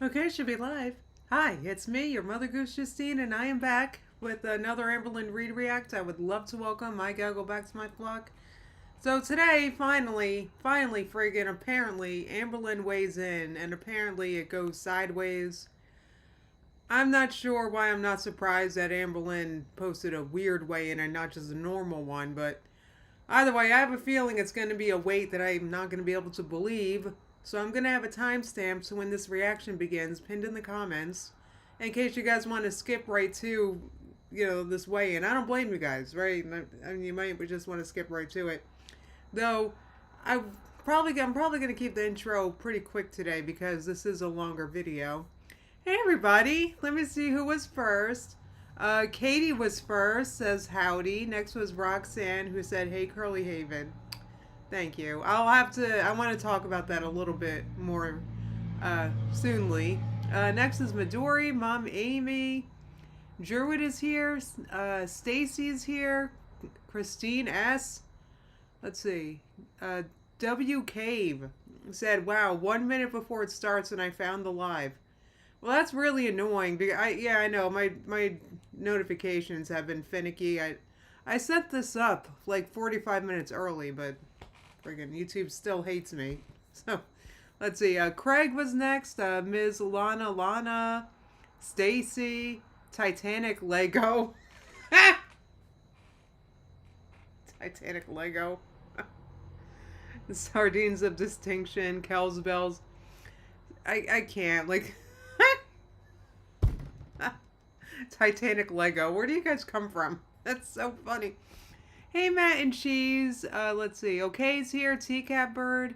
Okay, should be live. Hi, it's me, your Mother Goose Justine, and I am back with another Amberlyn Read React. I would love to welcome my gal go back to my flock. So today, finally, friggin' apparently, Amberlyn weighs in, and apparently it goes sideways. I'm not sure why I'm not surprised that Amberlyn posted a weird weigh in and not just a normal one, but either way, I have a feeling it's going to be a weight that I'm not going to be able to believe. So I'm going to have a timestamp so when this reaction begins pinned in the comments in case you guys want to skip right to, this weigh in. I don't blame you guys, right? I mean, you might just want to skip right to it. Though, I'm probably going to keep the intro pretty quick today because this is a longer video. Hey everybody, let me see who was first. Katie was first, says howdy. Next was Roxanne, who said, hey Curly Haven. Thank you. I want to talk about that a little bit more soonly. Next is Midori, Mom Amy. Druid is here. Stacy's here. Christine S. Let's see. W Cave said, wow, 1 minute before it starts and I found the live. Well, that's really annoying. I know my notifications have been finicky. I set this up like 45 minutes early, but friggin' YouTube still hates me. So, let's see. Craig was next. Ms. Lana, Stacy, Titanic Lego, Titanic Lego, Sardines of Distinction, Kells Bells. I can't like. Titanic Lego. Where do you guys come from? That's so funny. Hey, Matt and Cheese. Let's see. Okay's here. Teacat Bird.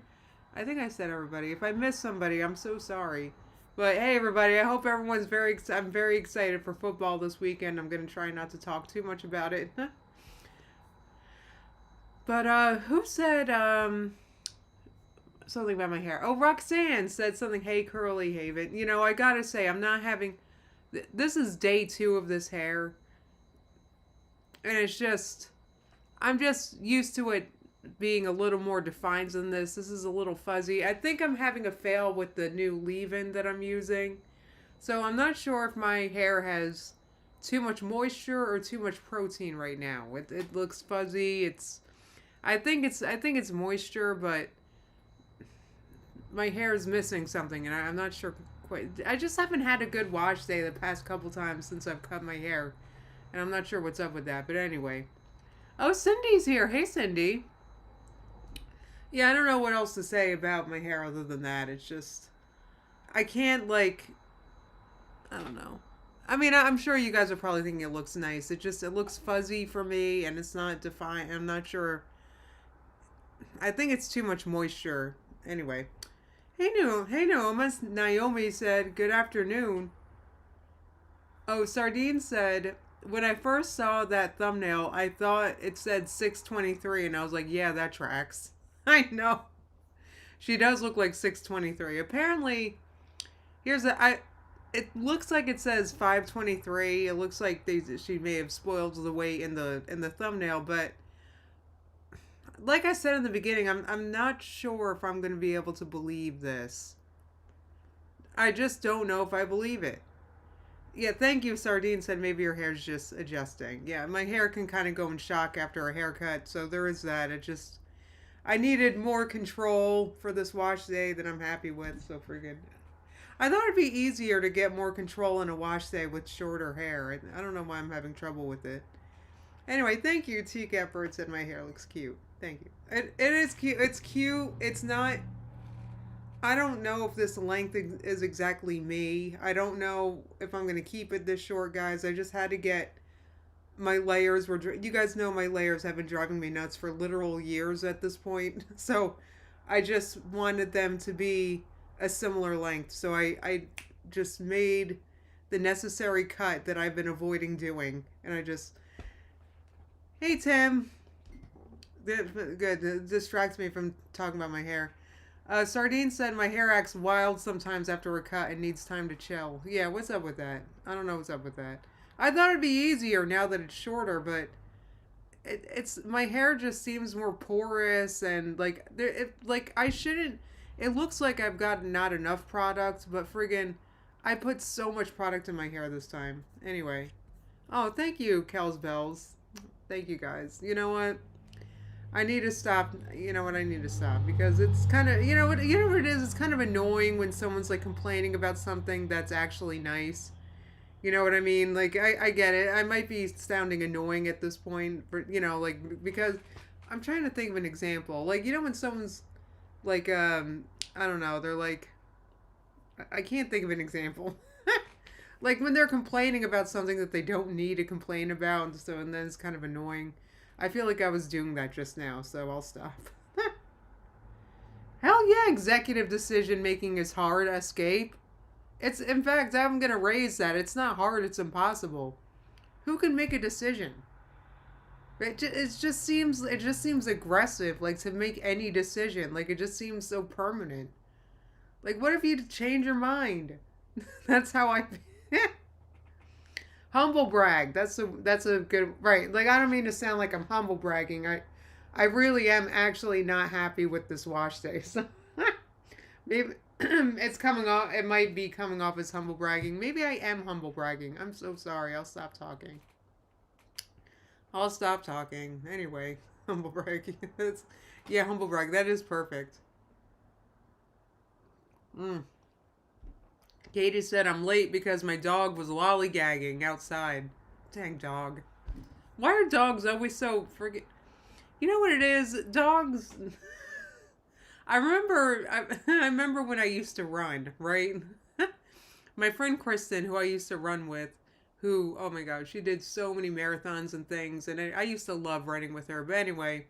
I think I said everybody. If I missed somebody, I'm so sorry. But hey, everybody. I hope everyone's I'm very excited for football this weekend. I'm going to try not to talk too much about it. But who said something about my hair? Oh, Roxanne said something. Hey, Curly Haven. You know, I gotta say, I'm not having. This is day 2 of this hair, and it's just. I'm just used to it being a little more defined than this. This is a little fuzzy. I think I'm having a fail with the new leave-in that I'm using. So I'm not sure if my hair has too much moisture or too much protein right now. It looks fuzzy. I think it's moisture, but my hair is missing something and I'm not sure quite. I just haven't had a good wash day the past couple times since I've cut my hair. And I'm not sure what's up with that, but anyway. Oh, Cindy's here. Hey, Cindy. Yeah, I don't know what else to say about my hair other than that. It's just, I can't, like, I don't know. I mean, I'm sure you guys are probably thinking it looks nice. It looks fuzzy for me and it's not defined. I'm not sure. I think it's too much moisture. Anyway. Hey, Naomi said, good afternoon. Oh, Sardine said, when I first saw that thumbnail, I thought it said 623, and I was like, yeah, that tracks. I know. She does look like 623. Apparently, it looks like it says 523. It looks like she may have spoiled the weight in the thumbnail, but like I said in the beginning, I'm not sure if I'm going to be able to believe this. I just don't know if I believe it. Yeah, thank you. Sardine said maybe your hair's just adjusting. Yeah, my hair can kind of go in shock after a haircut, so there is that. I needed more control for this wash day that I'm happy with, so friggin'. I thought it'd be easier to get more control in a wash day with shorter hair. I don't know why I'm having trouble with it. Anyway, thank you. Teacat Bird said my hair looks cute. Thank you. It is cute. It's cute. It's not. I don't know if this length is exactly me. I don't know if I'm going to keep it this short, guys. I just had to get my layers you guys know my layers have been driving me nuts for literal years at this point. So I just wanted them to be a similar length. So I just made the necessary cut that I've been avoiding doing. And hey Tim. Good. It distracts me from talking about my hair. Sardine said my hair acts wild sometimes after a cut and needs time to chill. Yeah, what's up with that? I don't know what's up with that. I thought it'd be easier now that it's shorter, but it's my hair just seems more porous and like I shouldn't. It looks like I've got not enough product, but friggin', I put so much product in my hair this time. Anyway. Oh, thank you, Kel's Bells. Thank you guys. You know what? I need to stop. You know what? I need to stop because it's kind of, you know what it is. It's kind of annoying when someone's like complaining about something that's actually nice. You know what I mean? Like I get it. I might be sounding annoying at this point, but like because I'm trying to think of an example. Like when someone's like I don't know, they're like I can't think of an example. Like when they're complaining about something that they don't need to complain about, and then it's kind of annoying. I feel like I was doing that just now, so I'll stop. Hell yeah, executive decision making is hard. Escape. It's in fact, I'm gonna raise that. It's not hard. It's impossible. Who can make a decision? It just seems aggressive. Like to make any decision. Like it just seems so permanent. Like what if you change your mind? That's how I. Humble brag. That's a good right. Like I don't mean to sound like I'm humble bragging. I really am actually not happy with this wash day. So maybe it's coming off. It might be coming off as humble bragging. Maybe I am humble bragging. I'm so sorry. I'll stop talking. I'll stop talking. Anyway, humble bragging. Yeah, humble brag. That is perfect. Mm. Katie said I'm late because my dog was lollygagging outside. Dang dog. Why are dogs always so forget? You know what it is? Dogs. I remember when I used to run, right? My friend Kristen, who I used to run with, who, oh my God, she did so many marathons and things, and I used to love running with her. But anyway,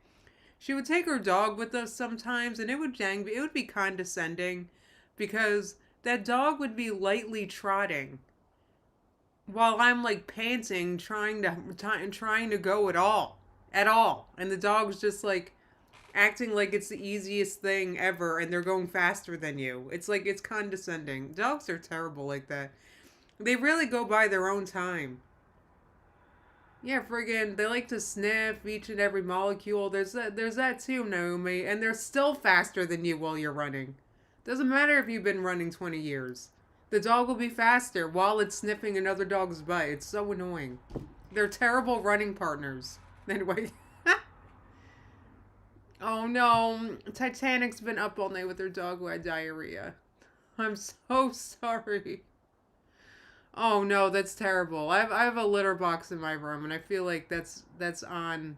she would take her dog with us sometimes, and it would be condescending because that dog would be lightly trotting while I'm like panting, trying to go at all, and the dog's just like acting like it's the easiest thing ever, and they're going faster than you. It's like it's condescending. Dogs are terrible like that. They really go by their own time. Yeah, friggin', they like to sniff each and every molecule. There's that too, Naomi, and they're still faster than you while you're running. Doesn't matter if you've been running 20 years. The dog will be faster while it's sniffing another dog's butt. It's so annoying. They're terrible running partners. Anyway. Oh no. Titanic's been up all night with her dog who had diarrhea. I'm so sorry. Oh no, that's terrible. I have a litter box in my room, and I feel like that's on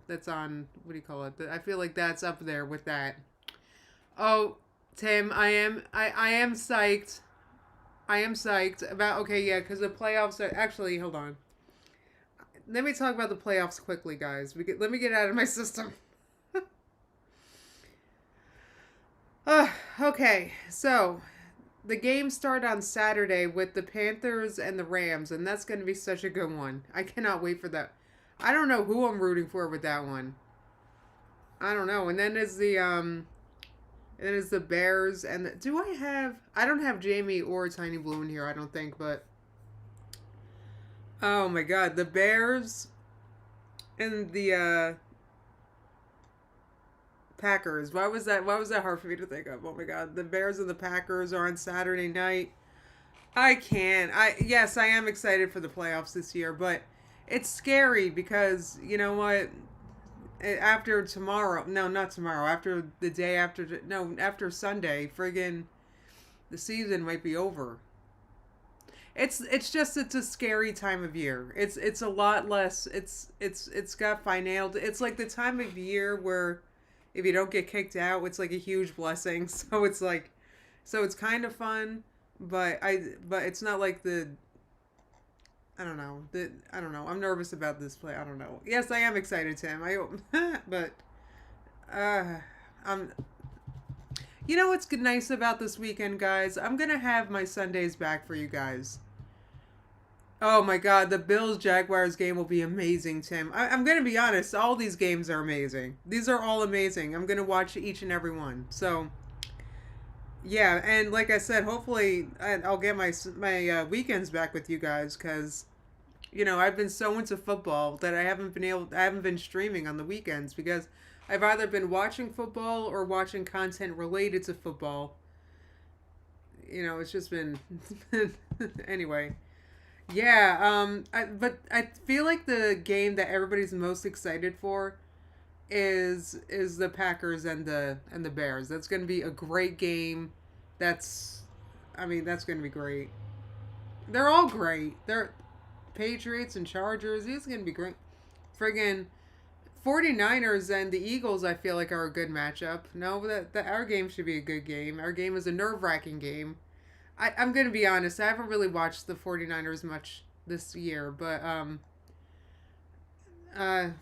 what do you call it? I feel like that's up there with that. Oh, Tim, I am psyched. I am psyched about okay, yeah, because the playoffs are actually hold on. Let me talk about the playoffs quickly, guys. Let me get out of my system. Okay, so the games start on Saturday with the Panthers and the Rams, and that's going to be such a good one. I cannot wait for that. I don't know who I'm rooting for with that one. I don't know. And then is the Bears and I don't have Jamie or Tiny Blue in here, I don't think, but oh my God, the Bears and the Packers. Why was that hard for me to think of? Oh my God, the Bears and the Packers are on Saturday night. I can't. Yes, I am excited for the playoffs this year, but it's scary because you know what? After tomorrow, no, not tomorrow. After the day after, no, after Sunday, friggin', the season might be over. It's a scary time of year. It's a lot less. It's got financial. It's like the time of year where if you don't get kicked out, it's like a huge blessing. So it's kind of fun, but it's not like the I don't know. I don't know. I'm nervous about this play. I don't know. Yes, I am excited, Tim. But uh, I'm. You know what's nice about this weekend, guys? I'm gonna have my Sundays back for you guys. Oh my God, the Bills Jaguars game will be amazing, Tim. I'm gonna be honest. All these games are amazing. These are all amazing. I'm gonna watch each and every one. So yeah, and like I said, hopefully I'll get my weekends back with you guys because I've been so into football that I haven't been streaming on the weekends because I've either been watching football or watching content related to football. it's just been anyway. Yeah, but I feel like the game that everybody's most excited for is the Packers and the Bears. That's going to be a great game. That's that's going to be great. They're all great. They're Patriots and Chargers. It's going to be great. Friggin' 49ers and the Eagles, I feel like, are a good matchup. No, that our game should be a good game. Our game is a nerve-wracking game. I'm going to be honest. I haven't really watched the 49ers much this year, but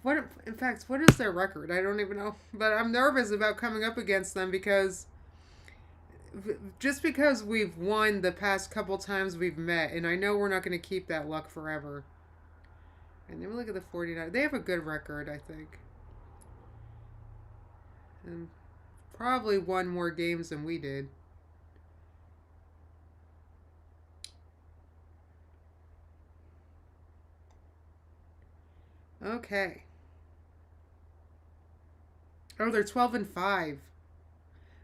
what in fact, what is their record? I don't even know. But I'm nervous about coming up against them because just because we've won the past couple times we've met, and I know we're not going to keep that luck forever. And then we look at the 49ers. They have a good record, I think. And probably won more games than we did. Okay. Oh, they're 12-5.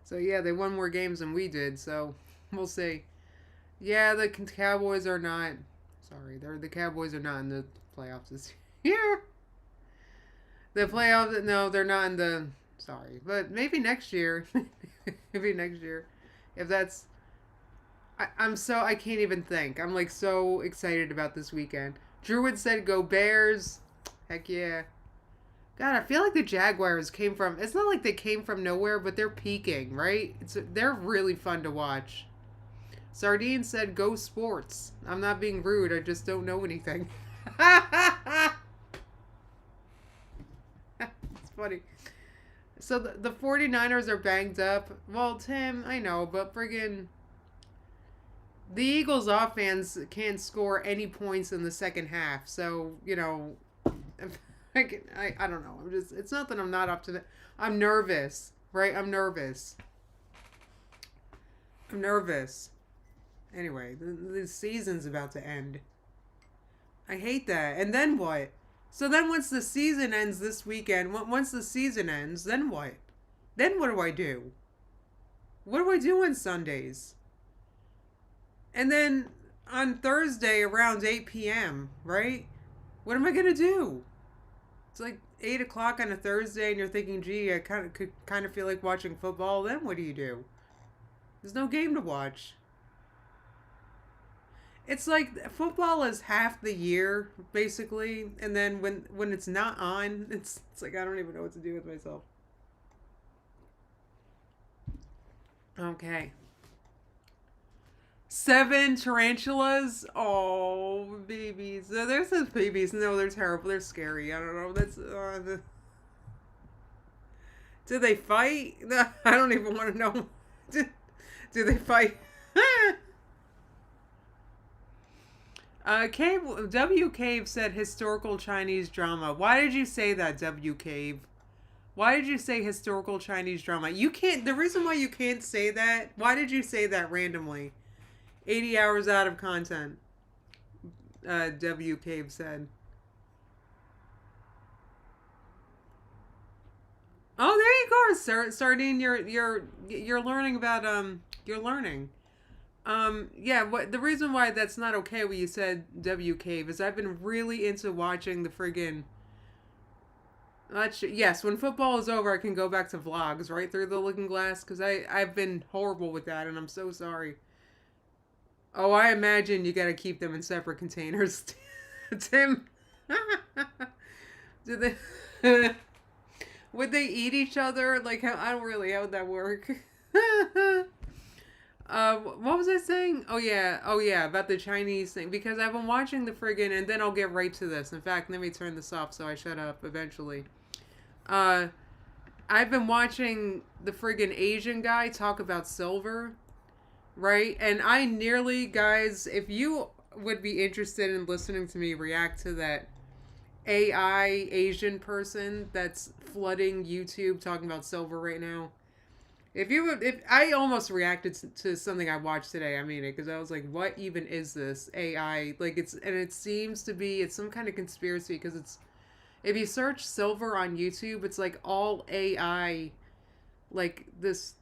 So yeah, they won more games than we did. So we'll see. Yeah, the Cowboys are not. Sorry, the Cowboys are not in the playoffs this year. The playoffs. No, they're not in the. Sorry, but maybe next year. Maybe next year, if that's. I'm so I can't even think. I'm like so excited about this weekend. Druid said, "Go Bears." Heck yeah. God, I feel like the Jaguars came from. It's not like they came from nowhere, but they're peaking, right? They're really fun to watch. Sardine said, "Go Sports." I'm not being rude. I just don't know anything. It's funny. So the 49ers are banged up. Well, Tim, I know, but friggin' the Eagles offense can't score any points in the second half. So, I don't know. It's not that I'm not up to that. I'm nervous, right? I'm nervous. I'm nervous. Anyway, the season's about to end. I hate that. And then what? So then once the season ends this weekend, once the season ends, then what? Then what do I do? What do I do on Sundays? And then on Thursday around 8 p.m., right? What am I going to do? It's like 8 o'clock on a Thursday and you're thinking, gee, I could kind of feel like watching football. Then what do? There's no game to watch. It's like football is half the year, basically. And then when it's not on, it's like I don't even know what to do with myself. Okay. 7 tarantulas. Oh, babies. There's those babies. No, they're terrible. They're scary. I don't know. Do they fight? I don't even want to know. Do they fight? W Cave said historical Chinese drama. Why did you say that, W Cave? Why did you say historical Chinese drama? You can't. The reason why you can't say that. Why did you say that randomly? 80 hours out of content. W Cave said. Oh, there you go, Sardine. You're learning about you're learning. Yeah. What the reason why that's not okay? What you said, W Cave, is I've been really into watching the friggin'. Yes, when football is over, I can go back to vlogs right through the looking glass because I've been horrible with that, and I'm so sorry. Oh, I imagine you got to keep them in separate containers, Tim. Do they? Would they eat each other? Like, I don't really. How would that work? What was I saying? Oh yeah, about the Chinese thing. Because I've been watching the friggin', and then I'll get right to this. In fact, let me turn this off so I shut up eventually. Uh, I've been watching the friggin' Asian guy talk about silver, right? And I nearly, guys, if you would be interested in listening to me react to that AI Asian person that's flooding YouTube talking about silver right now. If I almost reacted to something I watched today, I mean it, because I was like, what even is this AI? Like it seems to be, it's some kind of conspiracy because if you search silver on YouTube, it's like all AI, like this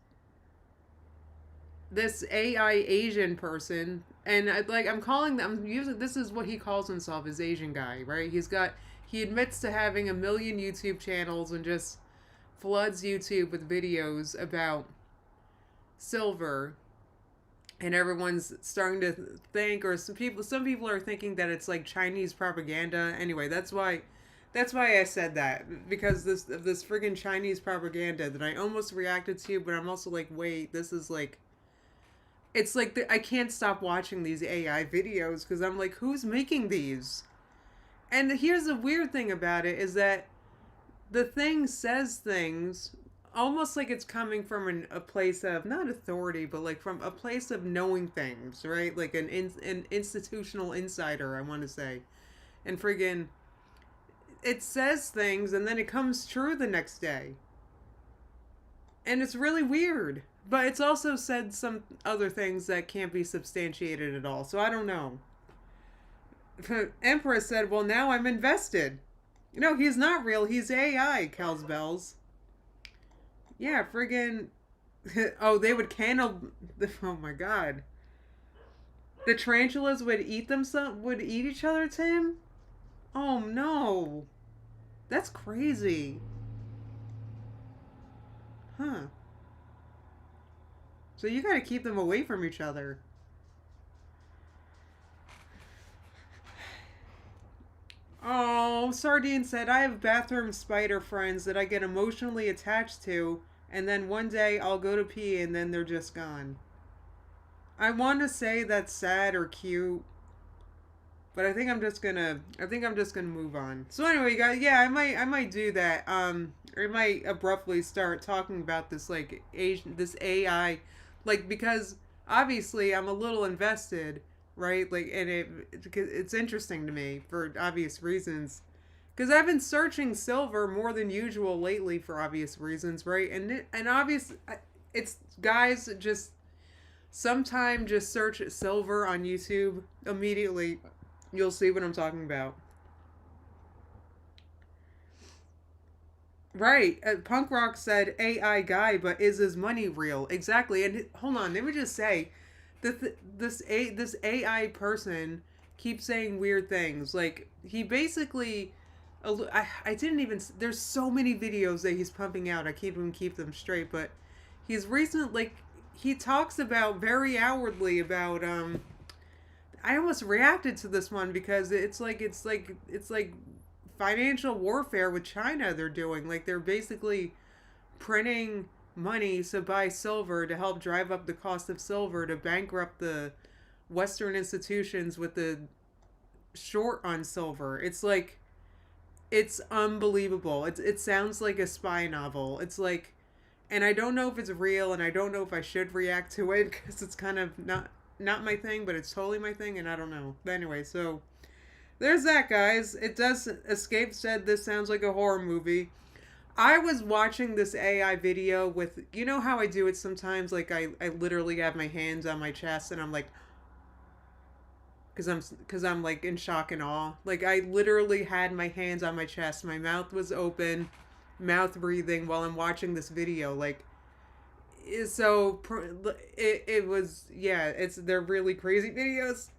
this AI Asian person, and I'm calling them. I'm using this is what he calls himself, his Asian guy, right? He admits to having a million YouTube channels and just floods YouTube with videos about silver, and everyone's starting to think, or some people are thinking that it's like Chinese propaganda. Anyway, that's why I said that, because this friggin' Chinese propaganda that I almost reacted to, but I'm also like, wait, this is like, it's like I can't stop watching these AI videos because I'm like, who's making these? And here's the weird thing about it is that the thing says things almost like it's coming from a place of not authority, but like from a place of knowing things, right? Like an institutional insider, I want to say. And friggin', it says things and then it comes true the next day. And it's really weird. But it's also said some other things that can't be substantiated at all. So I don't know. Empress said, well, now I'm invested. No, he's not real. He's AI, Cal's Bells. Yeah, friggin'. Oh, they would cannibal. Oh my god. The tarantulas would eat would eat each other, Tim? Oh no. That's crazy. Huh. So you gotta keep them away from each other. Oh, Sardine said, I have bathroom spider friends that I get emotionally attached to, and then one day I'll go to pee and then they're just gone. I want to say that's sad or cute, but I think I'm just gonna move on. So anyway, guys, yeah, I might do that. I might abruptly start talking about this this AI, like, because obviously I'm a little invested, right? Like, and it's interesting to me for obvious reasons. Because I've been searching silver more than usual lately for obvious reasons, right? It's guys, just sometime just search silver on YouTube immediately. You'll see what I'm talking about. Right. Punk Rock said AI guy, but is his money real? Exactly. And hold on, let me just say, this AI person keeps saying weird things. Like, he basically, I didn't even. There's so many videos that he's pumping out. I can't even keep them straight. But he's recent. Like, he talks about very outwardly about. I almost reacted to this one because it's like financial warfare with China. They're doing, like, they're basically printing money to buy silver to help drive up the cost of silver to bankrupt the Western institutions with the short on silver. It's like, it's unbelievable. It sounds like a spy novel. It's like, and I don't know if it's real, and I don't know if I should react to it because it's kind of not my thing, but it's totally my thing, and I don't know. But anyway, so there's that, guys. It does. Escape said this sounds like a horror movie. I was watching this AI video with, you know how I do it sometimes, like I literally have my hands on my chest and I'm like, because I'm like in shock and awe. Like, I literally had my hands on my chest, my mouth was open, mouth breathing while I'm watching this video. Like, so it was, yeah, they're really crazy videos.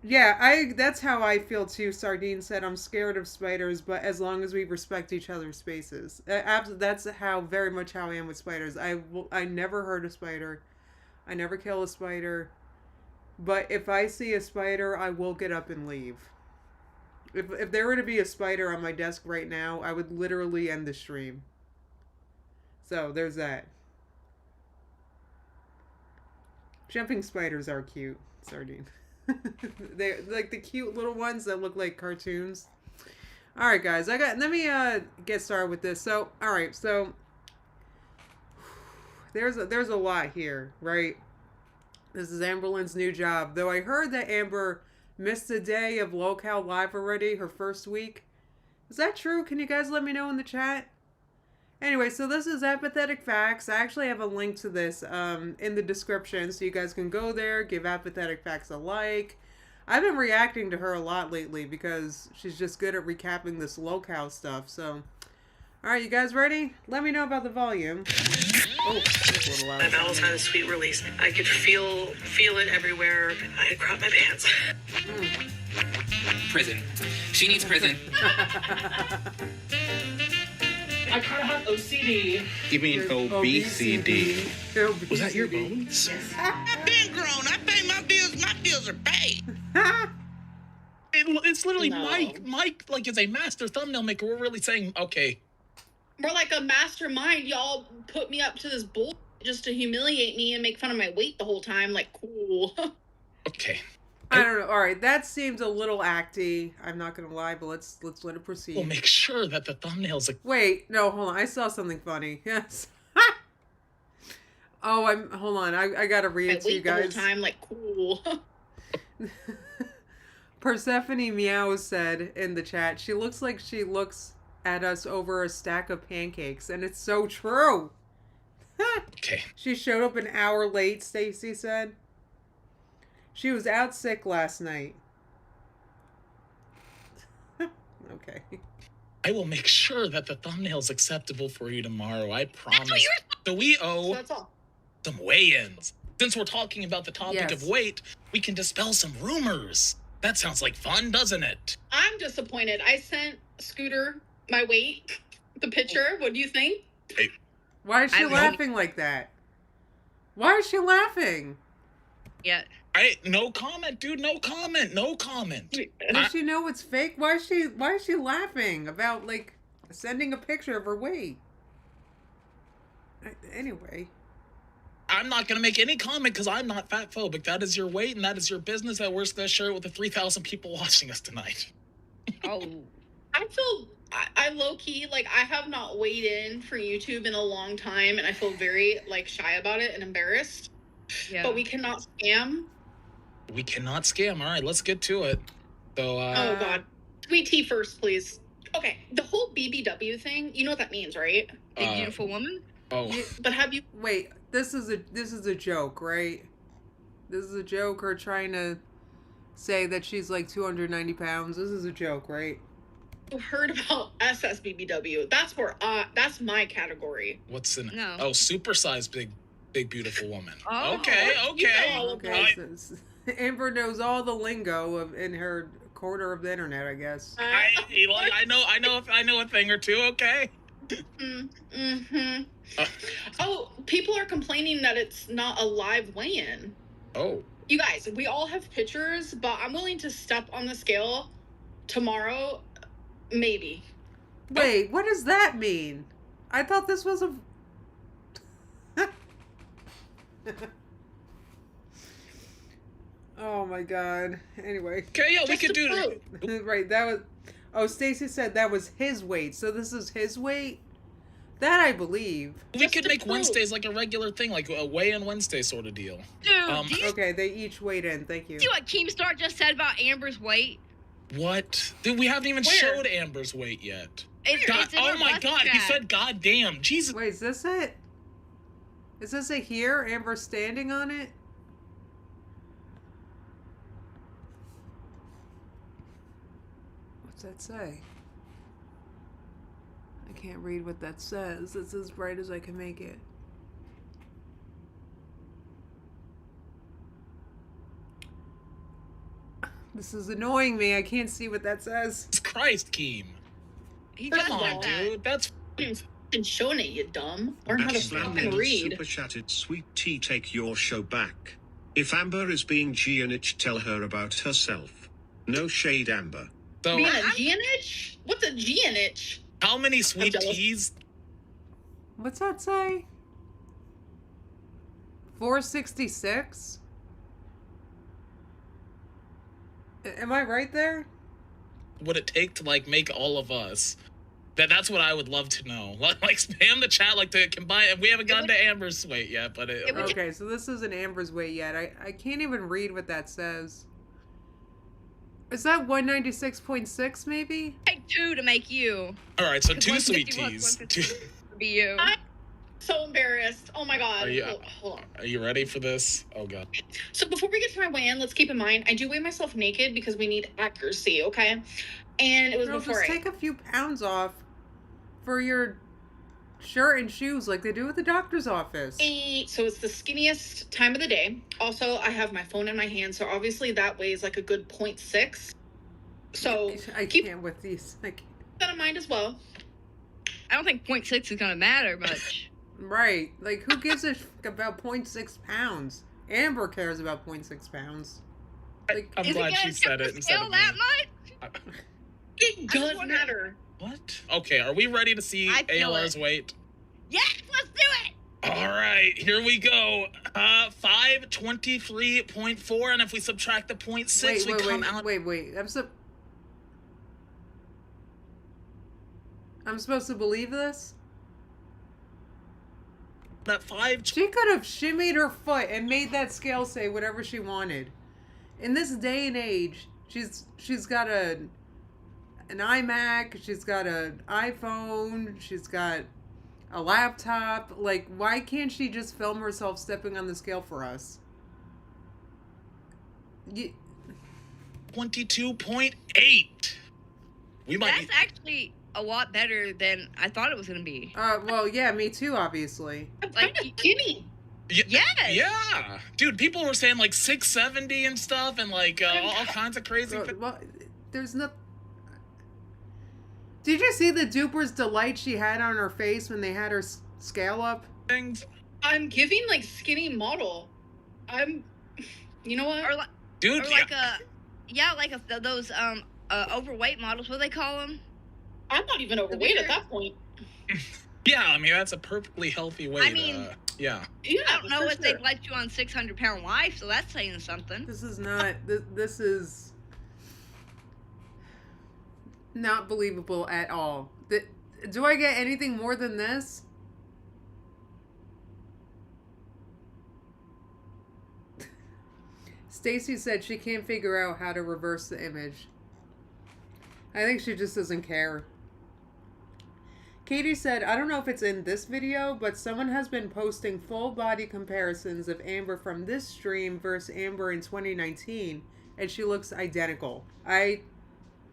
Yeah, that's how I feel too. Sardine said, I'm scared of spiders, but as long as we respect each other's spaces. That's very much how I am with spiders. I never hurt a spider. I never kill a spider. But if I see a spider, I will get up and leave. If there were to be a spider on my desk right now, I would literally end the stream. So there's that. Jumping spiders are cute, Sardine. They're like the cute little ones that look like cartoons. All right, guys, let me get started with this. So, all right, so there's a lot here, right? This is Amberlynn's new job. Though I heard that Amber missed a day of Locale Live already, her first week. Is that true? Can you guys let me know in the chat? Anyway, so this is Apathetic Facts. I actually have a link to this in the description, so you guys can go there, give Apathetic Facts a like. I've been reacting to her a lot lately because she's just good at recapping this Locale stuff. So, All right, you guys ready? Let me know about the volume. Oh, that's a little loud. My bowels had a sweet release. I could feel it everywhere. I had crapped my pants. Prison. She needs prison. I kind of have OCD. You mean obesity? Was that your bones? Yes. I've been grown. I pay my bills. My bills are paid. It's literally No. Mike, like, is a master thumbnail maker. We're really saying, okay. More like a mastermind. Y'all put me up to this bull just to humiliate me and make fun of my weight the whole time. Like, cool. Okay. I don't know. All right, that seems a little acty. I'm not gonna lie, but let's let it proceed. We'll make sure that the thumbnail's like. Wait, no, hold on. I saw something funny. Yes. Oh, hold on. I gotta read My it to you weight the whole guys. time. Like, cool. Persephone Meow said in the chat, she looks like she looks at us over a stack of pancakes, and it's so true. Okay. She showed up an hour late, Stacy said. She was out sick last night. Okay. I will make sure that the thumbnail's acceptable for you tomorrow. I promise. So we owe That's all. some weigh-ins. Since we're talking about the topic Yes. of weight, we can dispel some rumors. That sounds like fun, doesn't it? I'm disappointed. I sent Scooter my weight, the picture. What do you think? Why is she I don't- laughing like that? Why is she laughing? Yeah. No comment, dude. No comment. No comment. Does she know it's fake? Why is she laughing about, like, sending a picture of her weight? Anyway. I'm not going to make any comment because I'm not fat phobic. That is your weight and that is your business. That wears that shirt with the 3,000 people watching us tonight. Oh. I feel, I low-key, like, I have not weighed in for YouTube in a long time, and I feel very, like, shy about it and embarrassed. Yeah. But we cannot scam. We cannot scam. All right, let's get to it. So, Oh, God. Sweet tea first, please. Okay, the whole BBW thing, you know what that means, right? Big beautiful woman. Oh, But have you... Wait, this is a joke, right? This is a joke, her trying to say that she's like 290 pounds. This is a joke, right? heard about SSBBW? That's my category. what's in it? No. Oh, supersized big beautiful woman. Oh. Okay. You know all of Okay, that. so Amber knows all the lingo in her corner of the internet, I guess. I know a thing or two. Okay. Mm-hmm. Oh, people are complaining that it's not a live weigh-in. Oh. You guys, we all have pictures, but I'm willing to step on the scale tomorrow, maybe. Wait, what does that mean? I thought this was a... Oh my god. Anyway. Okay, yeah, we Just could to do prove. Right, that was... Oh, Stacy said that was his weight, so this is his weight? That I believe. We Just could to make prove. Wednesdays like a regular thing, like a weigh-in Wednesday sort of deal. Dude, do you Okay, they each weighed in, thank you. see what Keemstar just said about Amber's weight? What? Dude, we haven't even Where? showed Amber's weight yet. It's, God, it's in oh her my bus god, he chat. said goddamn. Jesus. Wait, is this it? Is this it here? Amber standing on it? What's that say? I can't read what that says. It's as bright as I can make it. This is annoying me. I can't see what that says. Jesus Christ, Keem. He Come just Come said on, that. dude. That's And showing it, you dumb. Learn how to Backslash fucking read. Super chatted sweet tea, take your show back. If Amber is being Gianich, tell her about herself. No shade, Amber. so. Being a Gianich? What's a Gianich? How many sweet jealous. teas? What's that say? 466? Am I right there? Would it take to like make all of us? That's what I would love to know. Like spam the chat like to combine. We haven't gotten to Amber's weight yet, but It would- Okay, so this isn't Amber's weight yet. I can't even read what that says. Is that 196.6 maybe? Take two to make you. all right. So 'Cause two sweet 151, teas. 152 would be you. So embarrassed. Oh my god. Are you- Hold on. Are you ready for this? Oh god. So before we get to my weigh-in, let's keep in mind I do weigh myself naked because we need accuracy, okay? And it was Girl, before just I... take a few pounds off for your shirt and shoes like they do at the doctor's office. So it's the skinniest time of the day. Also, I have my phone in my hand, so obviously that weighs like a good 0.6. So I keep can't with these. that in mind as well. I don't think 0.6 is gonna matter much. Right. Like, who gives a about 0.6 pounds? Amber cares about 0.6 pounds. Like, I'm Is glad it she gonna said tip it the instead scale of me. that much? It does wondering- matter. What? Okay, are we ready to see I feel ALR's it. weight? Yes, let's do it. All right, here we go. 523.4, and if we subtract the 0.6, we come out. wait. I'm supposed to believe this? That 5. She could have shimmied her foot and made that scale say whatever she wanted. In this day and age, she's got an iMac, she's got an iPhone, she's got a laptop. Like, why can't she just film herself stepping on the scale for us? 22.8. We might. That's actually a lot better than I thought it was gonna be. Well, yeah, me too, obviously. I'm Like, kind of skinny. Yes. Yeah, dude, people were saying like 670 and stuff, and like all kinds of crazy. Well, there's no. Did you see the duper's delight she had on her face when they had her scale up? Things, I'm giving like skinny model. You know what? Or like, dude. or like those overweight models. What do they call them? I'm not even overweight at that point. Yeah, I mean that's a perfectly healthy weight. I mean- yeah. Yeah, I don't know for if sure. they've let you on 600-pound life, so that's saying something. This is not. This is not believable at all. Do I get anything more than this? Stacy said she can't figure out how to reverse the image. I think she just doesn't care. Katie said, I don't know if it's in this video, but someone has been posting full body comparisons of Amber from this stream versus Amber in 2019, and she looks identical. I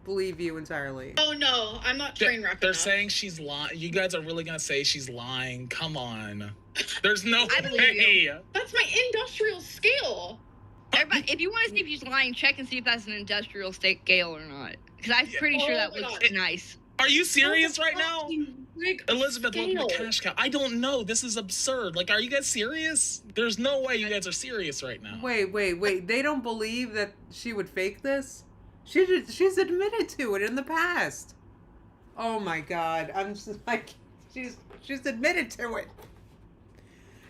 believe you entirely. Oh no, I'm not train wrecking. They're saying she's lying. You guys are really gonna say she's lying? Come on. There's no I believe way. That's my industrial scale. Everybody, if you want to see if she's lying, check and see if that's an industrial scale or not. Because I'm pretty sure that Oh my looks God. nice. Are you serious right now? Like, Elizabeth, welcome to scale. Cash Cow. I don't know. This is absurd. Like, are you guys serious? There's no way you guys are serious right now. Wait. They don't believe that she would fake this? She's admitted to it in the past. Oh my God. I'm just like, she's admitted to it.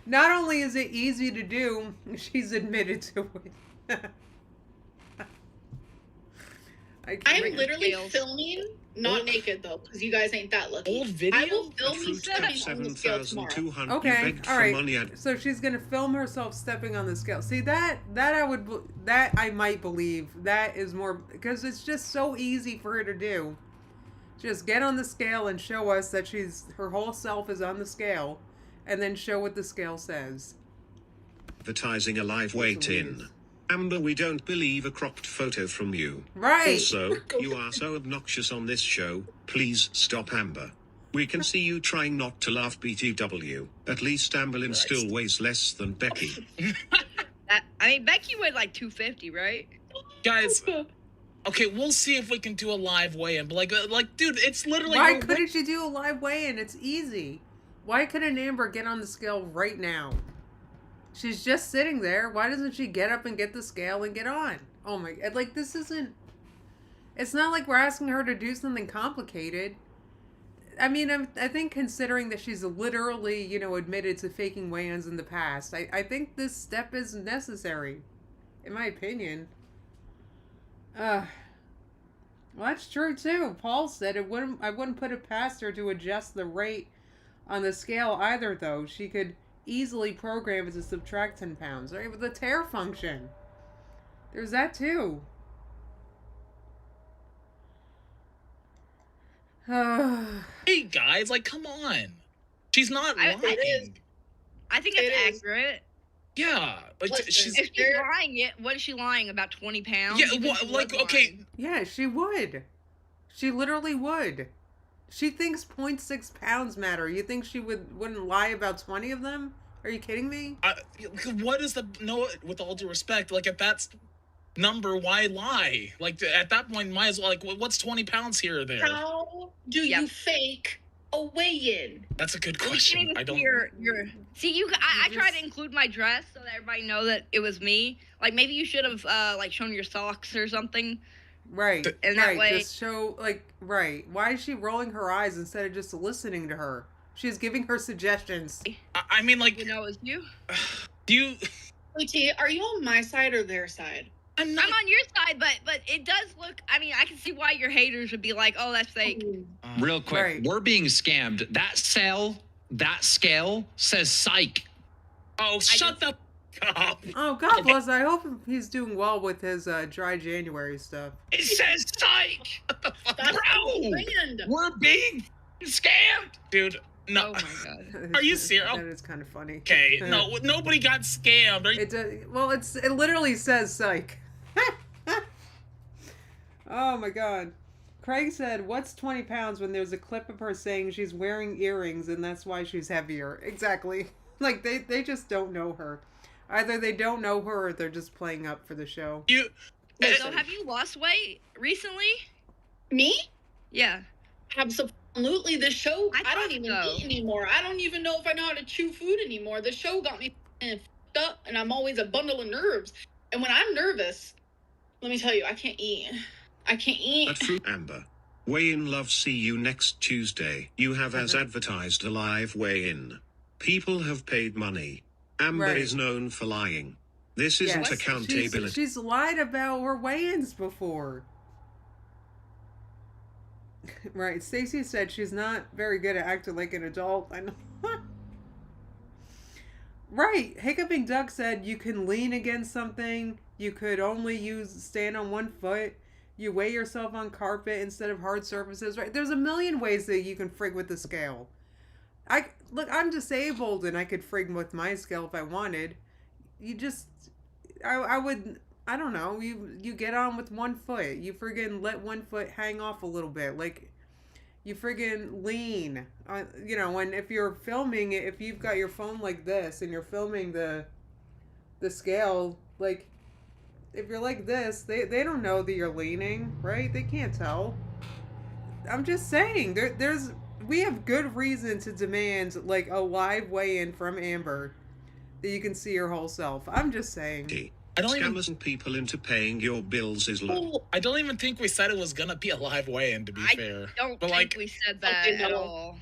Not only is it easy to do, she's admitted to it. I'm literally Scales. filming, not naked though, because you guys ain't that lucky. Old video? I will A film me fruit cap stepping on the scale tomorrow. 7,200. Okay, You begged all for right. money and So she's gonna film herself stepping on the scale. See that I might believe. That is more because it's just so easy for her to do. Just get on the scale and show us that her whole self is on the scale, and then show what the scale says. advertising a live weight in. Amber, we don't believe a cropped photo from you. Right. Also, you are so obnoxious on this show. Please stop, Amber. We can see you trying not to laugh, BTW. At least Amberlynn still weighs less than Becky. I mean, Becky weighed like 250, right? Guys, okay, we'll see if we can do a live weigh-in. But like, dude, it's literally. Why couldn't you do a live weigh-in? It's easy. Why couldn't Amber get on the scale right now? She's just sitting there. Why doesn't she get up and get the scale and get on? Oh my, like, this isn't, it's not like we're asking her to do something complicated. I mean, I think considering that she's literally, admitted to faking weigh-ins in the past, I think this step is necessary, in my opinion. Well, that's true too. Paul said I wouldn't put it past her to adjust the rate on the scale either, though. She could easily program it to subtract 10 pounds, right? With the tear function. There's that too. Hey guys, like, come on. She's not I- lying. it is. I think It it's is. accurate. Yeah, like Listen, she's. If she's lying, what is she lying about? 20 pounds? Yeah, Even if what, she like, was okay. lying. Yeah, she would. She literally would. She thinks 0.6 pounds matter. You think she wouldn't lie about 20 of them? Are you kidding me? What is the no? With all due respect, like if that's number, why lie? Like at that point, might as well like what's 20 pounds here or there? How do you fake a weigh-in? That's a good You question. can't even I don't. see your. See, I You tried just- to include my dress so that everybody know that it was me. Like maybe you should have like shown your socks or something. Right. In that right. way- Just show, like, right. Why is she rolling her eyes instead of just listening to her? She's giving her suggestions. I mean, like, You know, it was you. do you? Wait, T, are you on my side or their side? I'm not. I'm on your side, but it does look. I mean, I can see why your haters would be like, "Oh, that's fake." Real quick, Right. we're being scammed. That scale says psych. Oh, shut the up. Oh, God bless. I hope he's doing well with his dry January stuff. It says psych. That's Bro, brand. we're being scammed. Dude. No. Oh my god. That Are is- you serious? That is kind of funny. Okay, no, nobody got scammed. Are you- It literally says psych. Oh my God. Craig said, "What's 20 pounds?" when there's a clip of her saying she's wearing earrings and that's why she's heavier. Exactly. Like they just don't know her. Either they don't know her or they're just playing up for the show. you So, have you lost weight recently? Me? Yeah. Absolutely. The show, I I don't thought even so. eat anymore. I don't even know if I know how to chew food anymore. The show got me f***ed up, and I'm always a bundle of nerves. And when I'm nervous, let me tell you, I can't eat. I can't eat. At Fruit Amber. Weigh-in love, see you next Tuesday. You have as advertised a live weigh-in. People have paid money. Amber Right. is known for lying. This isn't Yes. accountability. She's lied about her weigh-ins before. Right. Stacy said she's not very good at acting like an adult. I know. Right. Hiccuping Duck said you can lean against something. You could only stand on one foot. You weigh yourself on carpet instead of hard surfaces. Right. There's a million ways that you can frig with the scale. I'm disabled and I could frig with my scale if I wanted. I would, I don't know, you get on with one foot. You friggin' let one foot hang off a little bit. Like, you friggin' lean. And if you're filming it, if you've got your phone like this and you're filming the scale, like, if you're like this, they don't know that you're leaning, right? They can't tell. I'm just saying, we have good reason to demand, like, a live weigh-in from Amber that you can see her whole self. I'm just saying. I don't even. Scammers and people into paying your bills is low. Oh, I don't even think we said it was gonna be a live weigh-in. To be I fair, Don't but think like, we said that Okay, at no. all.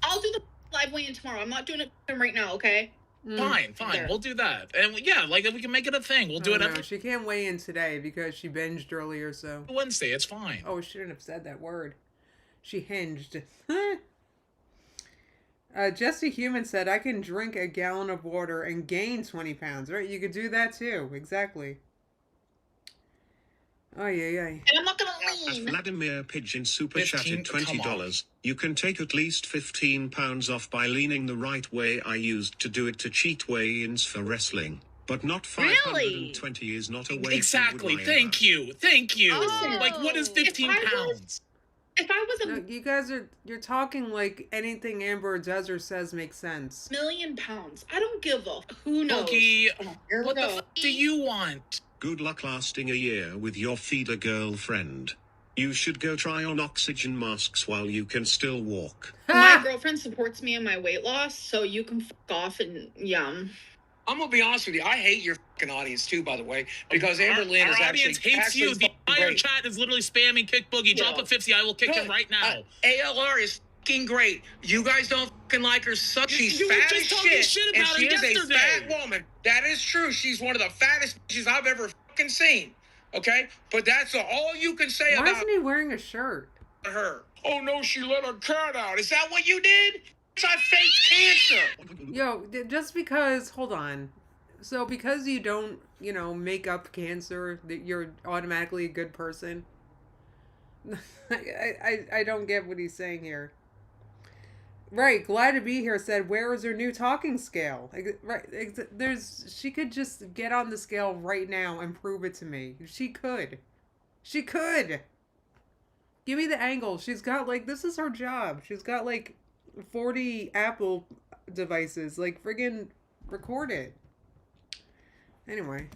I'll do the live weigh-in tomorrow. I'm not doing it right now, okay? fine, There. we'll do that, and yeah, like we can make it a thing. We'll do it No, every she can't weigh in today because she binged earlier, so. Wednesday. It's fine. Oh, I shouldn't have said that word. She hinged. Jesse Human said, I can drink a gallon of water and gain 20 pounds. Right? You could do that too. Exactly. Oh, yeah. And I'm not gonna As lean. Vladimir Pigeon super 15, chatted come $20. You can take at least 15 pounds off by leaning the right way. I used to do it to cheat weigh-ins for wrestling. But not 520 is not a way Exactly. forward, Thank you. Thank you. Oh. Like, what is 15 If I was- pounds? If I was No, a you guys you're talking like anything Amber does or says makes sense. million pounds, I don't give a who knows. Pokey, Oh, here we what the go. fuck do you want? Good luck lasting a year with your feeder girlfriend. You should go try on oxygen masks while you can still walk. My girlfriend supports me in my weight loss, so you can fuck off and yum. I'm gonna be honest with you. I hate your fucking audience too, by the way, because Amber Lynn Our is audience actually hates you. The fucking entire great. chat is literally spamming Kick Boogie. Drop Yeah. a 50, I will kick him Good. right now. ALR is fucking great. You guys don't fucking like her. She's you were fat just as talking shit, shit and about she her is yesterday. a fat woman. That is true. She's one of the fattest bitches I've ever fucking seen. Okay, but that's all you can say Why about isn't he wearing a shirt? her. Oh no, she let her cat out. Is that what you did? I faked cancer. Yo, just because, hold on. So because you don't, make up cancer, that you're automatically a good person? I don't get what he's saying here. Right, glad to be here said, where is her new talking scale? Right, she could just get on the scale right now and prove it to me. She could. Give me the angle. She's got like, this is her job. She's got like 40 Apple devices. Like, friggin' record it. Anyway.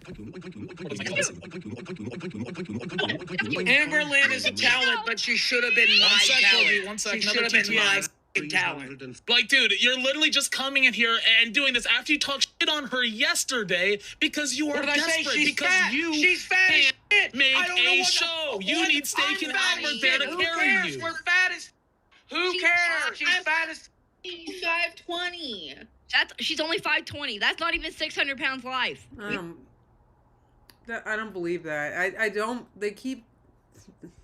Amber Lynn is a talent, but she should have been my talent. One sec, She another should have been my TTI. talent. Like, dude, you're literally just coming in here and doing this after you talked shit on her yesterday because you are What did I say? desperate. She's because fat. you She's fat as can't shit. make I don't know a what show. You what? need Steak I'm and fat Albert as there shit. to Who carry cares? you. We're fat as. Who She's cares? fat. She's fat as. 520. She's only 520. That's not even 600 pounds live. I don't believe that. I don't. They keep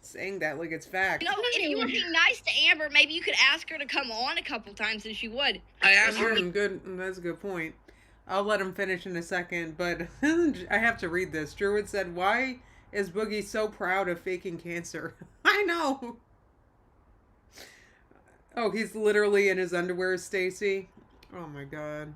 saying that like it's fact. You know, if you were being nice to Amber, maybe you could ask her to come on a couple times and she would. I asked her. Good. That's a good point. I'll let him finish in a second, but I have to read this. Druid said, "Why is Boogie so proud of faking cancer?" I know. Oh, he's literally in his underwear, Stacy. Oh my god.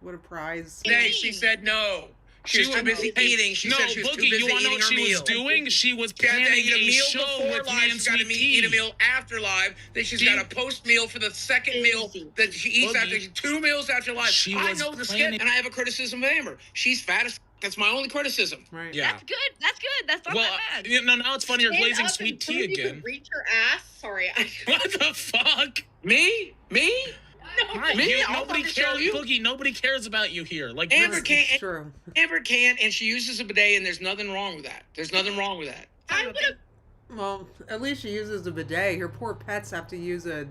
What a prize. Today she said no. She was too busy eating. She said she was too Boogie, busy you want to know eating what her she meal. was doing? She was She had to planning eat a a meal show before with live. me and She's got to Sweet eat a Tea. meal after live. Then she's got a post meal for the second meal that she eats Boogie. after 2 meals after live. She I was know the skit, planning- and I have a criticism of Amber. She's fat as. That's my only criticism. Right. Yeah. That's good. That's good. That's not Well, that bad. you know, now it's funny you're Stand glazing up Sweet and Tea prove you again. can reach your ass. Sorry. What the fuck? Me? Right, Me? I'll nobody fucking show cares, you. Boogie. Nobody cares about you here. Like, Amber really. can't. It's true. Amber can, and she uses a bidet, and there's nothing wrong with that. There's nothing wrong with that. I would have Well, at least she uses a bidet. Her poor pets have to use a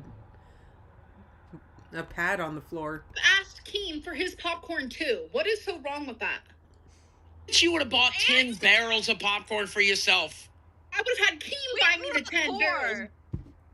pad on the floor. asked Keem for his popcorn too. What is so wrong with that? She would have bought 10 barrels of popcorn for yourself. I would have had Keem buy me the 10 barrels.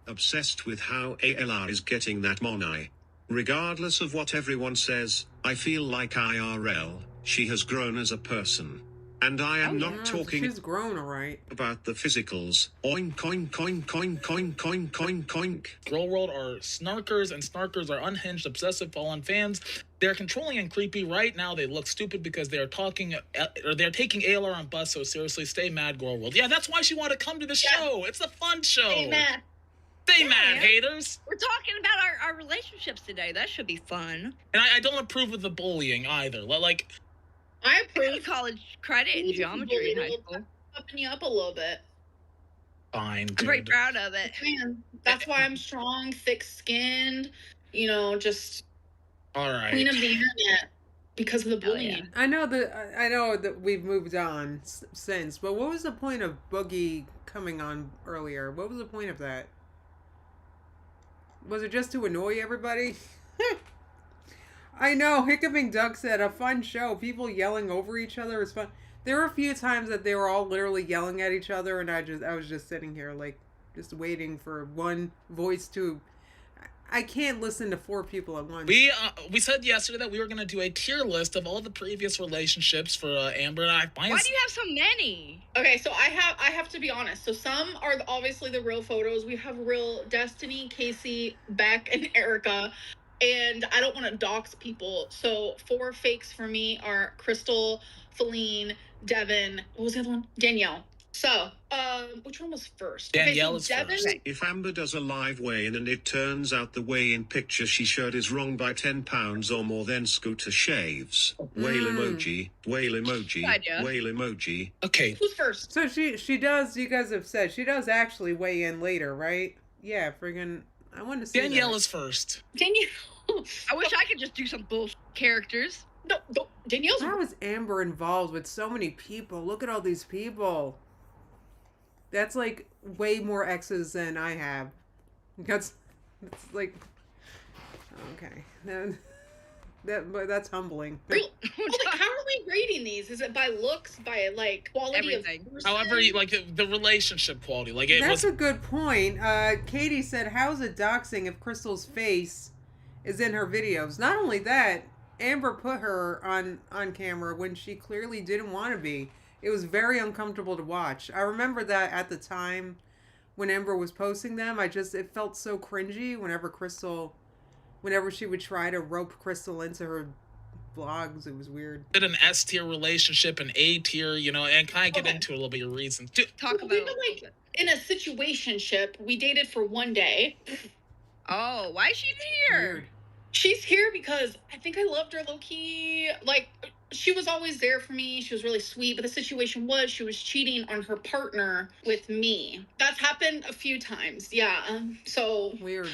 Obsessed with how ALR is getting that money. Regardless of what everyone says, I feel like IRL, she has grown as a person. And I am not talking She's grown, all right. about the physicals. Oink, oink, oink, oink, oink, oink, oink, oink. Girl World are snarkers, and snarkers are unhinged, obsessive, fallen fans. They're controlling and creepy. Right now, they look stupid because they are taking ALR on bus so seriously. Stay mad, Girl World. Yeah, that's why she wanted to come to the show. It's a fun show. Amen. Stay Yeah, mad, man. haters. We're talking about our relationships today. That should be fun. And I don't approve of the bullying either. Like, I I approve. took college credit in geometry in high school. Upping you up a little bit. fine, I'm very dude. proud of it. Man, that's why I'm strong, thick-skinned. You know, just All right. queen of the internet because of the Hell yeah. bullying. I know that we've moved on since, but what was the point of Boogie coming on earlier? What was the point of that? Was it just to annoy everybody? I know, Hiccuping Duck said, a fun show. People yelling over each other is fun. There were a few times that they were all literally yelling at each other, and I was just sitting here, like, just waiting for one voice to... I can't listen to 4 people at once. We said yesterday that we were gonna do a tier list of all the previous relationships for Amber and I. Why do you have so many? Okay, so I have to be honest. So some are obviously the real photos. We have real Destiny, Casey, Beck, and Erica. And I don't want to dox people. So 4 fakes for me are Crystal, Feline, Devin. What was the other one? Danielle. So, which one was first? Danielle so is Devin, first. If Amber does a live weigh-in and it turns out the weigh-in picture she showed is wrong by 10 pounds or more, then Scooter shaves. Whale emoji, whale emoji, Good idea. whale emoji. Okay. Who's first? So she does, you guys have said, she does actually weigh in later, right? Yeah, friggin', I want to see Danielle that. is first. Danielle. I wish I could just do some bullshit characters. No, Danielle's. How is Amber involved with so many people? Look at all these people. That's like way more exes than I have. That's like, okay. But that's humbling. How are we grading these? Is it by looks, by like quality Everything. of person? However, like the relationship quality, like it That's was. a good point. Katie said, how's it doxing if Crystal's face is in her videos? Not only that, Amber put her on camera when she clearly didn't want to be. It was very uncomfortable to watch. I remember that at the time when Amber was posting them. It felt so cringy whenever she would try to rope Crystal into her vlogs. It was weird. Did an S tier relationship, an A tier, and kind of get into a little bit of reasons. Talk We about feel like in a situationship. We dated for 1 day. Oh, why is she here? Weird. She's here because I think I loved her low key. Like, she was always there for me. She was really sweet. But the situation was she was cheating on her partner with me. That's happened a few times. Yeah. So Weird.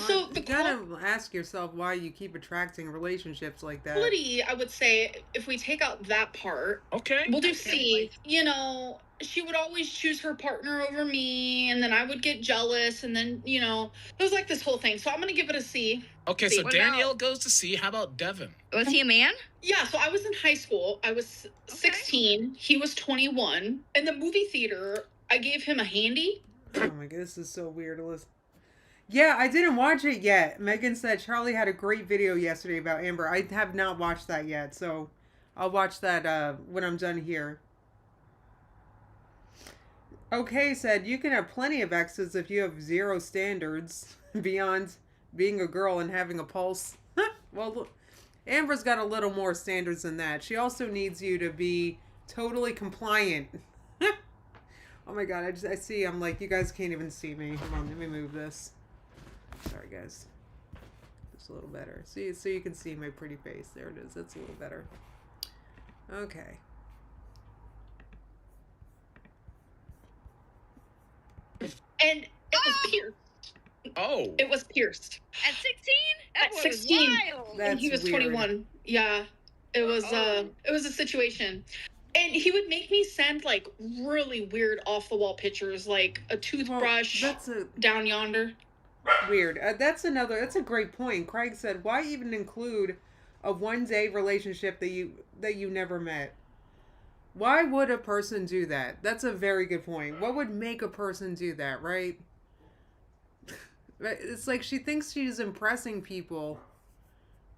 So You the gotta ask yourself why you keep attracting relationships like that. quality, I would say, if we take out that part, Okay. we'll do C. You know, she would always choose her partner over me, and then I would get jealous, and then, you know, it was like this whole thing. So I'm gonna give it a C. Okay, C. so What Danielle about- goes to C. How about Devin? Was he a man? Yeah, so I was in high school. I was 16. He was 21. In the movie theater, I gave him a handy. Oh my god, this is so weird, Alyssa. Yeah, I didn't watch it yet. Megan said Charlie had a great video yesterday about Amber. I have not watched that yet, so I'll watch that when I'm done here. Okay, said you can have plenty of exes if you have zero standards beyond being a girl and having a pulse. Well, look, Amber's got a little more standards than that. She also needs you to be totally compliant. Oh my god, I see, I'm like, you guys can't even see me. Hold on, let me move this. Sorry, guys. Just a little better. See, so you can see my pretty face. There it is. That's a little better. Okay. And it was pierced. Oh. It was pierced. At 16? That At was 16. wild. That's And he was weird. 21. Yeah. It was it was a situation. And he would make me send like really weird off the wall pictures, like a toothbrush That's a down yonder. weird. That's a great point. Craig said, why even include a 1-day relationship that you never met? Why would a person do that? That's a very good point. What would make a person do that, right? It's like she thinks she's impressing people.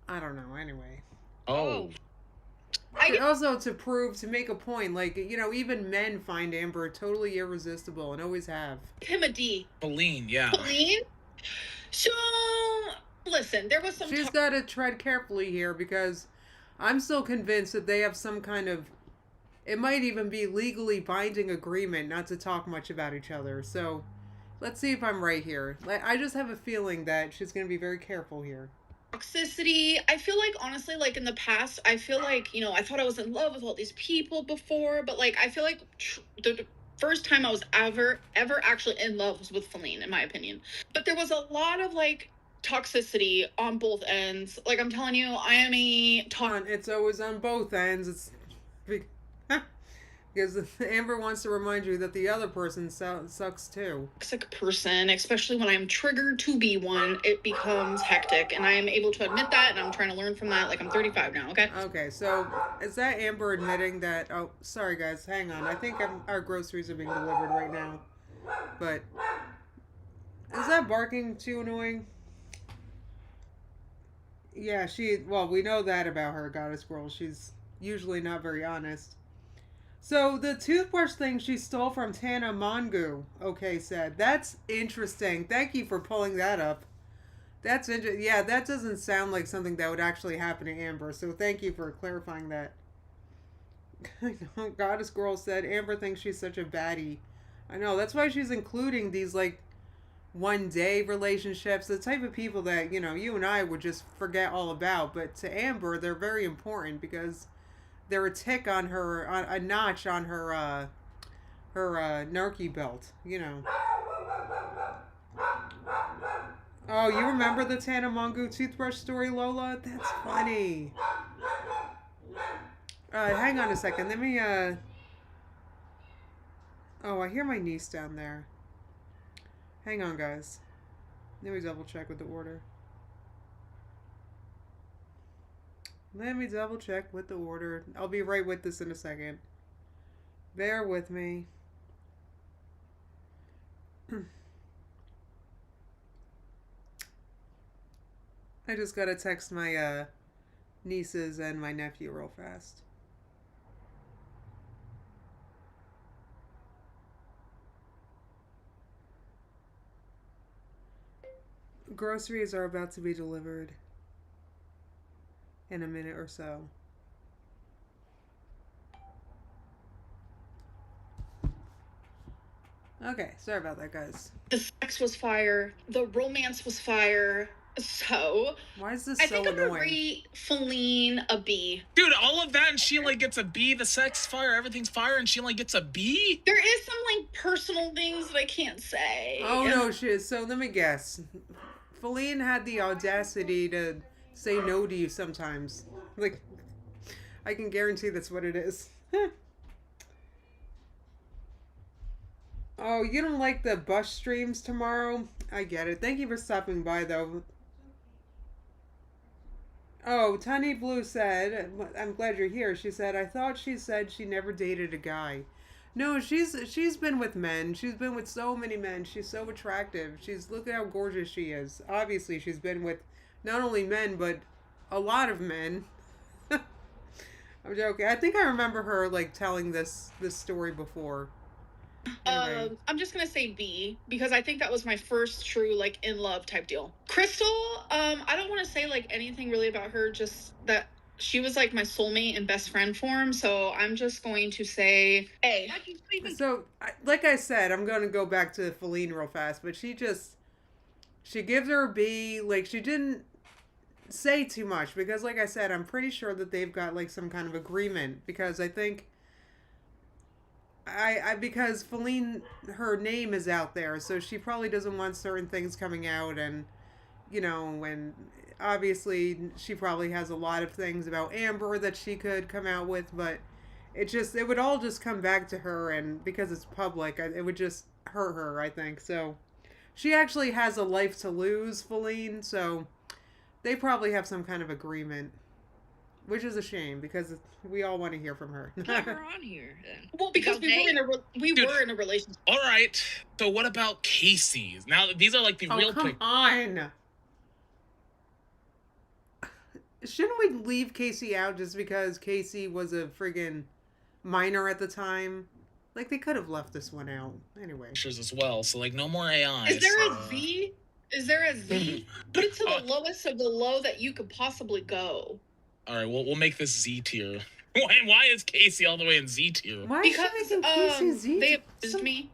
I don't know. Anyway. Oh. Also to make a point, like, you know, even men find Amber totally irresistible and always have. Give him a D. Feline, yeah. Feline? So, listen, there was some She's got to tread carefully here because I'm still convinced that they have some kind of, it might even be legally binding agreement not to talk much about each other. So let's see if I'm right here. I just have a feeling that she's going to be very careful here. toxicity. I feel like, honestly, like in the past, I feel like, you know, I thought I was in love with all these people before, but like I feel like the first time I was ever actually in love was with Feline, in my opinion. But there was a lot of like toxicity on both ends. Like, I'm telling you, I am a It's always on both ends. It's because Amber wants to remind you that the other person sucks too. toxic person, especially when I'm triggered to be one. It becomes hectic, and I am able to admit that, and I'm trying to learn from that. Like, I'm 35 now. Okay, so is that Amber admitting that? Oh, sorry guys, hang on. I think our groceries are being delivered right now. But is that barking too annoying? Yeah, well, we know that about her, Goddess Girl. She's usually not very honest. So the toothbrush thing she stole from Tana Mongu, okay, said. That's interesting. Thank you for pulling that up. That's interesting. Yeah, that doesn't sound like something that would actually happen to Amber. So thank you for clarifying that. I know, Goddess Girl said Amber thinks she's such a baddie. I know, that's why she's including these like 1-day relationships, the type of people that, you know, you and I would just forget all about. But to Amber, they're very important because they're a tick on her, a notch on her narky belt, you know. Oh, you remember the Tana Mongu toothbrush story, Lola? That's funny. Hang on a second. Let me, Oh, I hear my niece down there. Hang on, guys. Let me double check with the order. Let me double check with the order. I'll be right with this in a second. Bear with me. I just gotta text my nieces and my nephew real fast. Groceries are about to be delivered in a minute or so. Okay, sorry about that, guys. The sex was fire. The romance was fire. So Why is this I so think I'm gonna annoying? rate Feline a B. Dude, all of that and she like gets a B. The sex fire, everything's fire, and she like gets a B. There is some like personal things that I can't say. Oh no, shit. So let me guess. Feline had the audacity to say no to you sometimes. Like, I can guarantee that's what it is. Oh, you don't like the bus streams tomorrow? I get it. Thank you for stopping by, though. Oh, Tiny Blue said, I'm glad you're here. She said, I thought she said she never dated a guy. No, she's been with men. She's been with so many men. She's so attractive. Look at how gorgeous she is. Obviously, she's been with not only men, but a lot of men. I'm joking. I think I remember her, like, telling this story before. Anyway. I'm just gonna say B because I think that was my first true like in love type deal. Crystal, I don't want to say like anything really about her, just that she was like my soulmate in best friend form. So I'm just going to say A. So, like I said, I'm going to go back to Feline real fast, but she gives her a B. Like, she didn't say too much because, like I said, I'm pretty sure that they've got like some kind of agreement because I think. Because Feline, her name is out there, so she probably doesn't want certain things coming out, and and obviously she probably has a lot of things about Amber that she could come out with, but it would all just come back to her, and because it's public, it would just hurt her, I think. So she actually has a life to lose, Feline, so they probably have some kind of agreement. Which is a shame because we all want to hear from her. Put her on here then. Well, because we were in a relationship. All right. So what about Casey's? Now these are like the real. Come on. Shouldn't we leave Casey out just because Casey was a friggin' minor at the time? Like they could have left this one out anyway. As well. So like no more AI. Is there a Z? Is there a Z? Put it to the lowest of the low that you could possibly go. All right, we'll make this Z tier. Why is Casey all the way in Z tier? Why is she making Casey Z? They abused me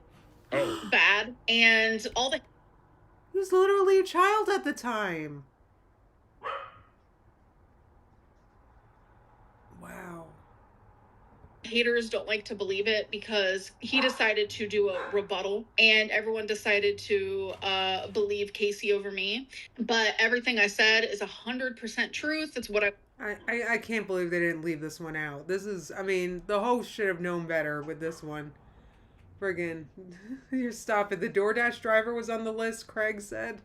bad, and all the. He was literally a child at the time. Wow. Haters don't like to believe it because he decided to do a rebuttal and everyone decided to believe Casey over me. But everything I said is 100% truth. It's what I can't believe they didn't leave this one out. This is, I mean, the host should have known better with this one. Friggin', you're stopping. The DoorDash driver was on the list, Craig said.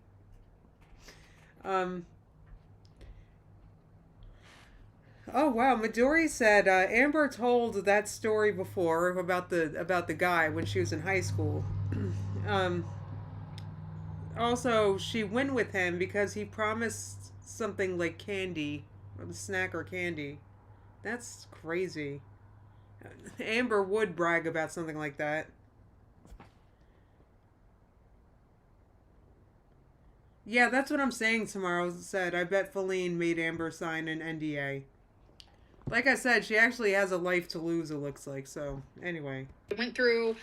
Oh wow, Midori said Amber told that story before about the guy when she was in high school. Also, she went with him because he promised something like candy, a snack or candy. That's crazy. Amber would brag about something like that. Yeah, that's what I'm saying. Tomorrow said, I bet Feline made Amber sign an NDA. Like I said, she actually has a life to lose, it looks like. So, anyway. I went through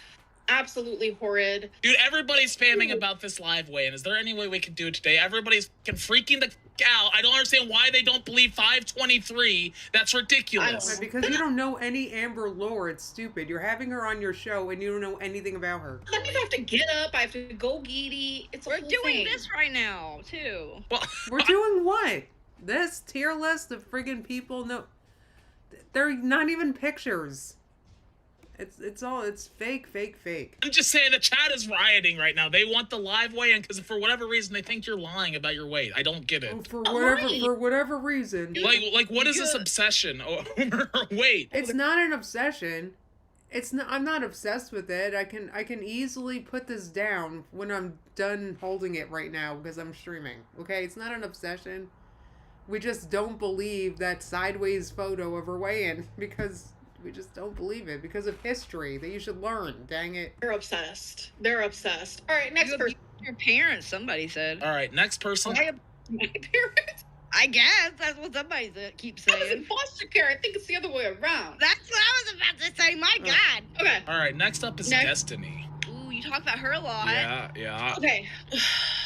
absolutely horrid. Dude, everybody's spamming about this live weigh-in. Is there any way we could do it today? Everybody's freaking the out. I don't understand why they don't believe 523. That's ridiculous. Because you don't know any Amber lore. It's stupid. You're having her on your show and you don't know anything about her. That means I have to get up. I have to go giddy. We're doing this right now, too. Well, we're doing what? This tier list of friggin' people? No. They're not even pictures. It's fake. I'm just saying the chat is rioting right now. They want the live weigh-in because for whatever reason they think you're lying about your weight. I don't get it. Oh, for whatever reason. Like what is this obsession over weight? It's not an obsession. I'm not obsessed with it. I can easily put this down when I'm done holding it right now because I'm streaming. Okay? It's not an obsession. We just don't believe that sideways photo of her weigh-in because we just don't believe it because of history that you should learn. Dang it. They're obsessed. All right, next person. Your parents, somebody said. All right, next person. My parents? I guess. That's what somebody keeps saying. I was in foster care. I think it's the other way around. That's what I was about to say. My God. Okay. All right, next up is Destiny. Ooh, you talk about her a lot. Yeah. Okay.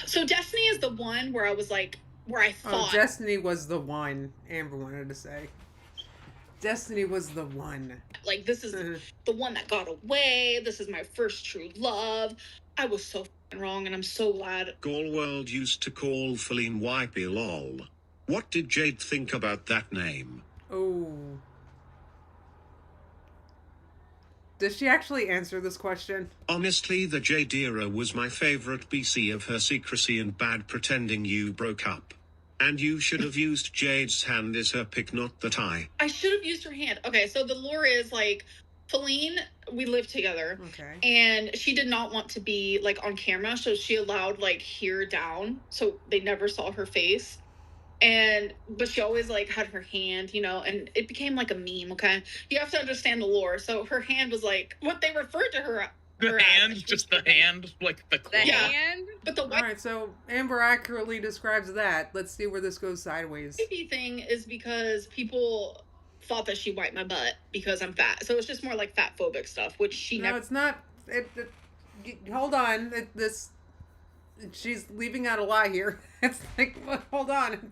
So Destiny is the one where I was like, where I thought. Oh, Destiny was the one. Amber wanted to say. Destiny was the one. Like, this is the one that got away. This is my first true love. I was so wrong, and I'm so glad. Gall World used to call Feline Wipey lol. What did Jade think about that name? Oh. Does she actually answer this question? Honestly, the Jade era was my favorite BC of her secrecy and bad pretending you broke up. And you should have used Jade's hand as her pick, not the tie. I should have used her hand. Okay, so the lore is like, Feline, we lived together. Okay. And she did not want to be like on camera, so she allowed like hair down, so they never saw her face. But she always like had her hand, you know, and it became like a meme. Okay, you have to understand the lore. So her hand was like what they referred to her. The hand, just the hand, like the claw. Yeah. And But the All right, so Amber accurately describes that. Let's see where this goes sideways. wifey thing is because people thought that she wiped my butt because I'm fat. So it's just more like fat phobic stuff, which she No, never. it's not. Hold on. She's leaving out a lie here. It's like, well, hold on.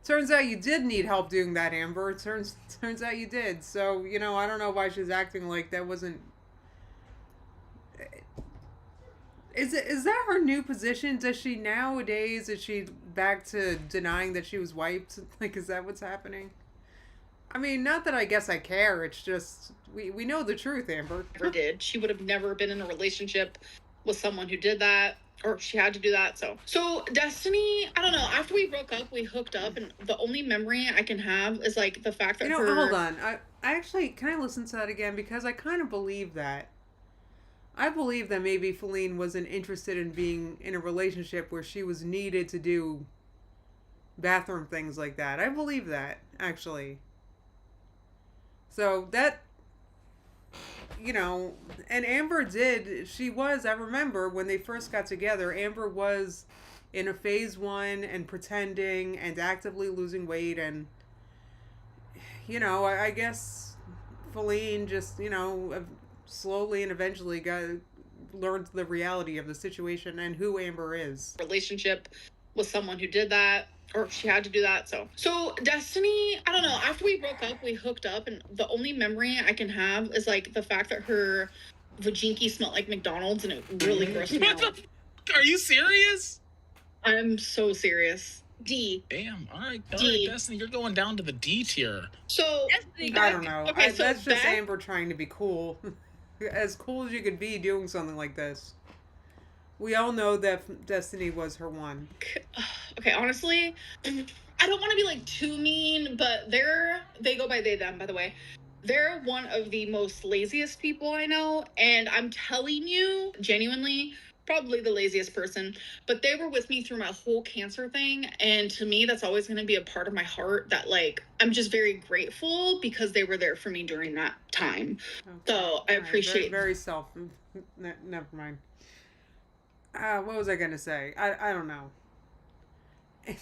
Turns out you did need help doing that, Amber. Turns out you did. So, you know, I don't know why she's acting like that wasn't. Is that her new position? Does she nowadays, is she back to denying that she was wiped? Like, is that what's happening? I mean, not that I guess I care. It's just, we know the truth, Amber. Never did. She would have never been in a relationship with someone who did that, or she had to do that. So Destiny, I don't know. After we broke up, we hooked up, and the only memory I can have is like the fact that You know, hold on. I actually, can I listen to that again? Because I kind of believe that. I believe that maybe Feline wasn't interested in being in a relationship where she was needed to do bathroom things like that. I believe that, actually. So that, you know, and Amber did, she was, I remember when they first got together, Amber was in a phase 1 and pretending and actively losing weight, and, you know, I guess Feline just, you know, slowly and eventually learned the reality of the situation and who Amber is. Relationship with someone who did that, or she had to do that. So Destiny, I don't know. After we broke up, we hooked up, and the only memory I can have is like the fact that her vajinky smelled like McDonald's, and it really grossed me What out. the? Are you serious? I'm so serious. D. Damn. All right, D. Destiny, you're going down to the D tier. So Destiny, I don't know. Okay, so that's just Beck- Amber trying to be cool. As cool as you could be doing something like this. We all know that Destiny was her one. Okay, honestly, I don't want to be like too mean, but they go by they them, by the way. They're one of the most laziest people I know, and I'm telling you, genuinely, probably the laziest person, but they were with me through my whole cancer thing, and to me that's always going to be a part of my heart that like I'm just very grateful because they were there for me during that time. Okay. So I appreciate very self. Never mind. What was I gonna say? I don't know.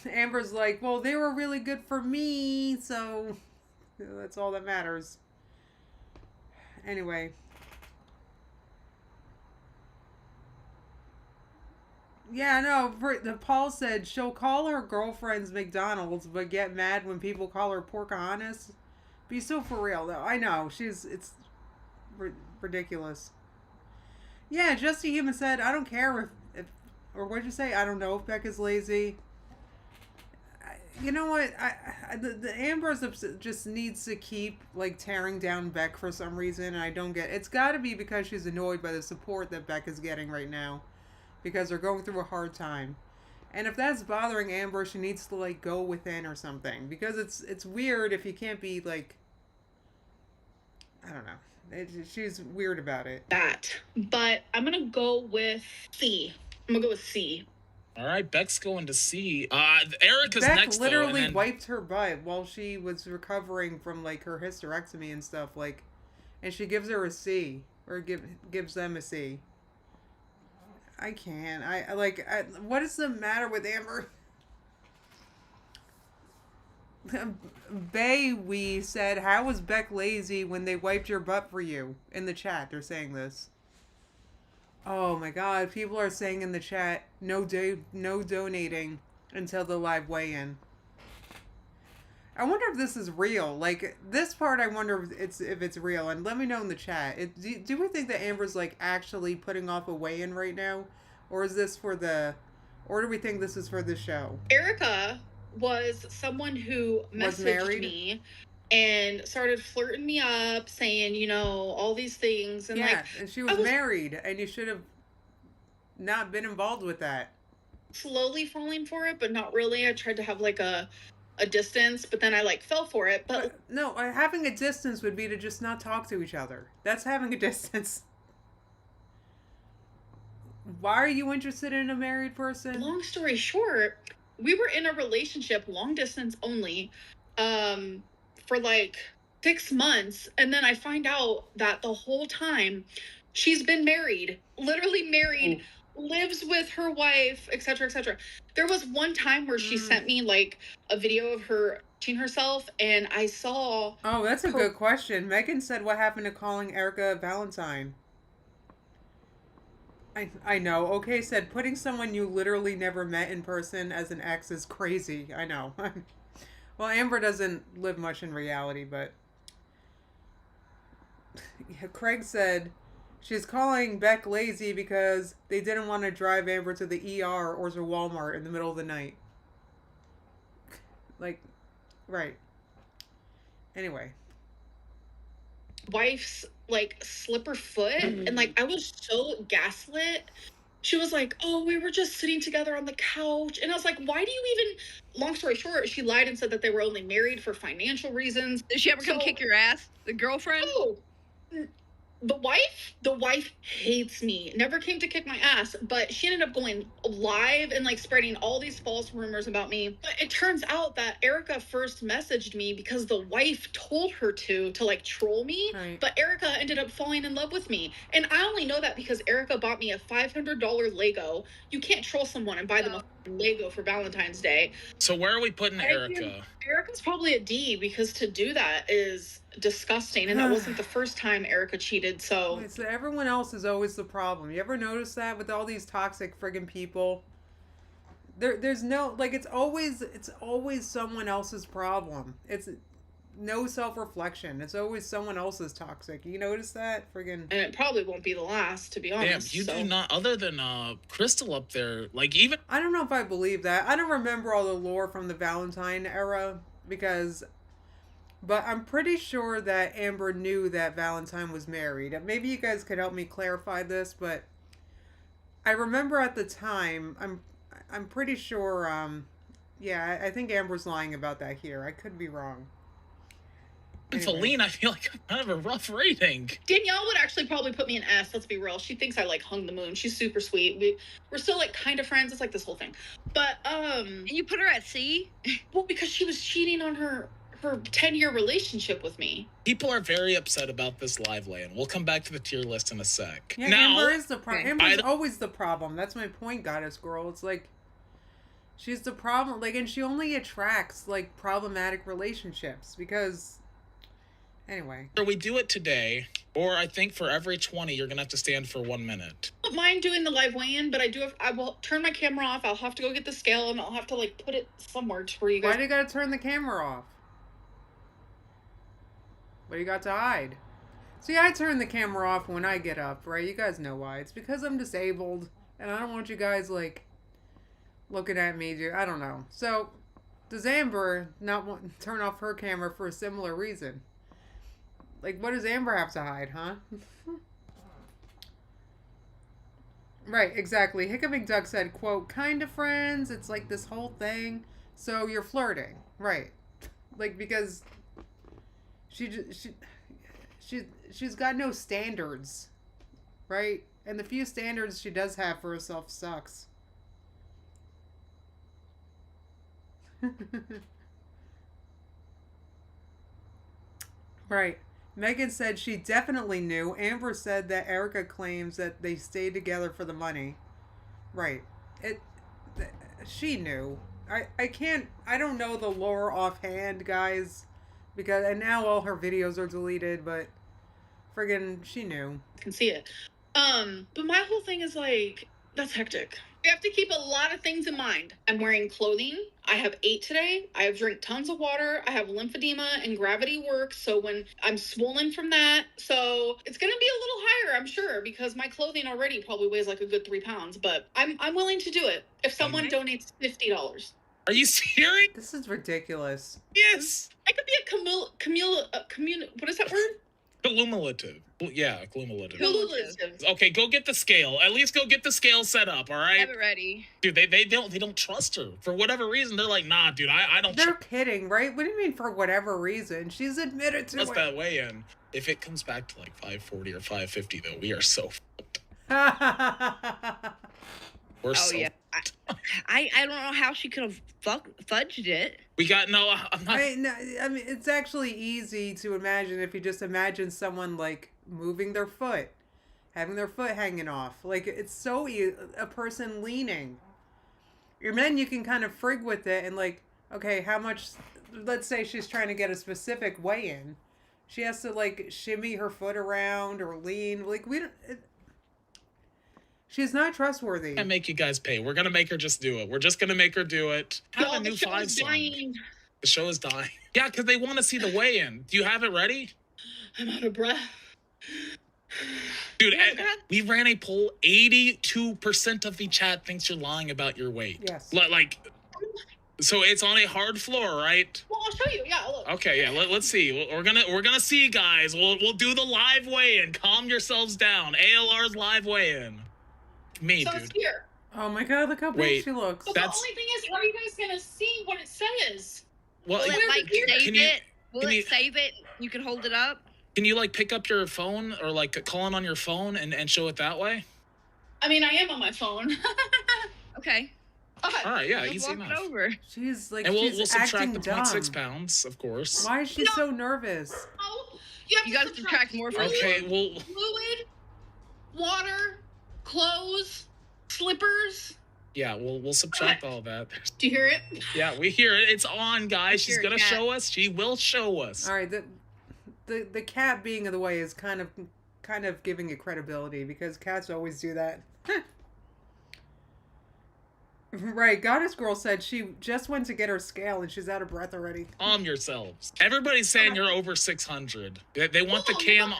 Amber's like, well, they were really good for me, so that's all that matters. Anyway. Yeah, no, Paul said she'll call her girlfriends McDonald's, but get mad when people call her Pocahontas. Be so for real, though. I know, it's ridiculous. Yeah, Just a Human said, I don't care if or what'd you say? I don't know if Beck is lazy. You know what? The Amber's just needs to keep like tearing down Beck for some reason, and I don't get. It's got to be because she's annoyed by the support that Beck is getting right now, because they're going through a hard time. And if that's bothering Amber, she needs to like go within or something, because it's weird if you can't be like. I don't know. She's weird about it. that. But I'm gonna go with C. I'm gonna go with C. All right, Beck's going to C. Erica's Beck next. literally though, and then... wiped her butt while she was recovering from like her hysterectomy and stuff, like, and she gives her a C, or gives them a C. I can't. What is the matter with Amber? We said, how was Beck lazy when they wiped your butt for you? In the chat, they're saying this. Oh my God! People are saying in the chat, no donating until the live weigh-in. I wonder if this is real. Like this part, I wonder if it's real. And let me know in the chat. Do we think that Amber's like actually putting off a weigh-in right now, or is this for the, or do we think this is for the show? Erica was someone who Was messaged married? me and started flirting me up, saying, you know, all these things. And Yeah, like, and she was married, and you should have not been involved with that. slowly falling for it, but not really. I tried to have like a distance, but then I like fell for it. But no, having a distance would be to just not talk to each other. That's having a distance. Why are you interested in a married person? Long story short, we were in a relationship, long distance only, for like 6 months, and then I find out that the whole time she's been married, literally married, lives with her wife, etc., etc. There was one time where she sent me like a video of her touching herself, and I saw. Oh, that's a good question. Megan said, "What happened to calling Erica Valentine?" I know. Okay, said putting someone you literally never met in person as an ex is crazy. I know. Well, Amber doesn't live much in reality, but yeah, Craig said she's calling Beck lazy because they didn't want to drive Amber to the ER or to Walmart in the middle of the night. Like, right. Anyway. Wife's like slipper foot, and like I was so gaslit. She was like, "Oh, we were just sitting together on the couch," and I was like, "Why do you even?" Long story short, she lied and said that they were only married for financial reasons. Did she ever come kick your ass? The girlfriend? Oh, the wife hates me. Never came to kick my ass, but she ended up going live and like spreading all these false rumors about me. But it turns out that Erica first messaged me because the wife told her to like troll me. Right. But Erica ended up falling in love with me, and I only know that because Erica bought me a $500 Lego. You can't troll someone and buy them a Lego for Valentine's Day. So where are we putting Erica? Erica's probably a D, because to do that is disgusting, and that wasn't the first time Erica cheated. So everyone else is always the problem. You ever notice that with all these toxic friggin' people? There's no, like, it's always someone else's problem. It's no self-reflection. It's always someone else's toxic. You notice that? Friggin'. And it probably won't be the last, to be honest. Damn, you do not, other than Crystal up there, like even. I don't know if I believe that. I don't remember all the lore from the Valentine era but I'm pretty sure that Amber knew that Valentine was married. Maybe you guys could help me clarify this, but I remember at the time, I'm pretty sure, yeah, I think Amber's lying about that here. I could be wrong. Anyway. Feline, I feel like kind of a rough rating. Danielle would actually probably put me in S, let's be real. She thinks I like hung the moon. She's super sweet. We're still like kind of friends. It's like this whole thing. But and you put her at C? Well, because she was cheating on her 10-year relationship with me. People are very upset about this live lay-in. We'll come back to the tier list in a sec. Yeah, now, Amber is the problem. Amber's always the problem. That's my point, Goddess Girl. It's like she's the problem. Like, and she only attracts like problematic relationships because. Anyway. So we do it today, or I think for every 20, you're gonna have to stand for 1 minute. I don't mind doing the live weigh-in, but I will turn my camera off. I'll have to go get the scale, and I'll have to like put it somewhere to where you guys. Why do you gotta turn the camera off? What do you got to hide? See, I turn the camera off when I get up, right? You guys know why. It's because I'm disabled, and I don't want you guys like looking at me. I don't know. So, does Amber not want to turn off her camera for a similar reason? Like, what does Amber have to hide, huh? Right, exactly. Hiccuping Duck said, quote, kind of friends. It's like this whole thing. So you're flirting. Right. Like, because she's got no standards. Right? And the few standards she does have for herself sucks. Right. Megan said she definitely knew. Amber said that Erica claims that they stayed together for the money. Right. She knew. I don't know the lore offhand, guys. And now all her videos are deleted, but friggin' she knew. Can see it. But my whole thing is like, that's hectic. We have to keep a lot of things in mind. I'm wearing clothing. I have ate today. I have drank tons of water. I have lymphedema and gravity works. So when I'm swollen from that, so it's gonna be a little higher, I'm sure, because my clothing already probably weighs like a good 3 pounds. But I'm willing to do it if someone donates $50. Are you serious? This is ridiculous. Yes. I could be a what is that word? Cumulative. Yeah, cumulative. Cumulative. Okay, go get the scale. At least go get the scale set up, all right? Have it ready. Dude, they don't trust her. For whatever reason, they're like, nah, dude, I don't They're kidding, right? What do you mean for whatever reason? She's admitted to trust it. that weigh-in. If it comes back to like 540 or 550, though, we are so fucked. We're so Yeah. I don't know how she could have fudged it. We got no. I'm not. I mean, it's actually easy to imagine if you just imagine someone like moving their foot, having their foot hanging off. Like it's so a person leaning. And then you can kind of frig with it and like, okay, how much? Let's say she's trying to get a specific weigh in. She has to like shimmy her foot around or lean. Like we don't. She's not trustworthy. I make you guys pay. We're gonna make her just do it. We're just gonna make her do it. Have a new 5 song. The show is dying. Yeah, because they want to see the weigh-in. Do you have it ready? I'm out of breath. Dude, we ran a poll. 82% of the chat thinks you're lying about your weight. Yes. Like, so it's on a hard floor, right? Well, I'll show you. Yeah, look. Okay, yeah. Let's see. We're gonna see, guys. We'll do the live weigh-in. Calm yourselves down. ALR's live weigh-in. Me, so dude. It's here. Oh my god, look how big she looks. But the only thing is, how are you guys gonna see what it says? Well, Will it like save it? Will can it you- save it? You can hold it up. Can you like pick up your phone or like call in on your phone and show it that way? I mean, I am on my phone. Okay. Okay. All right, yeah, Just easy walk enough. it over. She's like, And we'll she's subtract acting the dumb. 0.6 pounds, of course. Why is she so nervous? Oh, You gotta subtract more from Okay, well, fluid, water, clothes, slippers. yeah, we'll subtract all that. Do you hear it? Yeah, we hear it. It's on, guys. She's hear it, gonna cat. show us. She will show us. All right, the cat being in the way is kind of giving it credibility because cats always do that. Right, Goddess Girl said she just went to get her scale and she's out of breath already. Calm yourselves. Everybody's saying you're over 600. They want the cam.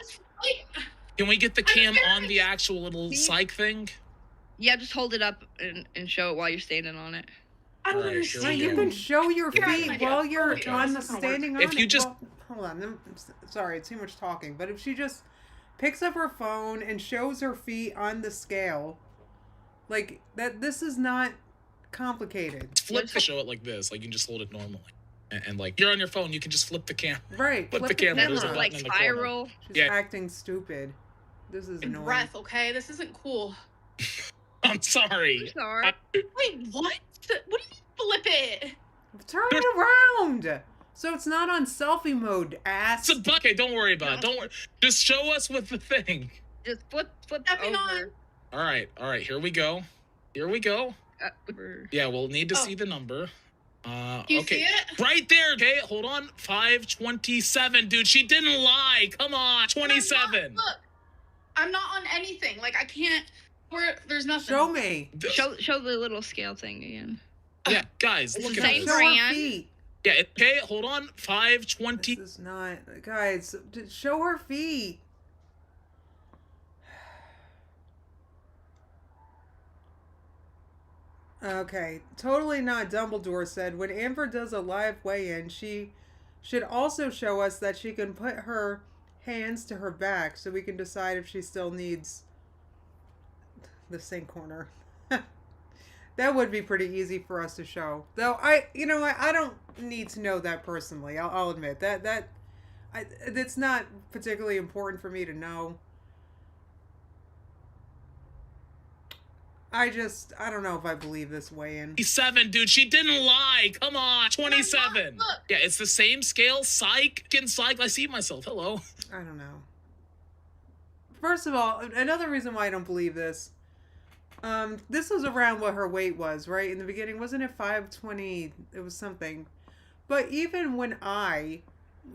Can we get the cam on the actual little psych thing? Yeah, just hold it up and show it while you're standing on it. I don't All right, understand. Right, here we you go. can show your Here, I have an feet idea. while you're Okay, on the this is gonna work. standing on If you it. just- Well, hold on, sorry, too much talking. But if she just picks up her phone and shows her feet on the scale, like that, this is not complicated. Flip the show it like this. Like you can just hold it normally. And like you're on your phone, you can just flip the cam. Right, Flip the camera. Then There's a look button like in the corner. spiral. She's Yeah. acting stupid. This is annoying. Breath, okay? This isn't cool. I'm sorry. Sorry. Wait, what? What do you mean flip it? Turn it around. So it's not on selfie mode, ass. It's a bucket. Don't worry about it. Don't worry. Just show us with the thing. Just flip Stepping over. All right. Here we go. Over. Yeah, we'll need to Oh. see the number. Do you Okay. see it? Right there. Okay, hold on. 527, dude. She didn't lie. Come on. 27. Look, I'm not on anything. Like, I can't. There's nothing. Show me. Show the little scale thing again. Yeah, guys, This look is at not same this. show her brand. feet. Yeah, okay, hold on. 520. This is not, guys. Show her feet. Okay, totally not. Dumbledore said when Amber does a live weigh-in, she should also show us that she can put her hands to her back so we can decide if she still needs the sink corner. That would be pretty easy for us to show. Though you know what, I don't need to know that personally. I'll admit that's not particularly important for me to know. I don't know if I believe this weigh-in. 27, dude. She didn't lie. Come on. 27. Look. Yeah, it's the same scale. Psych. Getting psych. I see myself. Hello. I don't know. First of all, another reason why I don't believe this. This was around what her weight was, right? In the beginning, wasn't it 520? It was something. But even when I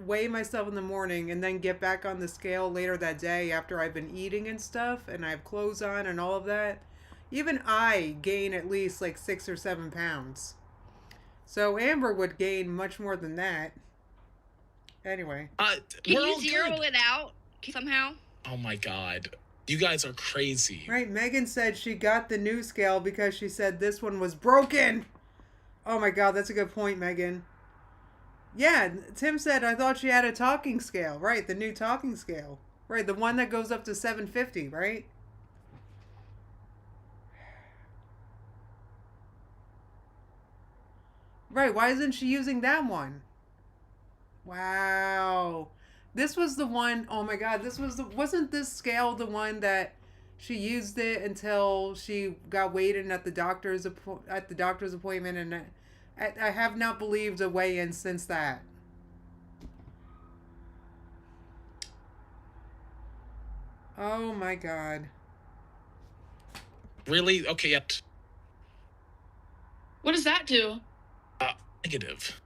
weigh myself in the morning and then get back on the scale later that day after I've been eating and stuff and I have clothes on and all of that, even I gain at least like 6 or 7 pounds. So Amber would gain much more than that. Anyway. Can you zero it out somehow? Oh my God. You guys are crazy. Right, Megan said she got the new scale because she said this one was broken. Oh my God, that's a good point, Megan. Yeah, Tim said, I thought she had a talking scale. Right, the new talking scale. Right, the one that goes up to 750, right? Right, why isn't she using that one? Wow. This was the one, oh my God, wasn't this scale the one that she used it until she got weighed at the doctor's appointment, and I have not believed a weigh-in since that. Oh my God. Really? Okay, yep. What does that do? Negative.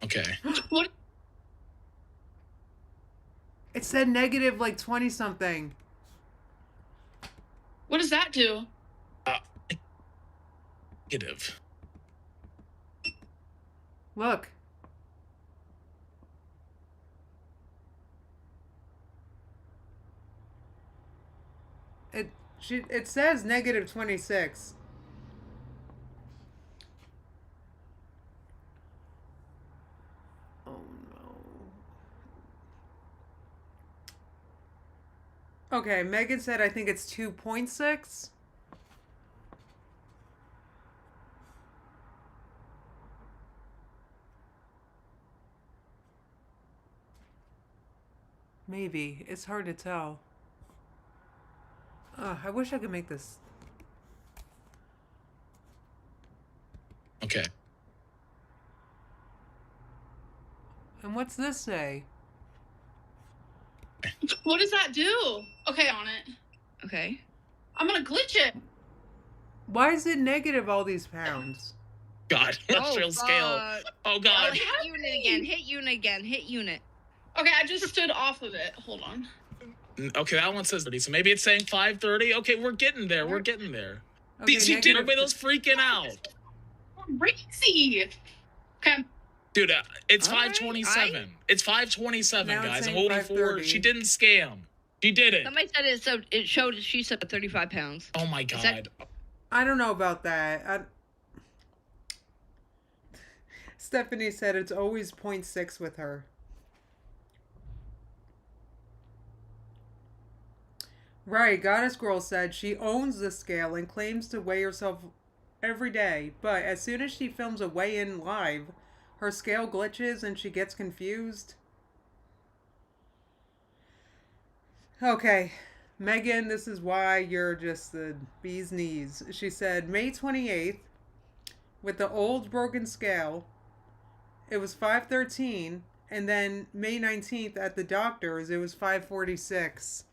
Okay. What? It said negative like 20 something. What does that do? Negative. Look. It says negative 26. Oh no. Okay, Megan said I think it's 2.6. Maybe. It's hard to tell. I wish I could make this. Okay. And what's this say? What does that do? Okay, on it. Okay. I'm gonna glitch it. Why is it negative all these pounds? God, industrial scale. Oh God. Oh, hit unit again. Hit unit again. Hit unit. Okay, I just stood off of it. Hold on. Okay, that one says 30, so maybe it's saying 530. Okay, we're getting there. We're getting there. Okay, She did. Everybody was freaking out. Crazy. Okay. Dude, it's All right, 527. It's 527, Now it's guys. I'm saying holding for. 530. She didn't scam. She did it. Somebody said it. So it showed. She said 35 pounds. Oh my God. I don't know about that. Stephanie said it's always 0.6 with her. Right, Goddess Girl said she owns the scale and claims to weigh herself every day, but as soon as she films a weigh-in live, her scale glitches and she gets confused. Okay, Megan, this is why you're just the bee's knees. She said May 28th, with the old broken scale, it was 513, and then May 19th at the doctor's, it was 546.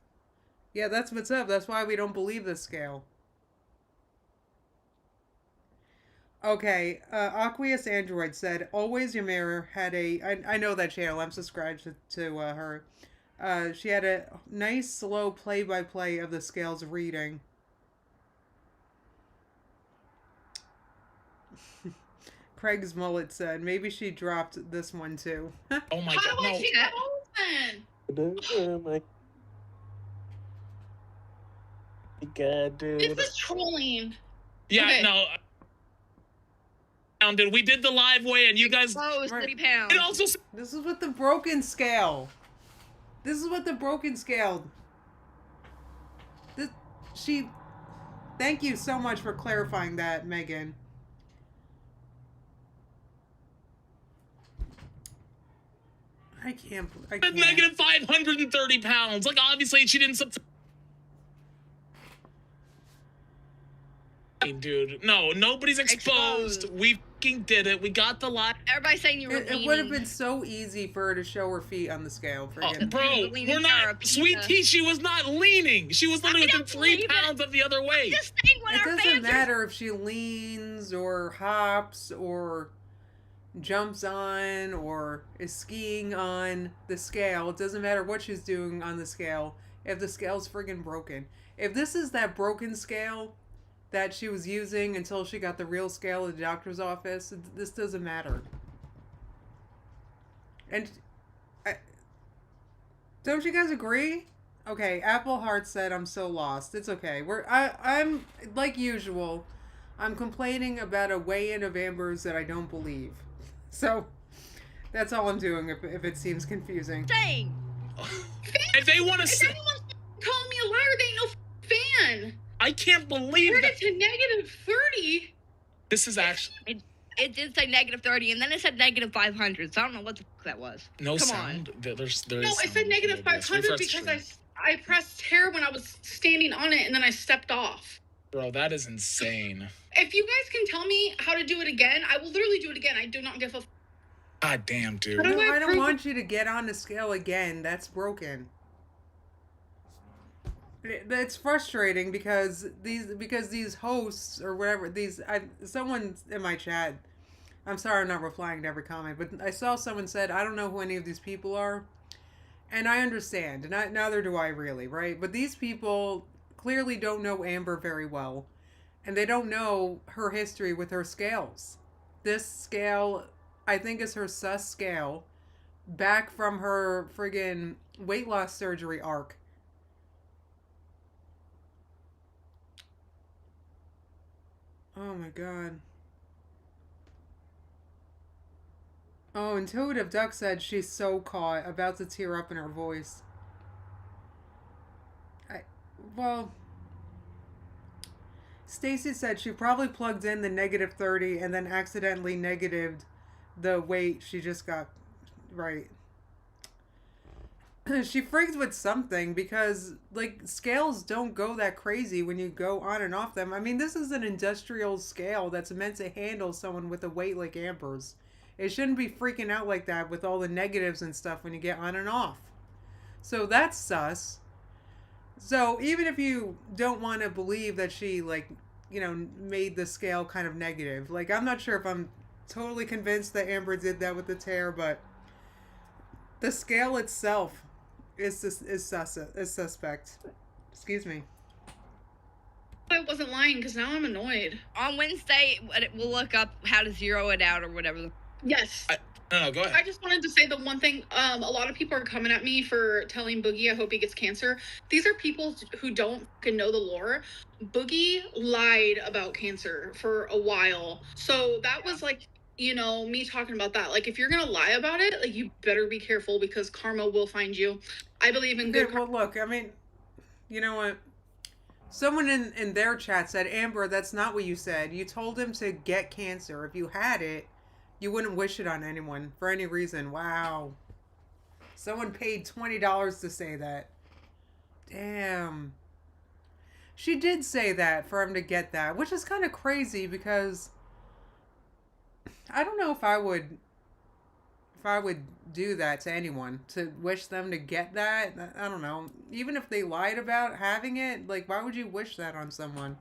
Yeah, that's what's up. That's why we don't believe this scale. Okay, Aqueous Android said, Always Ymera had I know that channel. I'm subscribed to her. She had a nice, slow play-by-play of the scale's reading. Craig's mullet said, maybe she dropped this one too. Oh my How God. do I No. take that off then? God, dude. This is trolling. Yeah, Okay. no. Dude, we did the live weigh and you guys. Oh, it's 30 pounds. It also. This is with the broken scale. This is what the broken scale. Thank you so much for clarifying that, Megan. I can't. Negative 530 pounds. Like, obviously, she didn't. Dude, no, nobody's exposed. We fucking did it. We got the live. Everybody's saying you were It would have been so easy for her to show her feet on the scale. Forget Bro, leaning we're not. therapy. Sweet Tea, she was not leaning. She was literally within 3 pounds of the other way. Just saying what It our doesn't fans matter if she leans or hops or jumps on or is skiing on the scale. It doesn't matter what she's doing on the scale if the scale's friggin' broken. If this is that broken scale that she was using until she got the real scale at the doctor's office, this doesn't matter. And don't you guys agree? Okay, Apple Heart said I'm so lost. It's okay. I'm like usual. I'm complaining about a weigh-in of Amber's that I don't believe. So that's all I'm doing if it seems confusing. Dang. If they want to If say, anyone's calling me a liar, they ain't no fan. I can't believe Turn that. it to negative 30. This is actually It did say negative 30, and then it said negative 500. So I don't know what the fuck that was. no Come sound. on. There No, is it said sound. negative Yes, 500 refresh because screen. I pressed hair when I was standing on it and then I stepped off. Bro, that is insane. If you guys can tell me how to do it again, I will literally do it again. I do not give a God damn, dude. How do No, I I don't prove- want you to get on the scale again. That's broken. It's frustrating because these hosts or whatever someone in my chat. I'm sorry I'm not replying to every comment, but I saw someone said I don't know who any of these people are, and I understand, and neither do I really, right? But these people clearly don't know Amber very well, and they don't know her history with her scales. This scale, I think, is her sus scale, back from her friggin' weight loss surgery arc. Oh my god. Oh, Intuitive Duck said she's so caught, about to tear up in her voice. Well, Stacy said she probably plugged in the negative 30 and then accidentally negatived the weight she just got right. She freaked with something because, like, scales don't go that crazy when you go on and off them. I mean, this is an industrial scale that's meant to handle someone with a weight like Amber's. It shouldn't be freaking out like that with all the negatives and stuff when you get on and off. So that's sus. So even if you don't want to believe that she, like, you know, made the scale kind of negative, like, I'm not sure if I'm totally convinced that Amber did that with the tear, but the scale itself is suspect. Excuse me. I wasn't lying because now I'm annoyed. On Wednesday, we'll look up how to zero it out or whatever. Yes. No, go ahead. I just wanted to say the one thing. A lot of people are coming at me for telling Boogie I hope he gets cancer. These are people who don't fucking know the lore. Boogie lied about cancer for a while. So that was like, you know, me talking about that. Like, if you're going to lie about it, like, you better be careful because karma will find you. I believe in good karma. Well, look, I mean, you know what? Someone in their chat said, Amber, that's not what you said. You told him to get cancer. If you had it, you wouldn't wish it on anyone for any reason. Wow. Someone paid $20 to say that. Damn. She did say that for him to get that, which is kind of crazy because I don't know if I would do that to anyone, to wish them to get that. I don't know. Even if they lied about having it, like, why would you wish that on someone?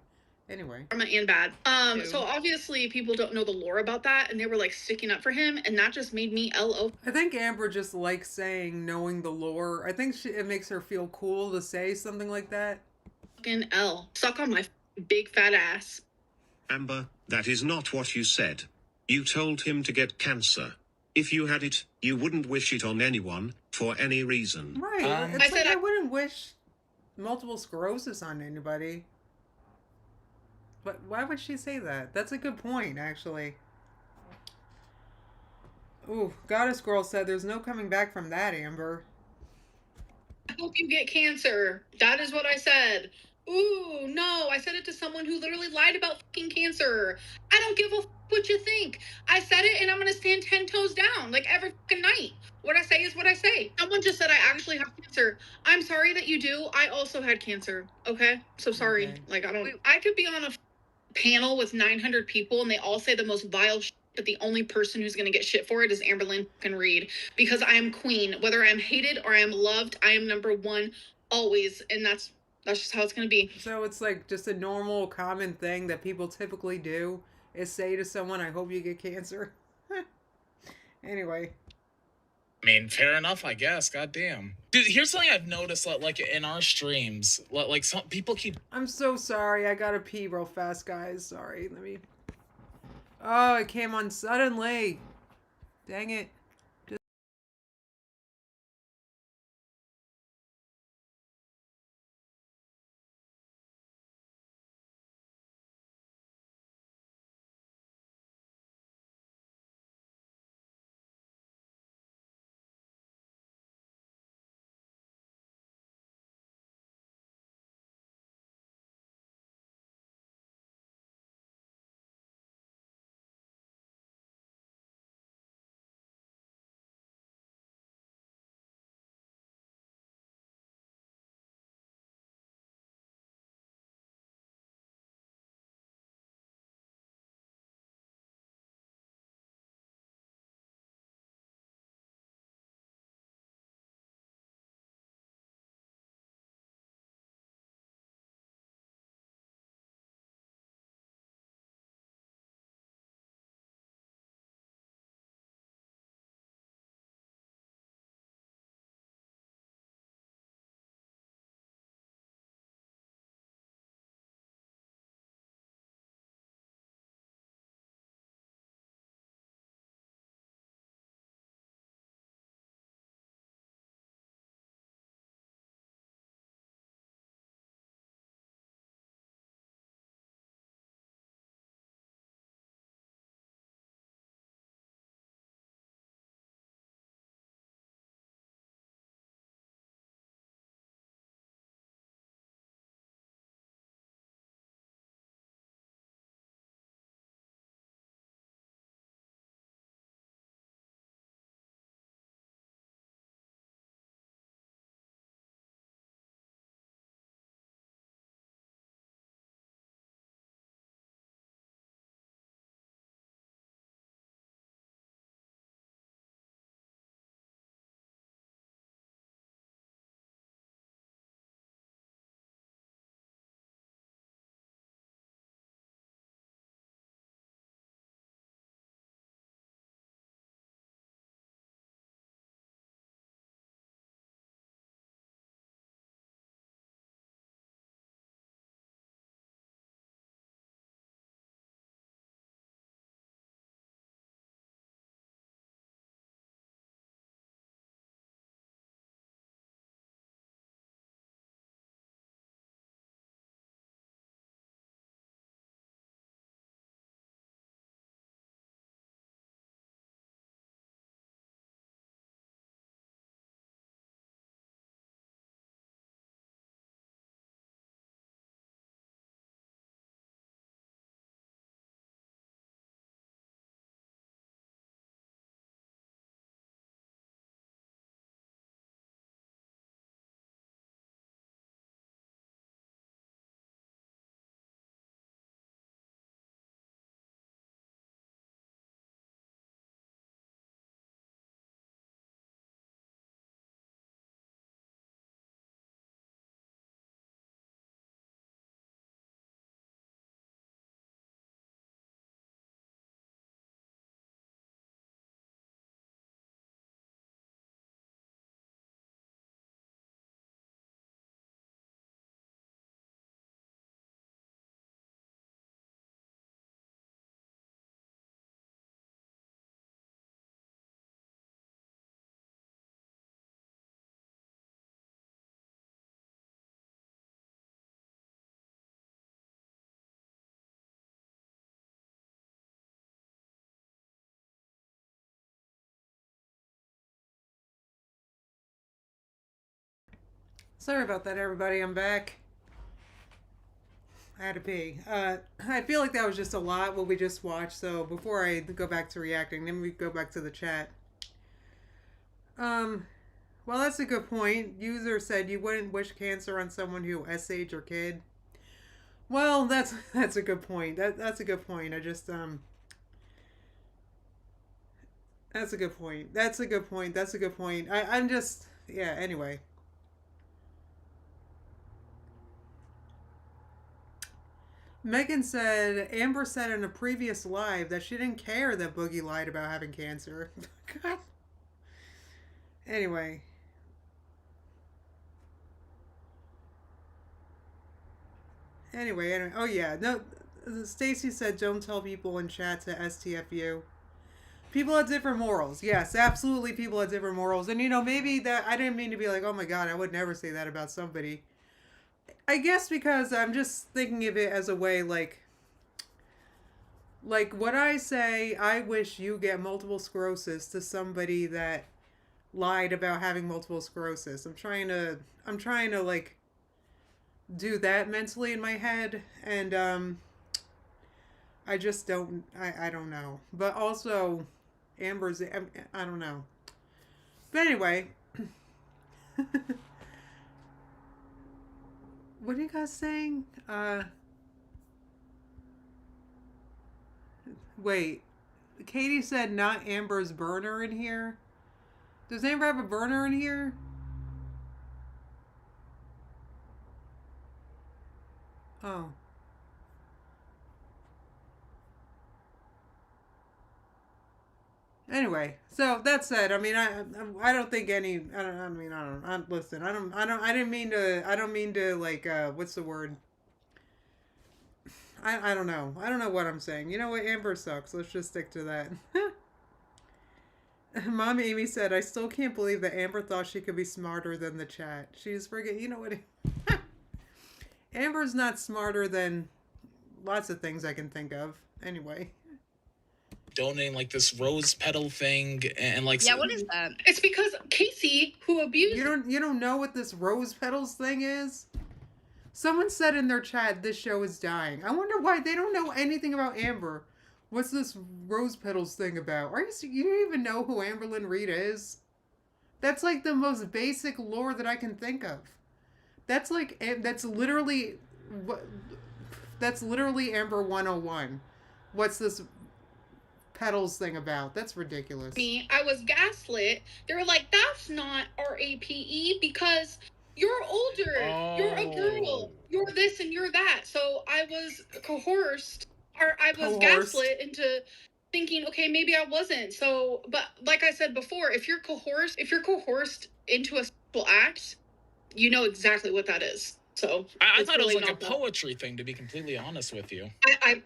Anyway. And bad. So obviously people don't know the lore about that, and they were like sticking up for him, and that just made me LO. I think Amber just likes saying knowing the lore. I think it makes her feel cool to say something like that. Fucking L. Suck on my big fat ass. Amber, that is not what you said. You told him to get cancer. If you had it, you wouldn't wish it on anyone, for any reason. Right. It's I wouldn't wish multiple sclerosis on anybody. But why would she say that? That's a good point, actually. Ooh, Goddess Girl said there's no coming back from that, Amber. I hope you get cancer. That is what I said. Ooh, no. I said it to someone who literally lied about fucking cancer. I don't give a what you think. I said it and I'm going to stand 10 toes down like every fucking night. What I say is what I say. Someone just said I actually have cancer. I'm sorry that you do. I also had cancer. Okay? So sorry. Okay. Like, I could be on a panel with 900 people and they all say the most vile shit, but the only person who's going to get shit for it is Amberlynn fucking Reed, because I am queen. Whether I'm hated or I am loved, I am number one always, and that's just how it's going to be. So it's like just a normal common thing that people typically do is say to someone, I hope you get cancer. Anyway. I mean, fair enough, I guess. Goddamn, dude. Here's something I've noticed, like in our streams, like some people keep. I'm so sorry. I gotta pee real fast, guys. Sorry. Let me. Oh, it came on suddenly. Dang it. Sorry about that, everybody. I'm back. I had to pee. I feel like that was just a lot what we just watched. So before I go back to reacting, then we go back to the chat. Well, that's a good point. User said you wouldn't wish cancer on someone who SH your kid. Well, that's a good point. That's a good point. That's a good point. That's a good point. That's a good point. I'm just yeah. Anyway. Megan said, Amber said in a previous live that she didn't care that Boogie lied about having cancer. God. Anyway. Anyway. Oh, yeah. No, Stacy said, don't tell people in chat to STFU. People have different morals. Yes, absolutely people have different morals. And, you know, maybe that, I didn't mean to be like, oh my God, I would never say that about somebody. I guess because I'm just thinking of it as a way, like what I say, I wish you get multiple sclerosis to somebody that lied about having multiple sclerosis. I'm trying to like do that mentally in my head, and I just don't, I don't know. But also, Amber's, I don't know. But anyway, what are you guys saying? Wait, Katie said not Amber's burner in here. Does Amber have a burner in here? Oh. Anyway, so that said, I mean, I don't think any. Listen, I didn't mean to. I don't mean to like. What's the word? I don't know. I don't know what I'm saying. You know what? Amber sucks. Let's just stick to that. Mom Amy said, I still can't believe that Amber thought she could be smarter than the chat. She's friggin', you know what? Amber's not smarter than lots of things I can think of. Anyway. Donating like this rose petal thing and like. Yeah, what is that? It's because Casey, who abused. You don't know what this rose petals thing is? Someone said in their chat this show is dying. I wonder why they don't know anything about Amber. What's this rose petals thing about? You don't even know who Amberlynn Reed is? That's like the most basic lore that I can think of. That's literally Amber 101. What's this petals thing about? That's ridiculous. I was gaslit. They were like, that's not RAPE because you're older. Oh. You're a girl. You're this and you're that. So I was coerced. Or I was gaslit into thinking, okay, maybe I wasn't. So, but like I said before, if you're coerced into a sexual act, you know exactly what that is. So I thought really it was like a poetry thing, to be completely honest with you. I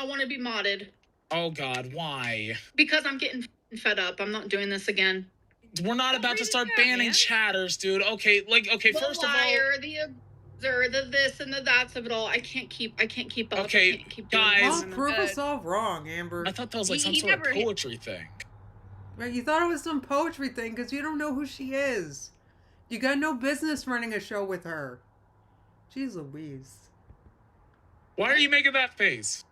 want to be modded. Oh God, why? Because I'm getting fed up. I'm not doing this again. We're not about to start banning chatters, dude. Okay, first of all, the this and the that's of it all. I can't keep up. Okay, I can't keep guys. Well, prove us all wrong, Amber. I thought that was like some sort of poetry thing. Right, you thought it was some poetry thing because you don't know who she is. You got no business running a show with her. Jeez Louise. Why are you making that face?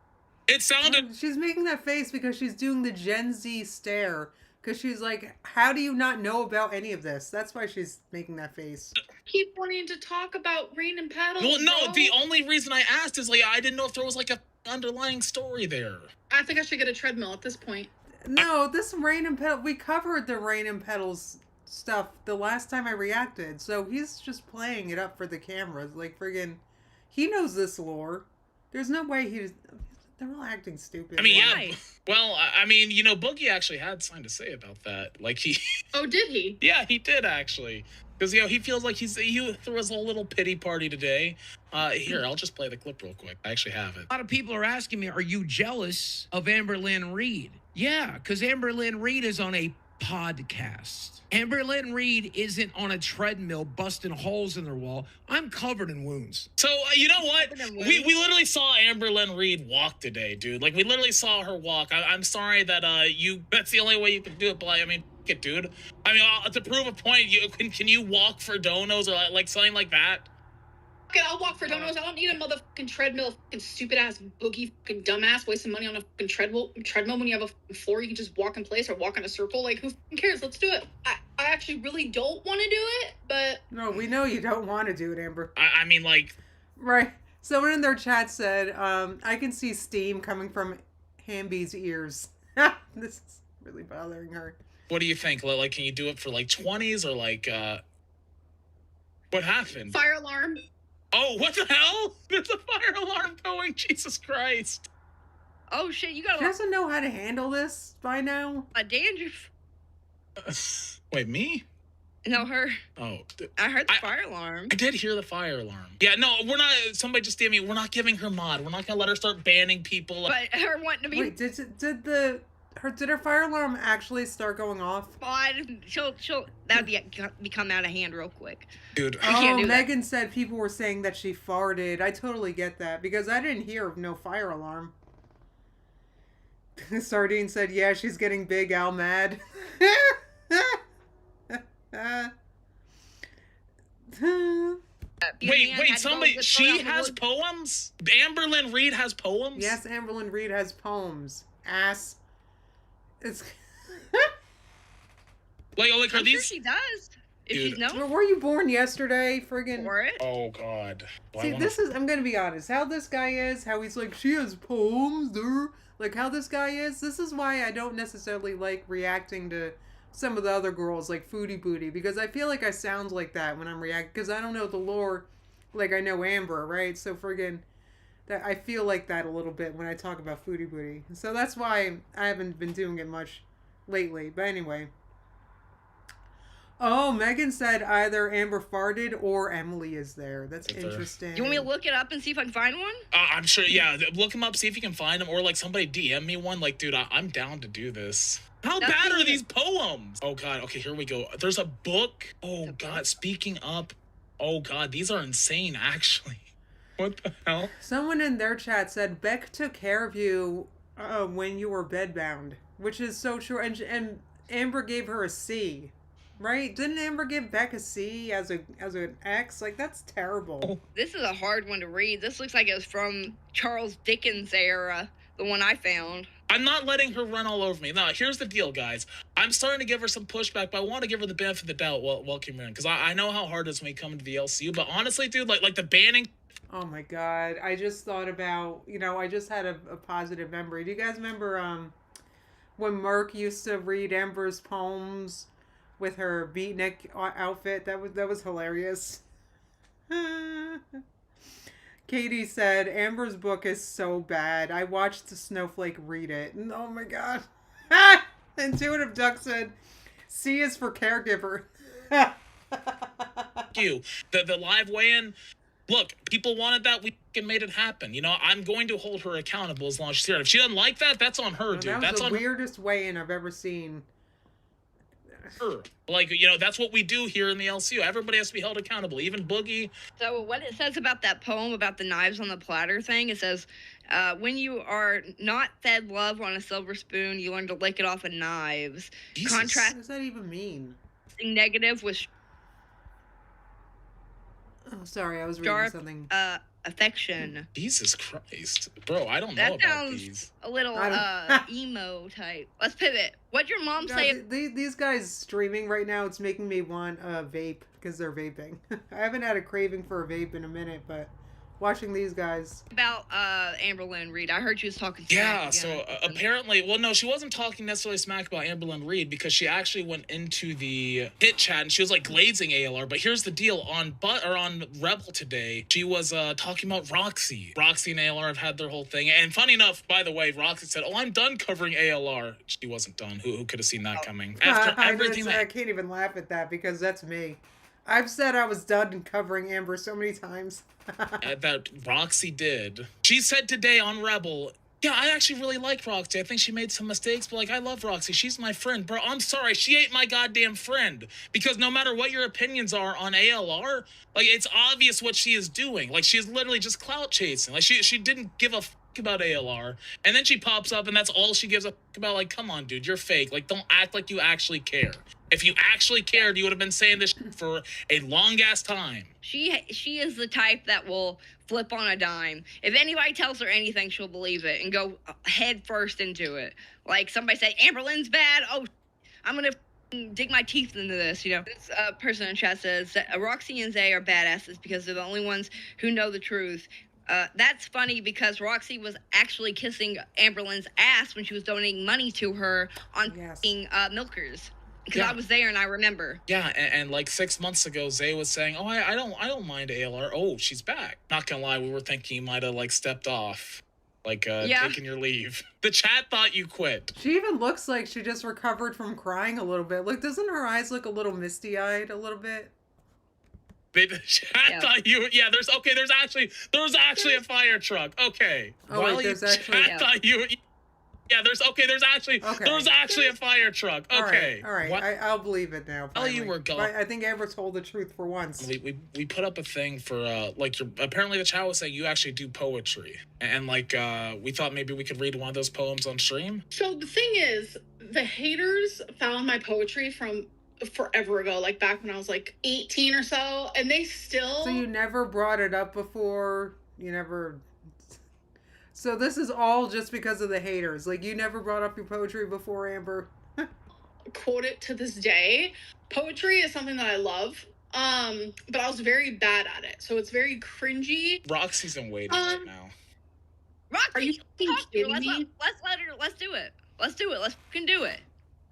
It sounded... She's making that face because she's doing the Gen Z stare. Because she's like, how do you not know about any of this? That's why she's making that face. Keep wanting to talk about rain and petals. Well, no, the only reason I asked is like, I didn't know if there was like a underlying story there. I think I should get a treadmill at this point. No, this rain and petals, we covered the rain and petals stuff the last time I reacted. So he's just playing it up for the cameras. Like friggin', he knows this lore. There's no way they're all acting stupid. I mean, yeah. Well, I mean, you know, Boogie actually had something to say about that. Like he. Oh, did he? Yeah, he did actually. Because he feels like he threw us a little pity party today. Here, I'll just play the clip real quick. I actually have it. A lot of people are asking me, are you jealous of Amberlynn Reed? Yeah, because Amberlynn Reed is on a podcast. Amberlynn Reed isn't on a treadmill busting holes in their wall. I'm covered in wounds. So, you know what? We literally saw Amberlynn Reed walk today, dude. Like, we literally saw her walk. I'm sorry that that's the only way you can do it, but I mean, it, dude. I mean, to prove a point, can you walk for donos or like something like that? Okay, I'll walk for donos. I don't need a motherfucking treadmill, fucking stupid ass boogie, fucking dumbass, wasting money on a fucking treadmill when you have a fucking floor. You can just walk in place or walk in a circle. Like, who fucking cares? Let's do it. I actually really don't want to do it, but no, we know you don't want to do it, Amber. I mean, like, right. Someone in their chat said, I can see steam coming from Hamby's ears. This is really bothering her. What do you think? Like, can you do it for like 20s or like, what happened? Fire alarm. Oh, what the hell? There's a fire alarm going. Jesus Christ. Oh shit, you got She doesn't know how to handle this by now. a dandruff. Wait, me? No, her. Oh. I heard the fire alarm. I did hear the fire alarm. Yeah, no, we're not. Somebody just DM me. We're not giving her mod. We're not going to let her start banning people. But her wanting to be. Wait, did her fire alarm actually start going off? She'll that'd become out of hand real quick. Dude. Oh, Megan said people were saying that she farted. I totally get that because I didn't hear of no fire alarm. Sardine said, yeah, she's getting Big Al mad. Wait, somebody, she has poems? Amberlynn Reed has poems? Yes, Amberlynn Reed has poems. Ass. It's... like, are I'm these... sure she does. If she's known. Were you born yesterday? Friggin'. For it? Oh, God. Well, See, this is, I'm gonna be honest, how this guy is, how he's like, she has poems, like how this guy is, this is why I don't necessarily like reacting to some of the other girls, like Foodie Booty, because I feel like I sound like that when I'm reacting, because I don't know the lore like I know Amber, right? So friggin', that I feel like that a little bit when I talk about Foodie Booty. So that's why I haven't been doing it much lately, but anyway. Oh, Megan said either Amber farted or Emily is there. That's interesting. Do you want me to look it up and see if I can find one? I'm sure, yeah. Look him up, see if you can find him, or like somebody DM me one. Like, dude, I'm down to do this. How bad are these poems? Oh, God. Okay, here we go. There's a book. Oh, God. Speaking up. Oh, God. These are insane, actually. What the hell? Someone in their chat said Beck took care of you when you were bedbound, which is so true. And Amber gave her a C. Right? Didn't Amber give Beck a C as an X? Like, that's terrible. This is a hard one to read. This looks like it was from Charles Dickens' era, the one I found. I'm not letting her run all over me. Now, here's the deal, guys. I'm starting to give her some pushback, but I want to give her the benefit of the doubt while Kim in. Because I know how hard it is when we come into the LCU. But honestly, dude, like the banning... Oh, my God. I just thought about, I just had a positive memory. Do you guys remember when Merc used to read Amber's poems with her beatnik outfit? That was hilarious. Katie said, Amber's book is so bad. I watched the Snowflake read it. And oh my God. Intuitive Duck said, C is for caregiver. you. The live weigh-in, look, people wanted that. We made it happen. I'm going to hold her accountable as long as she's here. If she doesn't like that, that's on her, dude. That was that's the weirdest weigh-in I've ever seen. Her. Like, that's what we do here in the LCU. Everybody has to be held accountable, even Boogie. So what it says about that poem about the knives on the platter thing, it says, when you are not fed love on a silver spoon, you learn to lick it off of knives. Jesus. Contrast. What does that even mean? Negative with Oh, sorry, I was reading sharp something. affection. Jesus Christ. Bro, I don't know That about sounds these. a little emo type. Let's pivot. What'd your mom say? These guys streaming right now, it's making me want a vape because they're vaping. I haven't had a craving for a vape in a minute, but watching these guys. About Amberlynn Reed. I heard she was talking smack. Yeah, so apparently, well, no, she wasn't talking necessarily smack about Amberlynn Reed because she actually went into the hit chat and she was like glazing ALR. But here's the deal: on Rebel today, she was talking about Roxy. Roxy and ALR have had their whole thing. And funny enough, by the way, Roxy said, "Oh, I'm done covering ALR." She wasn't done. Who could have seen that coming? After everything I can't even laugh at that because that's me. I've said I was done covering Amber so many times. That Roxy did. She said today on Rebel, yeah, I actually really like Roxy. I think she made some mistakes, but I love Roxy. She's my friend. Bro, I'm sorry. She ain't my goddamn friend. Because no matter what your opinions are on ALR, it's obvious what she is doing. She is literally just clout chasing. She didn't give a f*** about ALR. And then she pops up and that's all she gives a f*** about. Come on, dude, you're fake. Don't act like you actually care. If you actually cared, you would have been saying this for a long-ass time. She is the type that will flip on a dime. If anybody tells her anything, she'll believe it and go head first into it. Like somebody said, Amberlynn's bad. Oh, I'm going to dig my teeth into this, This person in chat says that Roxy and Zay are badasses because they're the only ones who know the truth. That's funny because Roxy was actually kissing Amberlynn's ass when she was donating money to her on milkers. because I was there and I remember. Yeah, and like 6 months ago, Zay was saying, "Oh, I don't mind ALR. Oh, she's back." Not gonna lie, we were thinking you might have like stepped off, like taking your leave. The chat thought you quit. She even looks like she just recovered from crying a little bit. Like, doesn't her eyes look a little misty-eyed a little bit? The chat thought you. Yeah, there's actually a fire truck. Okay. Oh, wait, there's actually. Chat thought you. Yeah, there's actually a fire truck. Okay. All right. I'll believe it now. Finally. You were gone. I think Amber told the truth for once. We put up a thing for like apparently the chat was saying you actually do poetry, and like we thought maybe we could read one of those poems on stream. So the thing is, the haters found my poetry from forever ago, like back when I was like 18 or so, and they still. So you never brought it up before? You never. So this is all just because of the haters. Like, you never brought up your poetry before, Amber? Quote it to this day. Poetry is something that I love, but I was very bad at it. So it's very cringy. Roxy's in waiting right now. Roxy, are you kidding me? Let's let her. Let's do it. Let's do it. Let's fucking do it.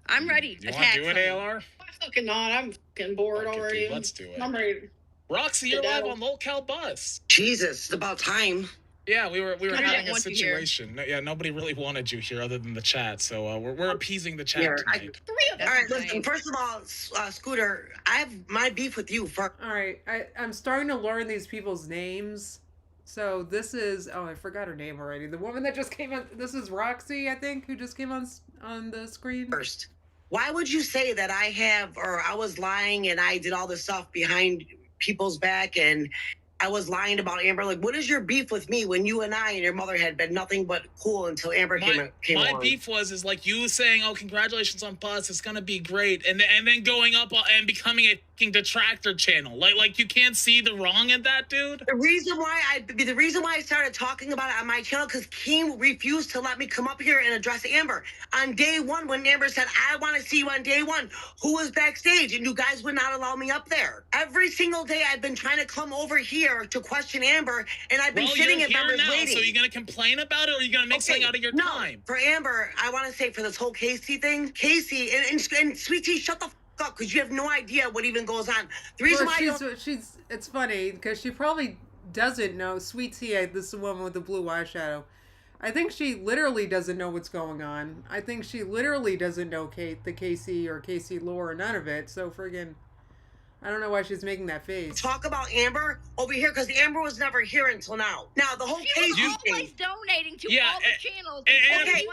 I'm ready. You want to do it, ALR? I'm fucking not. I'm fucking bored already. Dude, let's do it. I'm ready. Roxy, you're live on Lolcal Bus. Jesus, it's about time. Yeah, we were having a situation. Nobody really wanted you here other than the chat, so we're appeasing the chat tonight. All right, listen. First of all, Scooter, I have my beef with you first. All right, I'm starting to learn these people's names. So this is I forgot her name already. The woman that just came on. This is Roxy, I think, who just came on the screen. First, why would you say that I was lying and I did all this stuff behind people's back and I was lying about Amber? Like, what is your beef with me when you and I and your mother had been nothing but cool until Amber came my along? beef is like you saying, "Oh, congratulations on Buzz, it's gonna be great," and then going up and becoming a fucking detractor channel. Like you can't see the wrong in that, dude. The reason why I started talking about it on my channel because Keem refused to let me come up here and address Amber on day one when Amber said, "I want to see you on day one." Who was backstage? And you guys would not allow me up there. Every single day I've been trying to come over here to question Amber, and I've been sitting at members waiting. So you're gonna complain about it, or are you gonna make something out of your time? For Amber, I want to say for this whole Casey thing, Casey and Sweet Tea, shut the f up because you have no idea what even goes on. The reason why it's funny because she probably doesn't know. Sweet Tea, this is the woman with the blue eyeshadow. I think she literally doesn't know what's going on. I think she literally doesn't know the Casey or Casey lore or none of it. So friggin'. I don't know why she's making that face. Talk about Amber over here because Amber was never here until now. Now the whole Casey thing. Always donating to all the channels. Okay,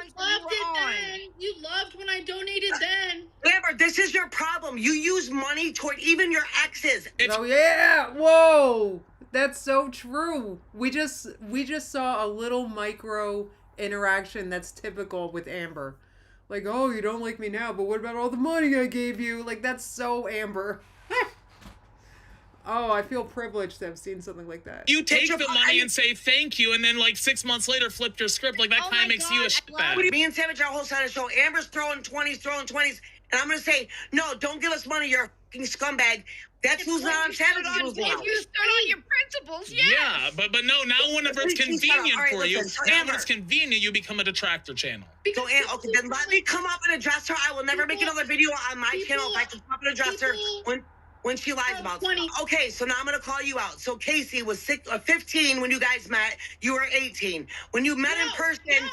you loved when I donated then. Amber, this is your problem. You use money toward even your exes. Oh yeah! Whoa! That's so true. We just saw a little micro interaction that's typical with Amber. Like, oh, you don't like me now, but what about all the money I gave you? Like, that's so Amber. Oh, I feel privileged to have seen something like that. You take the money and say thank you, and then like 6 months later flip your script. Like that kind of makes you a shitbag. Me and Savage, our whole side of the show, Amber's throwing 20s, and I'm gonna say, no, don't give us money, you're a fucking scumbag. That's losing out on Savage. If you stood on your principles, yes. Yeah, but no, now whenever it's convenient for you, now when it's convenient, you become a detractor channel. So, okay, then let me come up and address her. I will never make another video on my channel if I can come up and address her when she lies about stuff. Okay, so now I'm going to call you out. So Casey was 15 when you guys met. You were 18. When you met in person,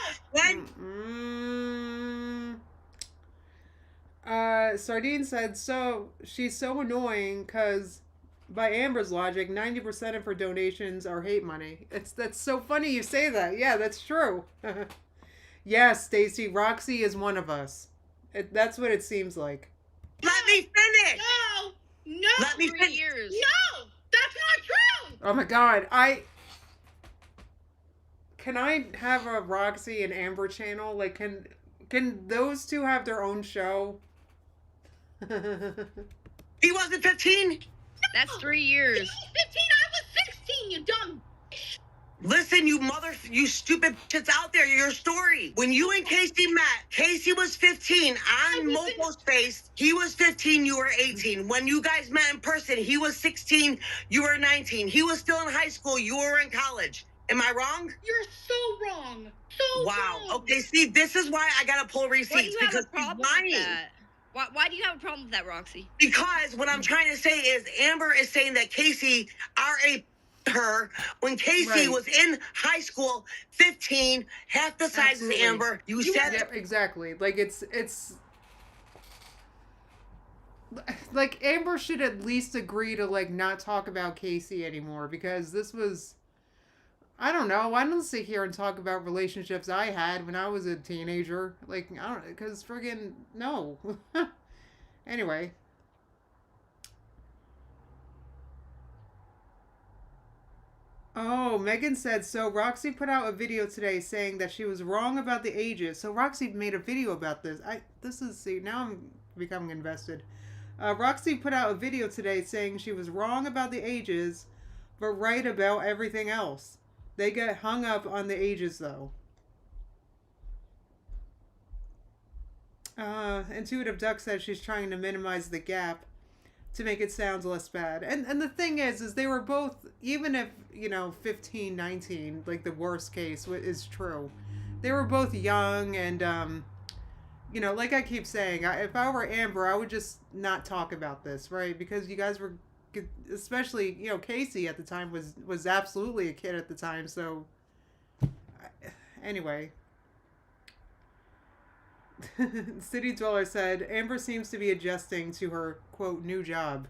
Sardine said, so she's so annoying because by Amber's logic, 90% of her donations are hate money. That's so funny you say that. Yeah, that's true. Yes, Stacy, Roxy is one of us. That's what it seems like. Let me finish. No, let me finish. No, that's not true. Oh my God, can I have a Roxy and Amber channel? Like, can those two have their own show? He wasn't 15. That's 3 years. He was 15. I was 16. You dumb. Listen, you stupid shit's out there. Your story. When you and Casey met, Casey was 15 on Mopo's face. He was 15. You were 18. When you guys met in person, he was 16. You were 19. He was still in high school. You were in college. Am I wrong? You're so wrong. So wow. wrong. Okay. See, this is why I gotta pull receipts because he's lying. Why do you have a problem with that, Roxy? Because what I'm trying to say is Amber is saying that Casey her when Casey was in high school, 15, half the size Absolutely. as Amber. You said Yep, exactly. Like it's like Amber should at least agree to like not talk about Casey anymore, because this was, I don't know, I don't sit here and talk about relationships I had when I was a teenager. Like, I don't, because friggin' no. Anyway. Oh, Megan said, so Roxy put out a video today saying that she was wrong about the ages. So Roxy made a video about this. See, now I'm becoming invested. Roxy put out a video today saying she was wrong about the ages, but right about everything else. They get hung up on the ages, though. Intuitive Duck says she's trying to minimize the gap to make it sound less bad. And the thing is they were both, even if, 15, 19, like the worst case is true, they were both young and, like I keep saying, if I were Amber, I would just not talk about this, right? Because you guys were, especially, Casey at the time was absolutely a kid at the time, so, anyway. City Dweller said, Amber seems to be adjusting to her, quote, new job.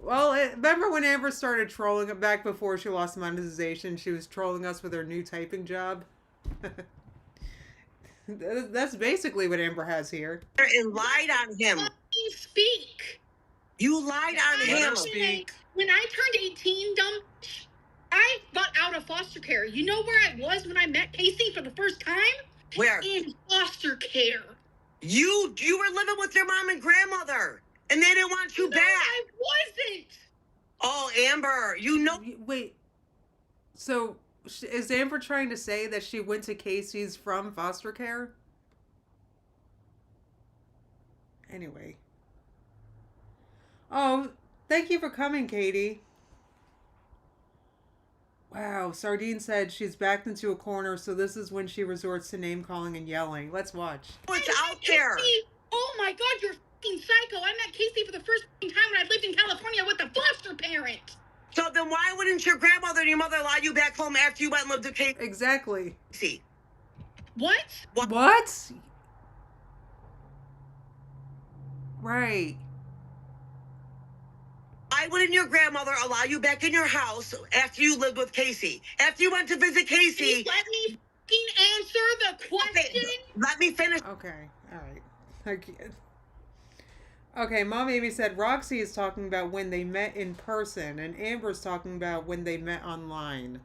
Well, remember when Amber started trolling back before she lost monetization? She was trolling us with her new typing job. That's basically what Amber has here. and lied on him. Let me speak. You lied on him. When I turned 18, I got out of foster care. You know where I was when I met Casey for the first time? Where? In foster care. You were living with your mom and grandmother, and they didn't want you back. I wasn't. Oh, Amber, Wait. So, is Amber trying to say that she went to Casey's from foster care? Anyway. Oh, thank you for coming, Katie. Wow, Sardine said she's backed into a corner, so this is when she resorts to name-calling and yelling. Let's watch. What's out there? Oh my God, you're fucking psycho. I met Casey for the first time when I lived in California with a foster parent. So then why wouldn't your grandmother and your mother allow you back home after you went and lived with Casey? Exactly. What? What? Right. Why wouldn't your grandmother allow you back in your house after you lived with Casey? After you went to visit Casey? Let me fucking answer the question. Okay, let me finish. Okay, all right. Okay, Mom Amy said Roxy is talking about when they met in person, and Amber's talking about when they met online.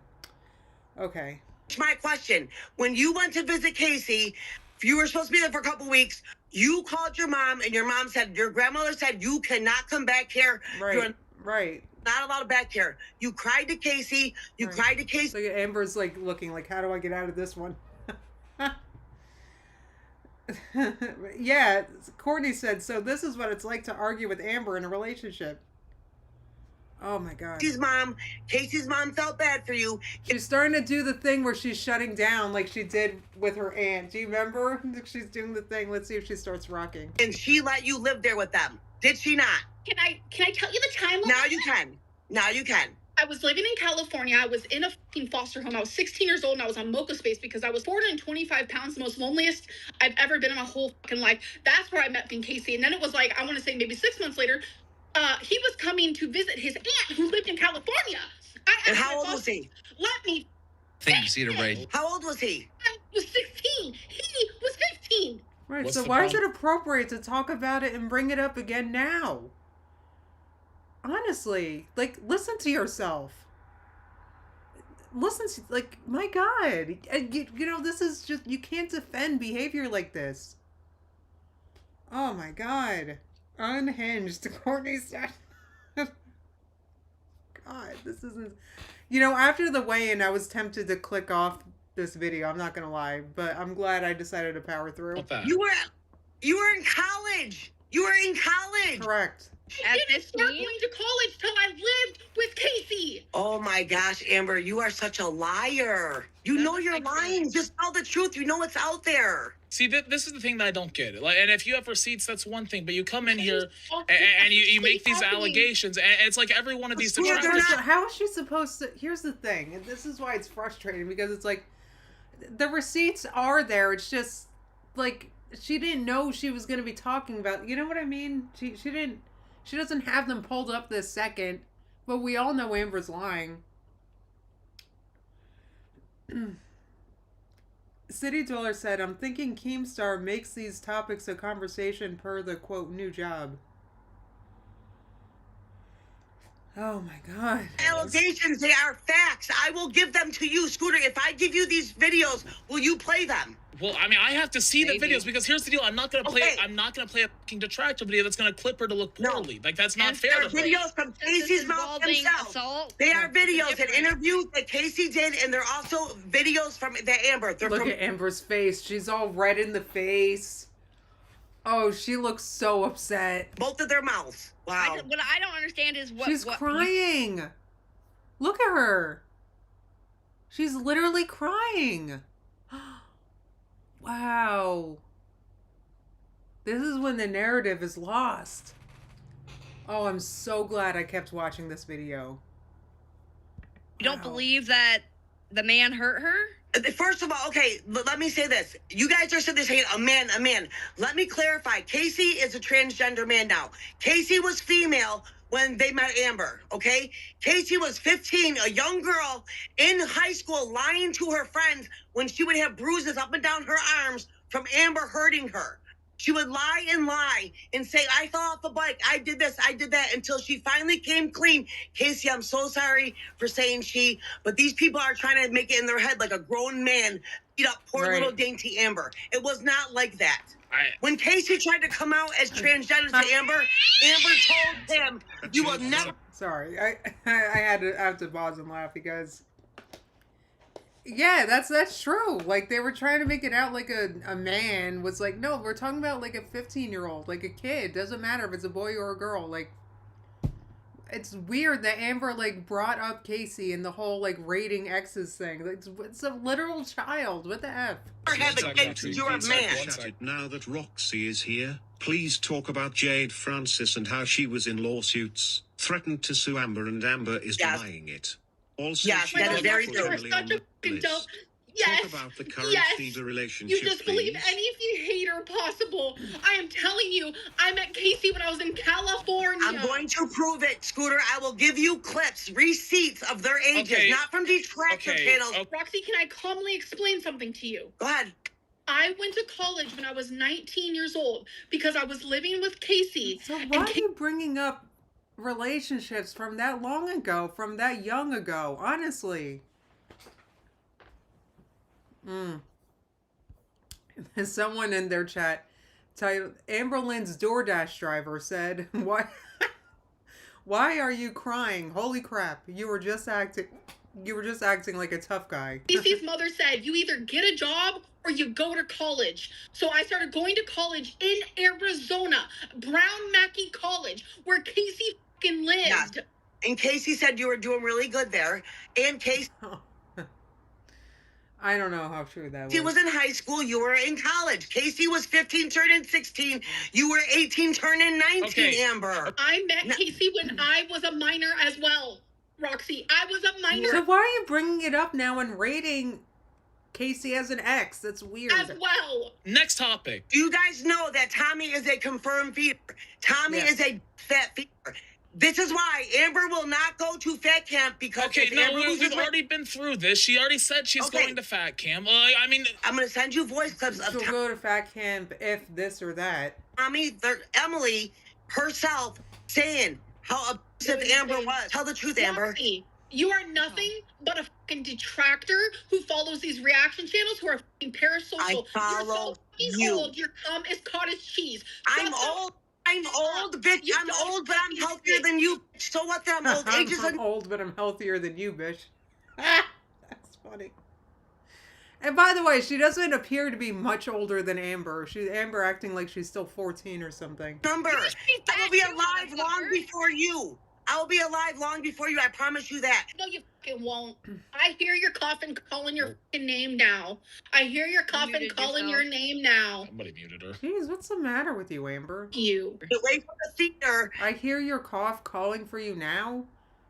Okay. My question, when you went to visit Casey, if you were supposed to be there for a couple weeks, you called your mom, and your grandmother said you cannot come back here. Right, right. Not allowed back here. You cried to Casey. You cried to Casey. So Amber's like looking like, how do I get out of this one? Yeah, Courtney said, so this is what it's like to argue with Amber in a relationship. Oh my God. Casey's mom felt bad for you. She's starting to do the thing where she's shutting down like she did with her aunt. Do you remember? She's doing the thing. Let's see if she starts rocking. And she let you live there with them. Did she not? Can I tell you the timeline? Now you can. I was living in California. I was in a fucking foster home. I was 16 years old and I was on Mocha Space because I was 425 pounds, the most loneliest I've ever been in my whole fucking life. That's where I met Bean Casey. And then it was like, I want to say maybe 6 months later, he was coming to visit his aunt who lived in California. And how old was he? Let me. Think you see the right. How old was he? I was 16. He was 15. Right, What's so the why is problem? it appropriate to talk about it and bring it up again now? Honestly, like, listen to yourself. Listen to, like, my God. You know, this is just, you can't defend behavior like this. Oh my God. Unhinged. Courtney said. God, this isn't. You know, after the weigh-in, I was tempted to click off this video. I'm not gonna lie, but I'm glad I decided to power through. What that? You were in college. You were in college. Correct. At didn't 15? start going to college till I lived with Casey. Oh my gosh, Amber, you are such a liar. You That know doesn't you're make sense. lying. Just tell the truth. You know it's out there. See, this is the thing that I don't get. Like, and if you have receipts, that's one thing. But you come in here Okay, and you make these happening. allegations, and it's like every one of these Yeah, detractors. How is she supposed to? Here's the thing, and this is why it's frustrating, because it's like the receipts are there. It's just like she didn't know she was going to be talking about. You know what I mean? She didn't. She doesn't have them pulled up this second, but we all know Amber's lying. City Dweller said, "I'm thinking Keemstar makes these topics a conversation per the quote new job." Oh my God. Allegations, they are facts. I will give them to you, Scooter. If I give you these videos, will you play them? Well, I mean, I have to see Maybe. the videos because here's the deal: I'm not gonna play. Okay. I'm not gonna play a fucking detractor video that's gonna clip her to look No. poorly. Like that's not And fair There are to play. videos from This Casey's is mouth involving himself. assault. They are videos and Different. interviews that Casey did, and they're also videos from the Amber. They're Look from at Amber's face. She's all red in the face. Oh, she looks so upset. both of their mouths. Wow. What I don't understand is what. She's what, crying. Look at her. She's literally crying. Wow. This is when the narrative is lost. Oh, I'm so glad I kept watching this video. You don't Wow. believe that the man hurt her? First of all, okay, let me say this. You guys are sitting there saying a man, a man. Let me clarify. Casey is a transgender man now. Casey was female when they met Amber, okay? Casey was 15, a young girl in high school lying to her friends when she would have bruises up and down her arms from Amber hurting her. She would lie and say, I fell off a bike, I did this, I did that, until she finally came clean. Casey, I'm so sorry for saying she, but these people are trying to make it in their head like a grown man beat up poor Right. little dainty Amber. It was not like that. I, When Casey tried to come out as transgender to Amber, Amber told him, you will never. Sorry, I have to pause and laugh because, yeah, that's true. Like they were trying to make it out like a man was like, no, we're talking about like a 15-year-old, like a kid. Doesn't matter if it's a boy or a girl. Like it's weird that Amber like brought up Casey and the whole like rating exes thing. Like it's a literal child. What the F? have a kid, you're a man. Now that Roxy is here, please talk about Jade Francis and how she was in lawsuits, threatened to sue Amber, and Amber is Yes. denying it. Also, Yes, she that is was very put true. firmly on the Fucking dumb. list. Yes. Talk about the current Yes. fever You relationship, disbelieve please. any hater possible. I am telling you, I met Casey when I was in California. I'm going to prove it, Scooter. I will give you clips, receipts of their ages, Okay. not from detractor Okay. channels. Okay. Roxy, can I calmly explain something to you? Go ahead. I went to college when I was 19 years old because I was living with Casey. So why are you bringing up relationships from that long ago, from that young ago? Honestly. Someone in their chat titled Amber Lynn's DoorDash driver said, why are you crying? Holy crap. You were just acting like a tough guy. Casey's mother said, you either get a job or you go to college. So I started going to college in Arizona, Brown Mackie College, where Casey fucking lived. Yes. And Casey said you were doing really good there. And Casey I don't know how true that was in high school. You were in college. Casey was 15, turning 16. You were 18, turning 19, Okay. Amber. I met Casey when I was a minor as well. Roxy, I was a minor So why are you bringing it up now and rating Casey as an ex? That's weird. as well. Next topic. Do you guys know that Tommy is a confirmed feeder? Tommy Yes. is a fat feeder. This is why Amber will not go to fat camp because Okay, if no, Amber loses we've weight- already been through this. She already said she's Okay. going to fat camp. I mean, I'm going to send you voice clips of She'll go to fat camp if this or that. Emily herself saying how abusive Amber was. Tell the truth, Amber. Roxy, you are nothing but a fucking detractor who follows these reaction channels who are fucking parasocial. I You're follow so fucking you. old. Your cum is cottage cheese. I'm Shut the old. I'm old, bitch. You I'm don't old, but I'm fucking healthier stink. than you. So what that I'm old? Age is I'm old, but I'm healthier than you, bitch. That's funny. And by the way, she doesn't appear to be much older than Amber. Amber acting like she's still 14 or something. Remember, I will be alive long before you. I will be alive long before you. I promise you that. No, you fucking won't. I hear your coffin calling your fucking name now. I hear your coffin calling your name now. Somebody muted her. Jeez, what's the matter with you, Amber? You. Away from the theater. I hear your cough calling for you now.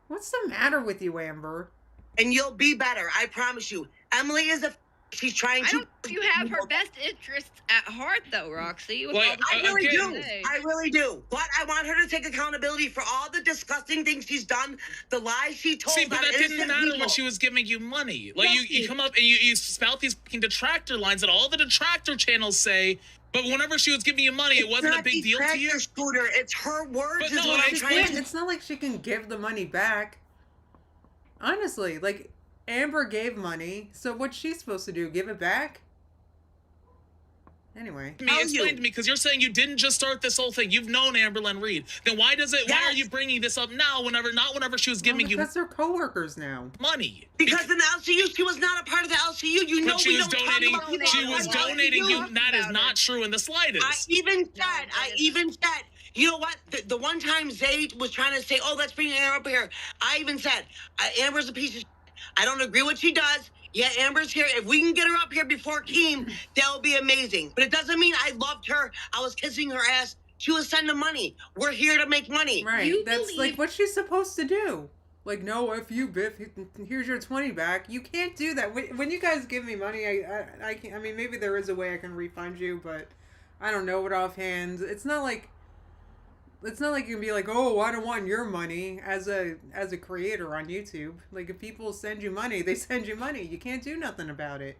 What's the matter with you, Amber? And you'll be better. I promise you. Emily is a. She's trying to. I don't know if you have her best interests at heart, though, Roxy. I really do. I really do. But I want her to take accountability for all the disgusting things she's done, the lies she told. See, but that didn't matter people. when she was giving you money. Like, you come up and you spout these fucking detractor lines that all the detractor channels say, but whenever she was giving you money, it wasn't a big deal to you? Scooter. It's her words. But no, what I'm trying to... It's not like she can give the money back. Honestly, like, Amber gave money, so what's she supposed to do? Give it back? Anyway. Explain to me, because you're saying you didn't just start this whole thing. You've known Amberlynn Reed. Then why are you bringing this up now not whenever she was giving because they're coworkers now. Money? Because in the LCU, she was not a part of the LCU. You know, she was donating. She was donating you. That is not true in the slightest. I even said, you know what? The one time Zay was trying to say, "Oh, let's bring Amber up here," I even said, "Amber's a piece of shit. I don't agree what she does. Yeah, Amber's here. If we can get her up here before Keem, that would be amazing. But it doesn't mean I loved her. I was kissing her ass. She was sending money. We're here to make money." Right. That's like what she's supposed to do. Like, no, if you Biff, here's your 20 back. You can't do that. When you guys give me money, I can't. I mean, maybe there is a way I can refund you, but I don't know it offhand. It's not like you can be like, oh, I don't want your money as a creator on YouTube. Like, if people send you money, they send you money. You can't do nothing about it.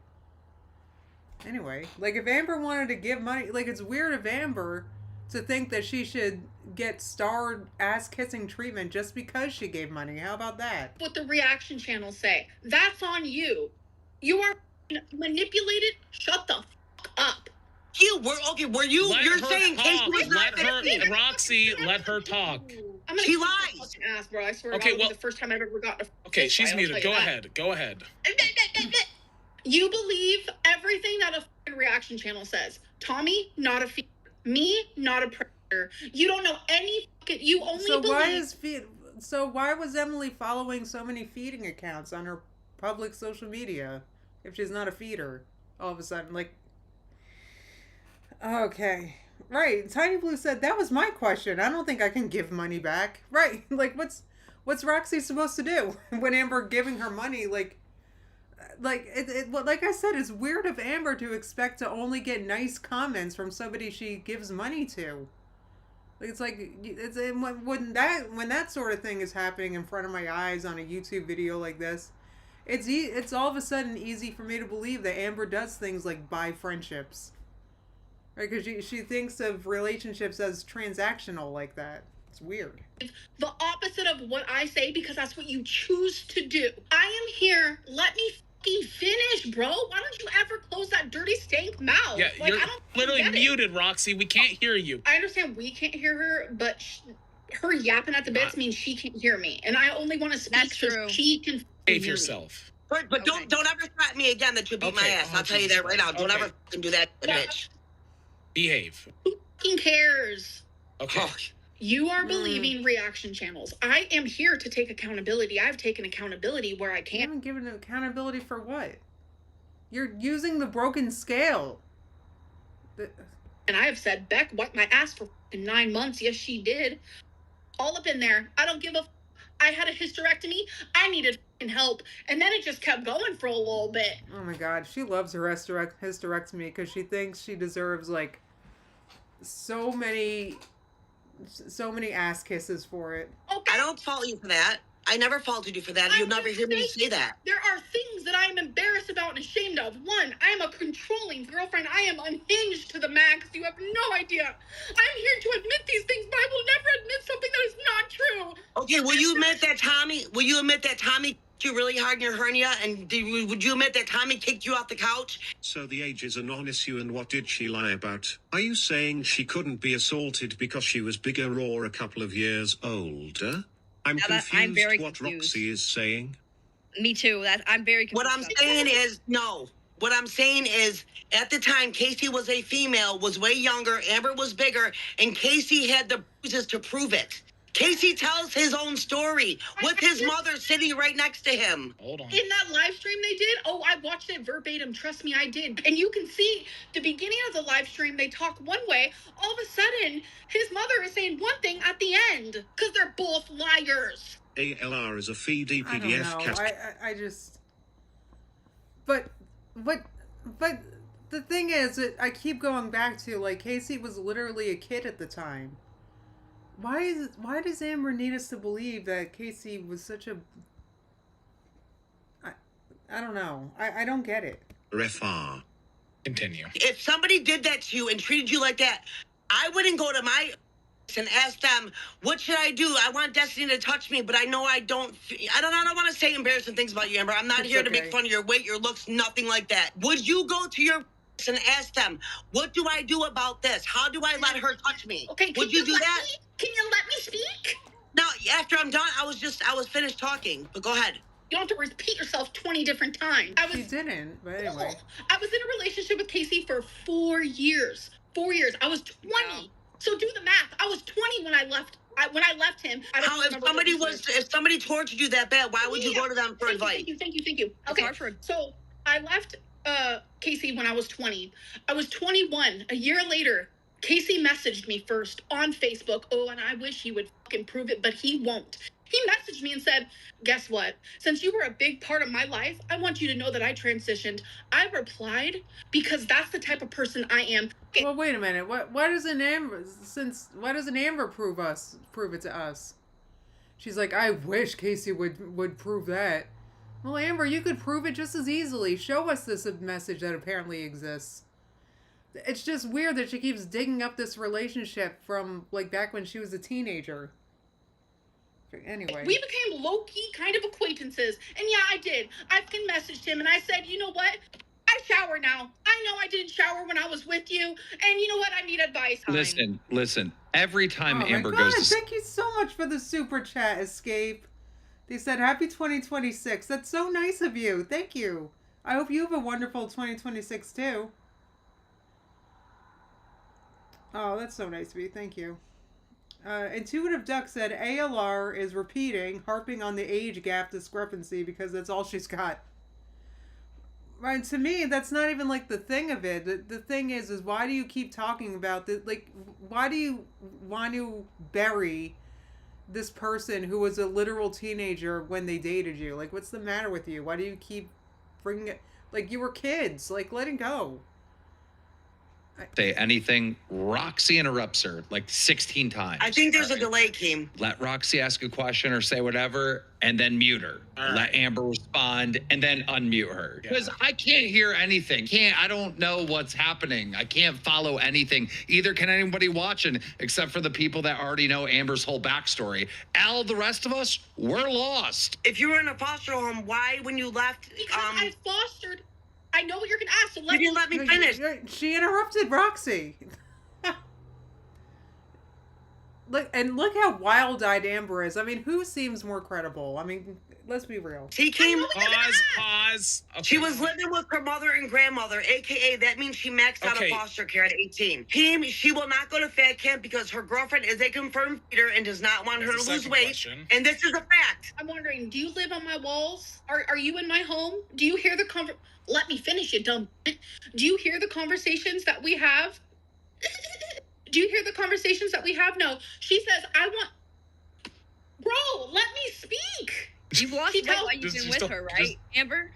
Anyway, like, if Amber wanted to give money, like, it's weird of Amber to think that she should get starred ass-kissing treatment just because she gave money. How about that? What the reaction channels say. That's on you. You are manipulated. Shut the fuck up. You're saying Casey was not Roxy, let her talk. She lies. Ass, bro. I swear to God, this is the first time I've ever gotten a Okay, she's muted. Go ahead. Go ahead. You believe everything that a fucking reaction channel says. Tommy, not a feeder. Me, not a predator. You don't know any fucking... You only believe... So why was Emily following so many feeding accounts on her public social media if she's not a feeder? All of a sudden, like... Okay. Right. Tiny Blue said, that was my question. I don't think I can give money back. Right. Like, what's Roxy supposed to do when Amber giving her money? Like I said, it's weird of Amber to expect to only get nice comments from somebody she gives money to. It's like, when that sort of thing is happening in front of my eyes on a YouTube video like this, it's all of a sudden easy for me to believe that Amber does things like buy friendships. Right, because she thinks of relationships as transactional like that. It's weird. The opposite of what I say, because that's what you choose to do. I am here. Let me fucking finish, bro. Why don't you ever close that dirty stank mouth? Yeah, like, you're literally muted, Roxy. We can't hear you. I understand we can't hear her, but her yapping at the bits means she can't hear me. And I only want to speak so she can save yourself. But don't ever threaten me again that you'll beat my ass. I'll tell you that right now. Don't ever fucking do that, bitch. Behave. Who fucking cares? Okay. You are believing reaction channels. I am here to take accountability. I've taken accountability where I can. You haven't given accountability for what? You're using the broken scale. And I have said, Beck wiped my ass for 9 months. Yes, she did. All up in there. I don't give a I had a hysterectomy. I needed help. And then it just kept going for a little bit. Oh my God. She loves her hysterectomy because she thinks she deserves, like, so many ass kisses for it. Okay. I don't fault you for that. I never faulted you for that. You'll never hear me say that. There are things that I am embarrassed about and ashamed of. One, I am a controlling girlfriend. I am unhinged to the max. You have no idea. I'm here to admit these things, but I will never admit something that is not true. Okay, will you admit that Tommy kicked you really hard in your hernia? And would you admit that Tommy kicked you off the couch? So the age is a non-issue, and what did she lie about? Are you saying she couldn't be assaulted because she was bigger or a couple of years older? I'm confused very what confused. Roxy is saying. Me too. I'm very confused. What I'm saying is no. What I'm saying is, at the time, Casey was a female, was way younger, Amber was bigger, and Casey had the bruises to prove it. Casey tells his own story with his mother sitting right next to him. Hold on. In that live stream they did, oh, I watched it verbatim. Trust me, I did. And you can see the beginning of the live stream, they talk one way. All of a sudden, his mother is saying one thing at the end because they're both liars. ALR is a feedy I don't PDF know. cast. I just. But the thing is, I keep going back to, like, Casey was literally a kid at the time. Why does Amber need us to believe that Casey was such a... I don't know. I don't get it. RFR. Continue. If somebody did that to you and treated you like that, I wouldn't go to my and ask them, what should I do? I want Destiny to touch me, but I know I don't want to say embarrassing things about you, Amber. I'm not here to make fun of your weight, your looks, nothing like that. Would you go to your and ask them, what do I do about this? How do I let her touch me? Okay, would you do that? Can you let me speak? No, after I'm done, I was finished talking, but go ahead. You don't have to repeat yourself 20 different times. She didn't, but anyway. I was in a relationship with Casey for 4 years. 4 years. I was 20. Wow. So do the math. I was 20 when I left. When I left him. If somebody tortured you that bad, why would you go to them for advice? Thank you. Okay, so I left Casey when I was 20. I was 21. A year later, Casey messaged me first on Facebook. Oh, and I wish he would fucking prove it, but he won't. He messaged me and said, guess what? Since you were a big part of my life, I want you to know that I transitioned. I replied because that's the type of person I am. Okay. Well, wait a minute. Why doesn't Amber prove it to us? She's like, I wish Casey would prove that. Well, Amber, you could prove it just as easily. Show us this message that apparently exists. It's just weird that she keeps digging up this relationship from, like, back when she was a teenager. Anyway. We became low-key kind of acquaintances. And yeah, I did. I fucking messaged him and I said, you know what? I shower now. I know I didn't shower when I was with you. And you know what? I need advice. Listen. Every time Amber my God, goes to... Thank you so much for the super chat, Escape. They said, happy 2026. That's so nice of you. Thank you. I hope you have a wonderful 2026 too. Oh, that's so nice of you. Thank you. Intuitive Duck said ALR is repeating, harping on the age gap discrepancy because that's all she's got. Right, to me, that's not even like the thing of it. The thing is why do you keep talking about this? Like, why do you want to bury this person who was a literal teenager when they dated you? Like, what's the matter with you? Why do you keep bringing it? Like, you were kids. Like, let it go. Say anything, Roxy interrupts her like 16 times. I think there's a delay, Keem. Let Roxy ask a question or say whatever, and then mute her. Let Amber respond, and then unmute her. Because I can't hear anything. I don't know what's happening. I can't follow anything. Either can anybody watching, except for the people that already know Amber's whole backstory. All the rest of us, we're lost. If you were in a foster home, why, when you left... Because I fostered... I know what you're going to ask, so you didn't let me finish. She interrupted Roxy. Look how wild-eyed Amber is. I mean, who seems more credible? I mean, let's be real. She came... Pause. Okay. She was living with her mother and grandmother, a.k.a. that means she maxed out of foster care at 18. She will not go to fat camp because her girlfriend is a confirmed feeder and does not want her to lose weight. Question. And this is a fact. I'm wondering, do you live on my walls? Are you in my home? Do you hear the Let me finish, you dumb. Do you hear the conversations that we have? Do you hear the conversations that we have? No. She says, Bro, let me speak. You've lost weight while you've been with her, right, Amber?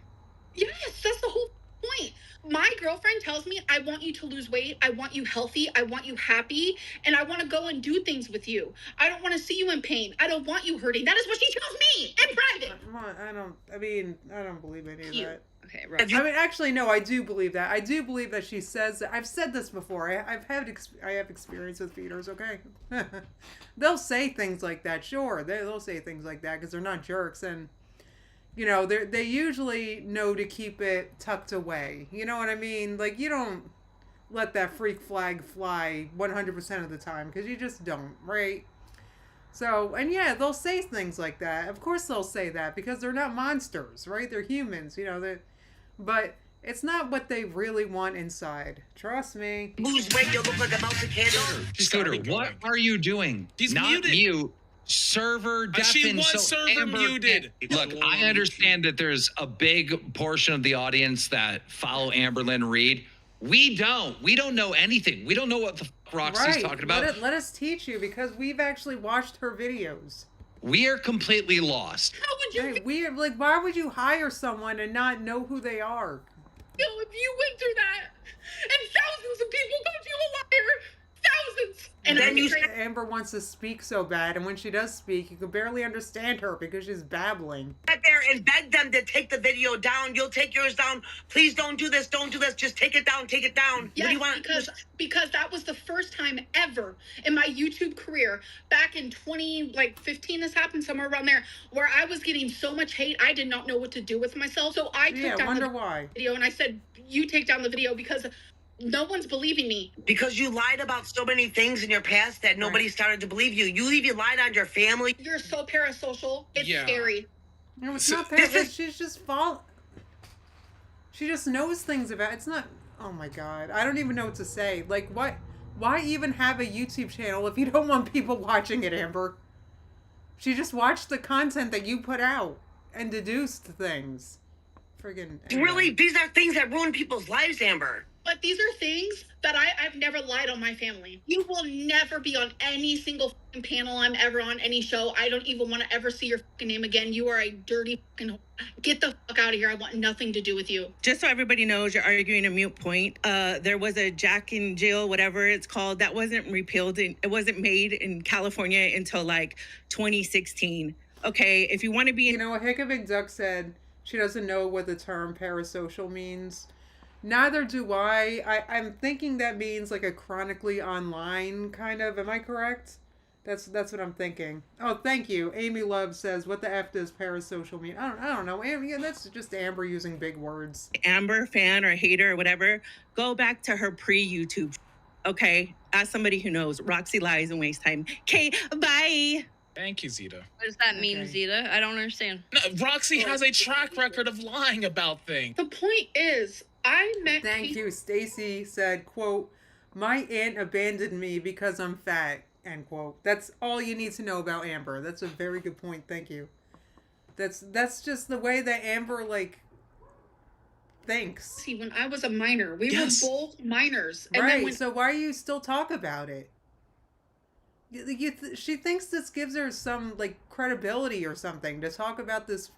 Yes, that's the whole point. My girlfriend tells me, I want you to lose weight. I want you healthy. I want you happy. And I want to go and do things with you. I don't want to see you in pain. I don't want you hurting. That is what she tells me in private. I don't believe any of that. Okay, right. I mean, actually, no, I do believe that. I do believe that she says that. I've said this before. I have experience with feeders, okay? They'll say things like that, sure. They'll say things like that because they're not jerks. And, you know, they usually know to keep it tucked away. You know what I mean? Like, you don't let that freak flag fly 100% of the time because you just don't, right? So, and yeah, they'll say things like that. Of course they'll say that because they're not monsters, right? They're humans, you know. But It's not what they really want inside. Trust me. Lose weight, you'll look like a melted candle. Scooter, what are you doing? He's not muted. Mute. Server deafened. She was so server Amber muted. Look, I understand that there's a big portion of the audience that follow Amberlynn Reed. We don't. We don't know anything. We don't know what the fuck Roxy's talking about. Let us teach you, because we've actually watched her videos. We are completely lost. How would you Right, we like. Why would you hire someone and not know who they are? feel if you went through that? And thousands of people called you a liar. Thousands. And then you Amber wants to speak so bad, and when she does speak, you can barely understand her because she's babbling. Sit there and beg them to take the video down. You'll take yours down. Please don't do this. Don't do this. Just take it down. Take it down. Yes, what do you want? because that was the first time ever in my YouTube career, back in 2015, this happened somewhere around there, where I was getting so much hate I did not know what to do with myself. So I took down the video and I said, "You take down the video," because no one's believing me. Because you lied about so many things in your past that nobody started to believe you. You even lied on your family. You're so parasocial. It's scary. No, it's not that. She's just She just knows things about. It's not. Oh my god, I don't even know what to say. Like, what? Why even have a YouTube channel if you don't want people watching it, Amber? She just watched the content that you put out and deduced things. Friggin'. Really, these are things that ruin people's lives, Amber. But these are things that I've never lied on my family. You will never be on any single fucking panel I'm ever on, any show. I don't even want to ever see your fucking name again. You are a dirty fucking... Get the fuck out of here. I want nothing to do with you. Just so everybody knows, you're arguing a mute point. There was a Jack and Jill, whatever it's called, that wasn't repealed. It wasn't made in California until like 2016. Okay, if you want to be... You know, a Hick of Big Duck said she doesn't know what the term parasocial means. Neither do I. I'm thinking that means like a chronically online kind of. Am I correct? That's what I'm thinking. Oh, thank you. Amy Love says, "What the f does parasocial mean?" I don't know. Amber, that's just Amber using big words. Amber fan or hater or whatever, go back to her pre-YouTube. Okay, as somebody who knows, Roxy lies and wastes time. Okay, bye. Thank you, Zeta. What does that mean, Zeta? I don't understand. No, Roxy has a track record of lying about things. The point is, I met... Thank you. Stacy said, quote, "My aunt abandoned me because I'm fat," end quote. That's all you need to know about Amber. That's a very good point. Thank you. That's just the way that Amber, like, thinks. See, when I was a minor, we were both minors. And right, then when... so why do you still talk about it? She thinks this gives her some, like, credibility or something to talk about this,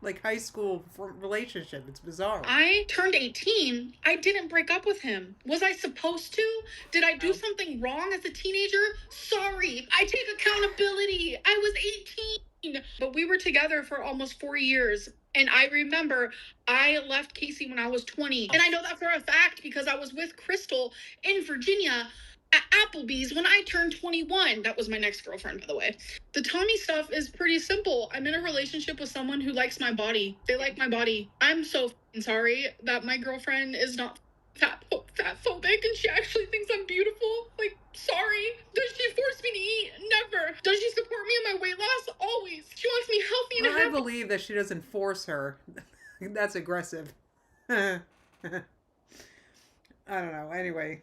like, high school relationship. It's bizarre. I turned 18. I didn't break up with him. Was I supposed to? Did I do something wrong as a teenager? Sorry. I take accountability. I was 18. But we were together for almost 4 years. And I remember I left Casey when I was 20. And I know that for a fact because I was with Crystal in Virginia at Applebee's when I turned 21. That was my next girlfriend, by the way. The Tommy stuff is pretty simple. I'm in a relationship with someone who likes my body. They like my body. I'm so sorry that my girlfriend is not fat phobic and she actually thinks I'm beautiful. Like, sorry. Does she force me to eat? Never. Does she support me in my weight loss? Always. She wants me healthy and happy. I believe that she doesn't force her. That's aggressive. I don't know. Anyway.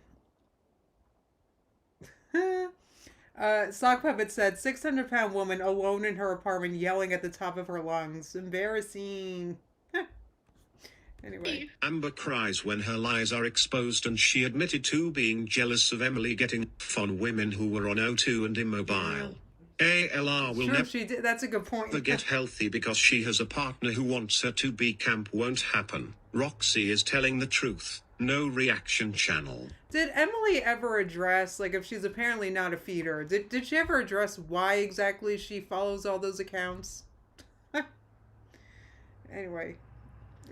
Sock Puppet said, 600-pound woman alone in her apartment yelling at the top of her lungs. Embarrassing. Anyway. Amber cries when her lies are exposed, and she admitted to being jealous of Emily getting on women who were on O2 and immobile. ALR will never she did. That's a good point. get healthy because she has a partner who wants her to be. Camp won't happen. Roxy is telling the truth. No reaction channel. Did Emily ever address, like, if she's apparently not a feeder, did she ever address why exactly she follows all those accounts? Anyway.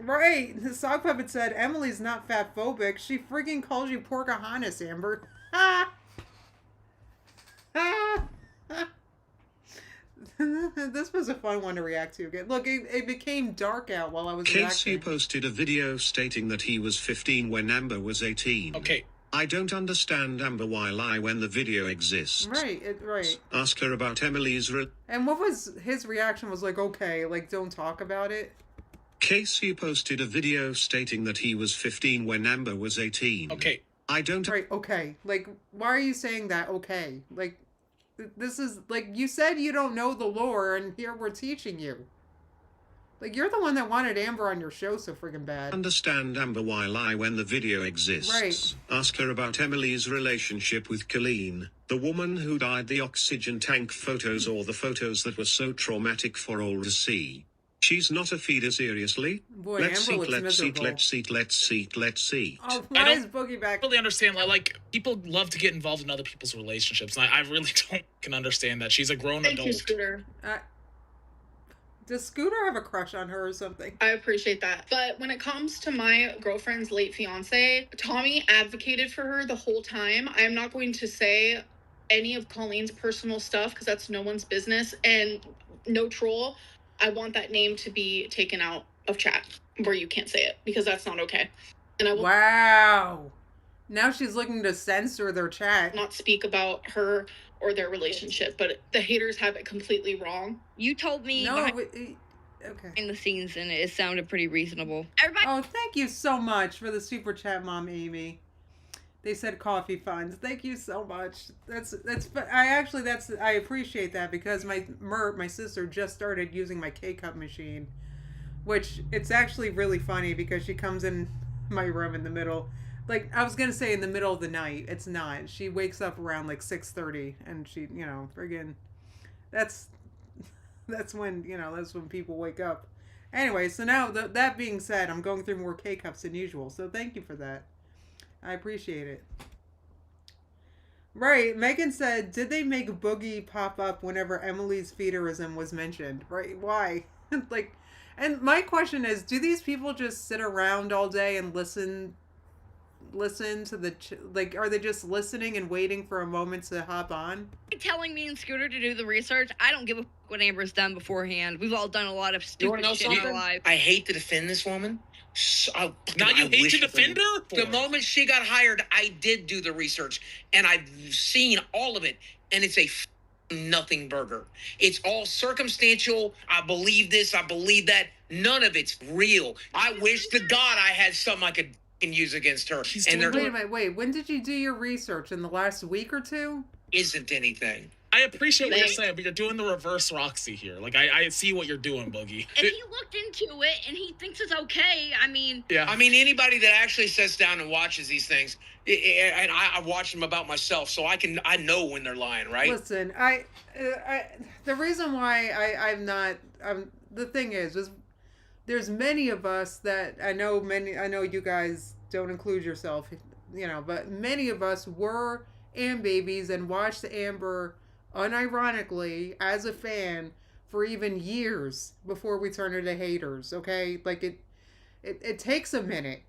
Right, the Sock Puppet said, Emily's not fat phobic. She freaking calls you Pocahontas, Amber. This was a fun one to react to. Look, it became dark out while I was Casey reacting. posted a video stating that he was 15 when Amber was 18. Okay. I don't understand Amber why lie when the video exists. Right, right. Ask her about Emily's And what was his reaction was like, okay, like, don't talk about it. Casey posted a video stating that he was 15 when Amber was 18. Okay. I don't. Right, okay. Like, why are you saying that okay? Like, this is, like, you said you don't know the lore, and here we're teaching you. Like, you're the one that wanted Amber on your show so freaking bad. Understand Amber why lie when the video exists. Right. Ask her about Emily's relationship with Colleen, the woman who died, the oxygen tank photos, or the photos that were so traumatic for all to see. She's not a feeder, seriously. Boy, let's Amber eat, looks let's eat, miserable. let's eat, let's eat, let's eat. Oh, I why don't is Boogie back? really understand, like people love to get involved in other people's relationships, and I really don't can understand that. She's a grown Thank adult. you, Scooter. Does Scooter have a crush on her or something? I appreciate that. But when it comes to my girlfriend's late fiance, Tommy advocated for her the whole time. I am not going to say any of Colleen's personal stuff because that's no one's business. And no troll, I want that name to be taken out of chat where you can't say it because that's not okay. And I will Wow. Now she's looking to censor their chat. not speak about her or their relationship, but the haters have it completely wrong. You told me No, behind okay. the scenes, and it sounded pretty reasonable. Everybody, Oh, thank you so much for the super chat, Mom Amy. They said coffee funds. Thank you so much. I appreciate that because my sister just started using my K-cup machine, which it's actually really funny because she comes in my room in the middle. Like, I was going to say in the middle of the night. It's not. She wakes up around like 6:30 and she, friggin' that's when, that's when people wake up. Anyway, so now that being said, I'm going through more K-cups than usual. So thank you for that. I appreciate it. Right, Megan said, did they make Boogie pop up whenever Emily's feederism was mentioned? Right, why? Like, and my question is, do these people just sit around all day and listen to the like, are they just listening and waiting for a moment to hop on? telling me and Scooter to do the research. I don't give a fuck what Amber's done beforehand. We've all done a lot of You want stupid to know shit in our something? lives. I hate to defend this woman. Now you hate to defend her? The moment she got hired, I did do the research, and I've seen all of it, and it's a nothing burger. It's all circumstantial. I believe this, I believe that. None of it's real. I wish to God I had something I could use against her. Wait, when did you do your research? In the last week or two? Isn't anything. I appreciate what you're saying, but you're doing the reverse Roxy here. Like, I see what you're doing, Boogie. If he looked into it and he thinks it's okay, I mean... Yeah. I mean, anybody that actually sits down and watches these things, and I watch them about myself, so I know when they're lying, right? Listen, the reason why I'm not, the thing is there's many of us that I know you guys don't include yourself, but many of us were Am babies and watched Amber unironically as a fan for even years before we turn into haters. Okay, like it takes a minute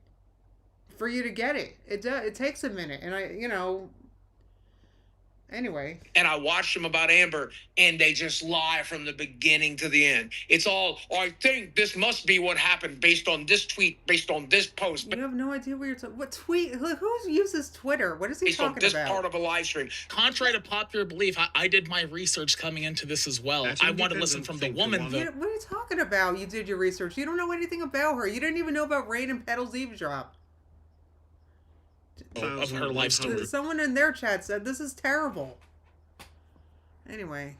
for you to get it. It takes a minute, and anyway. And I watched them about Amber, and they just lie from the beginning to the end. It's all, I think this must be what happened based on this tweet, based on this post. You have no idea what you're talking. What tweet? Who uses Twitter? What is he based on talking this about? part of a live stream. Contrary to popular belief, I did my research coming into this as well. I want to listen from the woman, though. What are you talking about? You did your research. You don't know anything about her. You didn't even know about Rain and Pedal's eavesdrop. Of her life story. Someone in their chat said this is terrible. Anyway.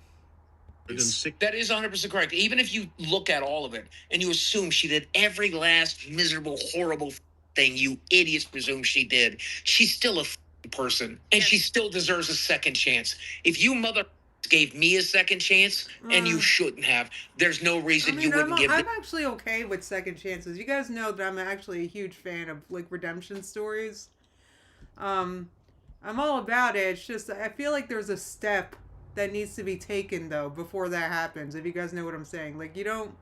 That is 100% correct. Even if you look at all of it and you assume she did every last miserable, horrible thing you idiots presume she did, she's still a person, and she still deserves a second chance. If you mother gave me a second chance, and you shouldn't have, there's no reason you wouldn't give I'm actually okay with second chances. You guys know that I'm actually a huge fan of like redemption stories. I'm all about it. It's just I feel like there's a step that needs to be taken though before that happens. If you guys know what I'm saying, like you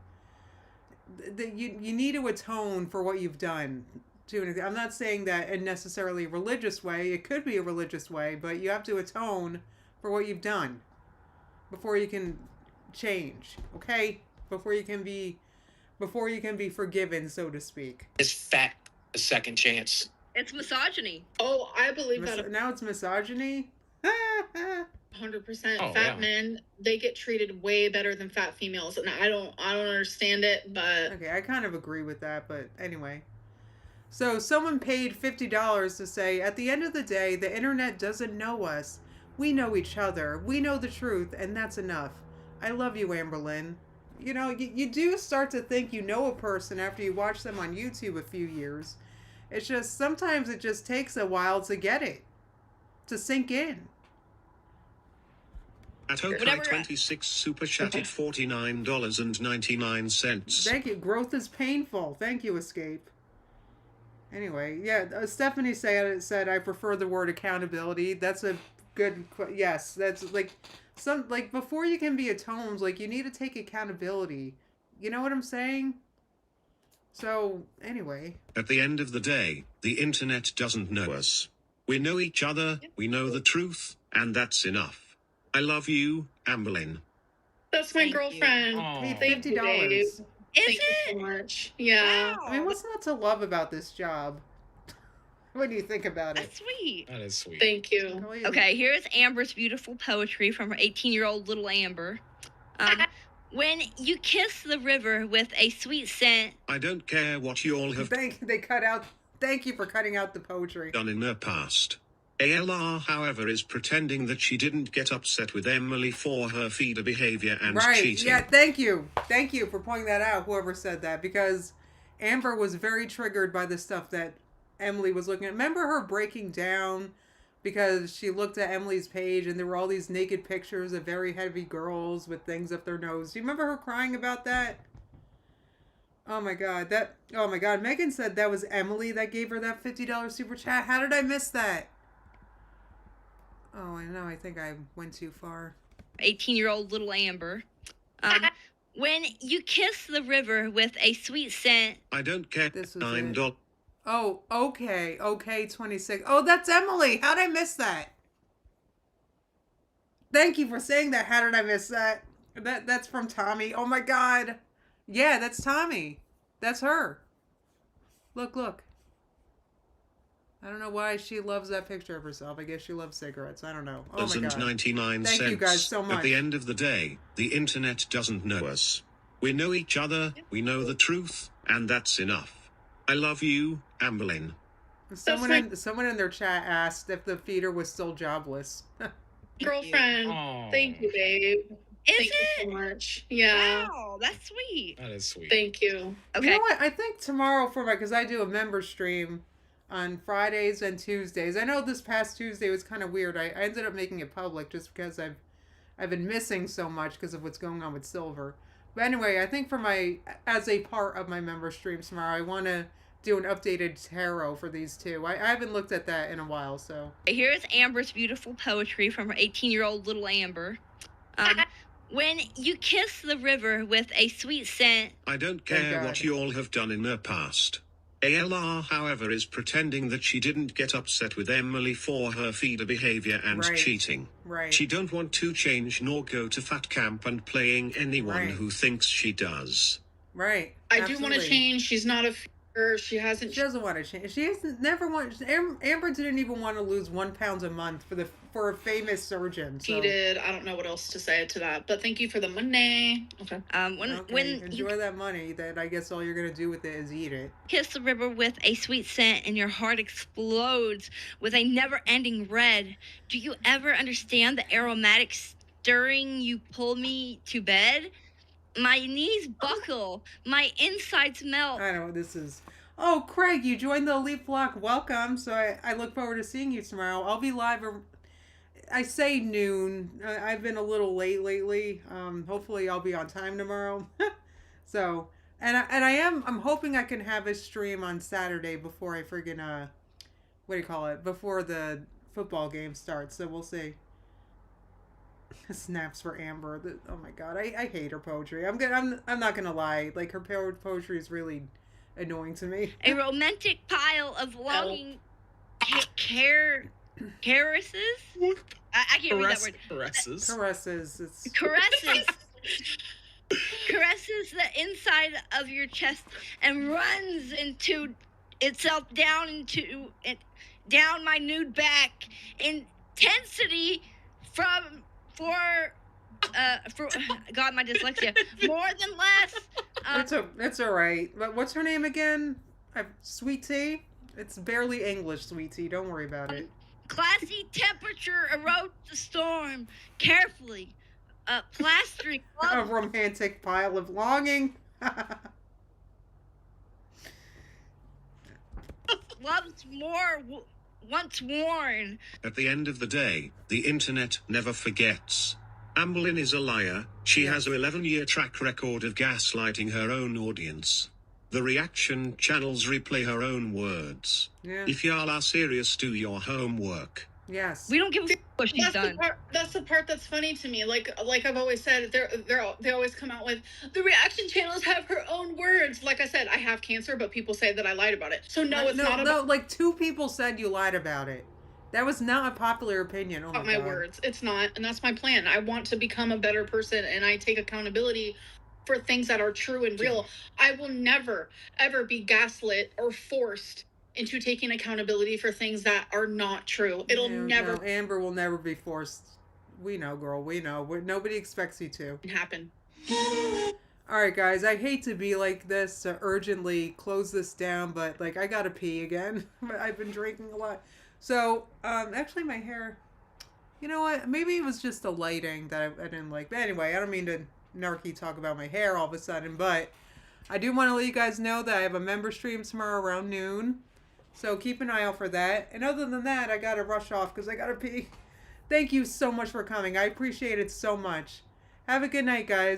need to atone for what you've done. I'm not saying that in necessarily a religious way. It could be a religious way, but you have to atone for what you've done before you can change. Okay, before you can be forgiven, so to speak. This fat a second chance. It's misogyny. Oh, I believe that. Now it's misogyny? 100%. Oh, Fat yeah. men, they get treated way better than fat females, and I don't understand it, but Okay, I kind of agree with that, but anyway. So someone paid $50 to say, at the end of the day, the internet doesn't know us. We know each other. We know the truth, and that's enough. I love you, Amberlynn. You know, you do start to think you know a person after you watch them on YouTube a few years. It's just, sometimes it just takes a while to get it, to sink in. Atokai26 super chatted $49.99. Thank you. Growth is painful. Thank you, Escape. Anyway, yeah, Stephanie said I prefer the word accountability. That's a good yes. That's like before you can be atoned, like you need to take accountability. You know what I'm saying? So anyway, at the end of the day, the internet doesn't know us. We know each other. We know the truth, and that's enough. I love you, Amberlynn. that's my girlfriend. paid Thank you, babe. $50. Thank you so much. Yeah. I mean, what's not to love about this job? When you think about it, That's sweet. That is sweet. Thank you. Okay, here's Amber's beautiful poetry from her 18-year-old little Amber. When you kiss the river with a sweet scent. I don't care what you all have Thank you for cutting out the poetry. done in the past. ALR, however, is pretending that she didn't get upset with Emily for her feeder behavior and Right. cheating. Yeah, thank you. Thank you for pointing that out, whoever said that, because Amber was very triggered by the stuff that Emily was looking at. Remember her breaking down because she looked at Emily's page and there were all these naked pictures of very heavy girls with things up their nose. Do you remember her crying about that? Oh my god, Megan said that was Emily that gave her that $50 super chat. How did I miss that? Oh, I know. I think I went too far. 18-year-old little Amber. When you kiss the river with a sweet scent. I don't care. This was $9. Oh, okay. Okay, 26. Oh, that's Emily. How did I miss that? Thank you for saying that. How did I miss that? That's from Tommy. Oh my god. Yeah, that's Tommy. That's her. Look. I don't know why she loves that picture of herself. I guess she loves cigarettes. I don't know. Oh my god. 99 Thank cents. you guys so much. At the end of the day, the internet doesn't know us. We know each other, we know the truth, and that's enough. I love you, Amberlynn. Someone in their chat asked if the feeder was still jobless. Girlfriend. Aw. Thank you, babe. Thank you so much. Yeah. Wow, that's sweet. That is sweet. Thank you. Okay. You know what? I think tomorrow because I do a member stream on Fridays and Tuesdays. I know this past Tuesday was kind of weird. I ended up making it public just because I've been missing so much because of what's going on with Silver. But anyway, I think as a part of my member stream tomorrow, I want to do an updated tarot for these two. I haven't looked at that in a while, so. Here's Amber's beautiful poetry from her 18-year-old little Amber. When you kiss the river with a sweet scent. I don't care what you all have done in the past. ALR, however, is pretending that she didn't get upset with Emily for her feeder behavior and cheating. Right. She don't want to change nor go to fat camp and playing anyone who thinks she does. Right. I do want to change. She's not a feeder. She doesn't want to change. She hasn't never want. Amber didn't even want to lose 1 pound a month for a famous surgeon. So. She did. I don't know what else to say to that, but thank you for the money. Okay. When enjoy that money, that I guess all you're gonna do with it is eat it. Kiss the river with a sweet scent and your heart explodes with a never-ending red. Do you ever understand the aromatic stirring you pull me to bed? My knees buckle, my insides melt. I know what this is. Oh, Craig, you joined the Elite Flock. Welcome. So I look forward to seeing you tomorrow. I'll be live. I say noon. I've been a little late lately. Hopefully I'll be on time tomorrow. So, I'm hoping I can have a stream on Saturday before I friggin' before the football game starts. So we'll see. Snaps for Amber. Oh my god, I hate her poetry. I'm not gonna lie. Like her poetry is really annoying to me. A romantic pile of longing caresses. I can't read that word. Caresses. Caresses. Caresses the inside of your chest and runs into itself down my nude back. Intensity from for God, my dyslexia. More than less. It's all right. But what's her name again? Sweet Tea. It's barely English, Sweet Tea. Don't worry about it. Classy temperature erodes the storm carefully. Plastering A romantic pile of longing. loves more once worn. At the end of the day, the internet never forgets. Amberlynn is a liar. She has an 11-year track record of gaslighting her own audience. The reaction channels replay her own words. Yeah. If y'all are serious, do your homework. Yes. We don't give a what she's done. That's the part that's funny to me. Like I've always said, they always come out with the reaction channels have her own words. Like I said, I have cancer, but people say that I lied about it. So no, it's not about like 2 people said you lied about it. That was not a popular opinion. Oh my words. It's not, and that's my plan. I want to become a better person, and I take accountability for things that are true and real. I will never ever be gaslit or forced into taking accountability for things that are not true. It'll never. No, Amber will never be forced. We know, girl. We know. Nobody expects you to. Happen. All right, guys. I hate to be like this to urgently close this down, but like I gotta pee again. I've been drinking a lot. So, actually, my hair. You know what? Maybe it was just the lighting that I didn't like. But anyway, I don't mean to narky talk about my hair all of a sudden, but I do want to let you guys know that I have a member stream tomorrow around noon. So keep an eye out for that. And other than that, I got to rush off because I got to pee. Thank you so much for coming. I appreciate it so much. Have a good night, guys.